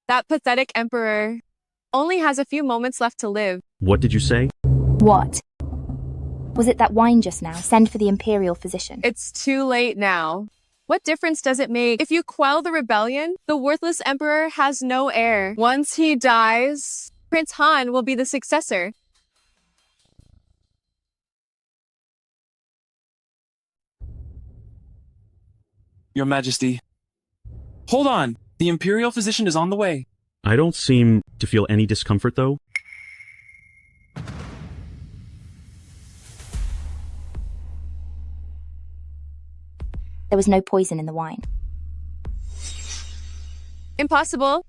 That pathetic emperor only has a few moments left to live. What did you say? What? Was it that wine just now? Send for the Imperial physician. It's too late now. What difference does it make? If you quell the rebellion, the worthless emperor has no heir. Once he dies, Prince Han will be the successor. Your Majesty. Hold on. The Imperial physician is on the way. I don't seem to feel any discomfort, though. There was no poison in the wine. Impossible.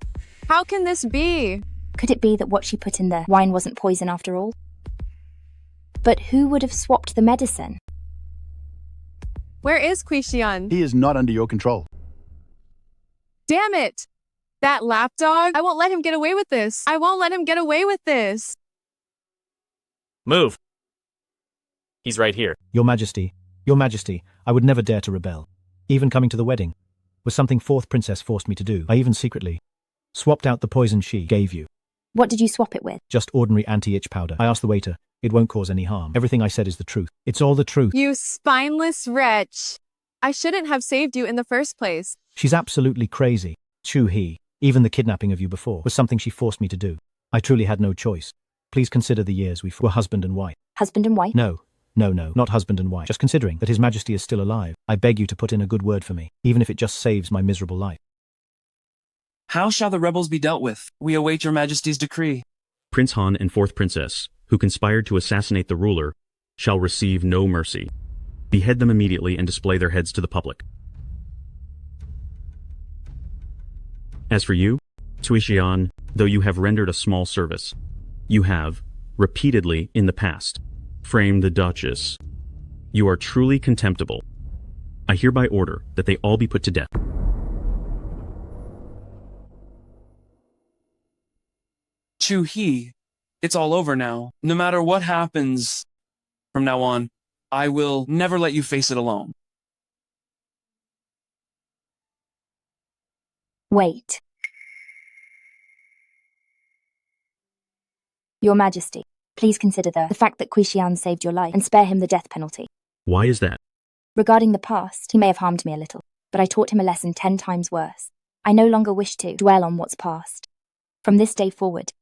How can this be? Could it be that what she put in the wine wasn't poison after all? But who would have swapped the medicine? Where is Qixian? He is not under your control. Damn it! That lapdog? I won't let him get away with this. I won't let him get away with this. Move. He's right here. Your Majesty, I would never dare to rebel. Even coming to the wedding was something Fourth Princess forced me to do. I even secretly swapped out the poison she gave you. What did you swap it with? Just ordinary anti-itch powder. I asked the waiter. It won't cause any harm. Everything I said is the truth. It's all the truth. You spineless wretch. I shouldn't have saved you in the first place. She's absolutely crazy. Chu He, even the kidnapping of you before, was something she forced me to do. I truly had no choice. Please consider the years we were husband and wife. Husband and wife? No, not husband and wife. Just considering that His Majesty is still alive, I beg you to put in a good word for me, even if it just saves my miserable life. How shall the rebels be dealt with? We await your Majesty's decree. Prince Han and Fourth Princess, who conspired to assassinate the ruler, shall receive no mercy. Behead them immediately and display their heads to the public. As for you, Cui Xian, though you have rendered a small service, you have, repeatedly in the past, framed the Duchess. You are truly contemptible. I hereby order that they all be put to death. Chu He, it's all over now. No matter what happens from now on, I will never let you face it alone. Wait. Your Majesty, please consider the fact that Qixian saved your life and spare him the death penalty. Why is that? Regarding the past, he may have harmed me a little, but I taught him a lesson 10 times worse. I no longer wish to dwell on what's past. From this day forward,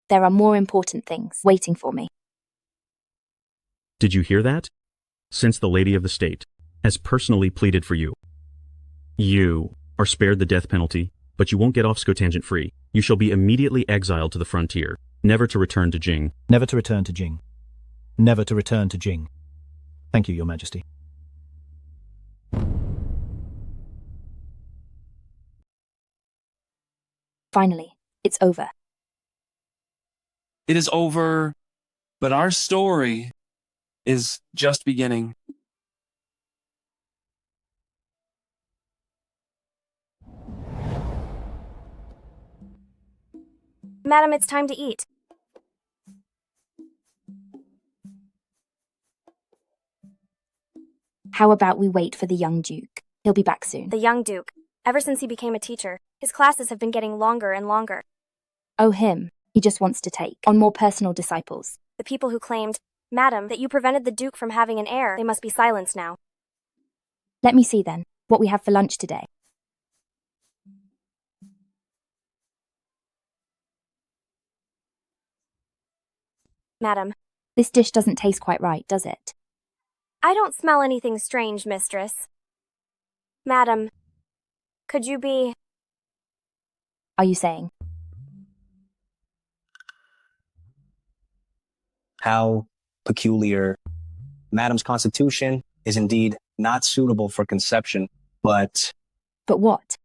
there are more important things waiting for me. Did you hear that? Since the Lady of the State has personally pleaded for you. You are spared the death penalty, but you won't get off scotangent free. You shall be immediately exiled to the frontier, never to return to Jing. Never to return to Jing. Never to return to Jing. Thank you, Your Majesty. Finally, it's over. It is over, but our story is just beginning. Madam, it's time to eat. How about we wait for the young Duke? He'll be back soon. The young Duke. Ever since he became a teacher, his classes have been getting longer and longer. Oh, him. He just wants to take on more personal disciples. The people who claimed, Madam, that you prevented the Duke from having an heir, they must be silenced now. Let me see then, what we have for lunch today. Madam. This dish doesn't taste quite right, does it? I don't smell anything strange, mistress. Madam, could you be... Are you saying? How peculiar. Madam's constitution is indeed not suitable for conception, but... But what?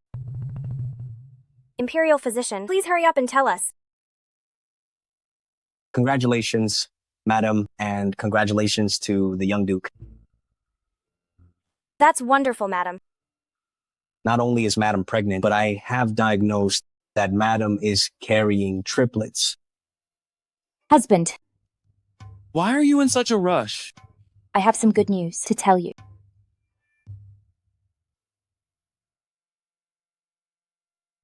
Imperial physician, please hurry up and tell us. Congratulations, Madam, and congratulations to the young Duke. That's wonderful, Madam. Not only is Madam pregnant, but I have diagnosed that Madam is carrying triplets. Husband. Why are you in such a rush? I have some good news to tell you.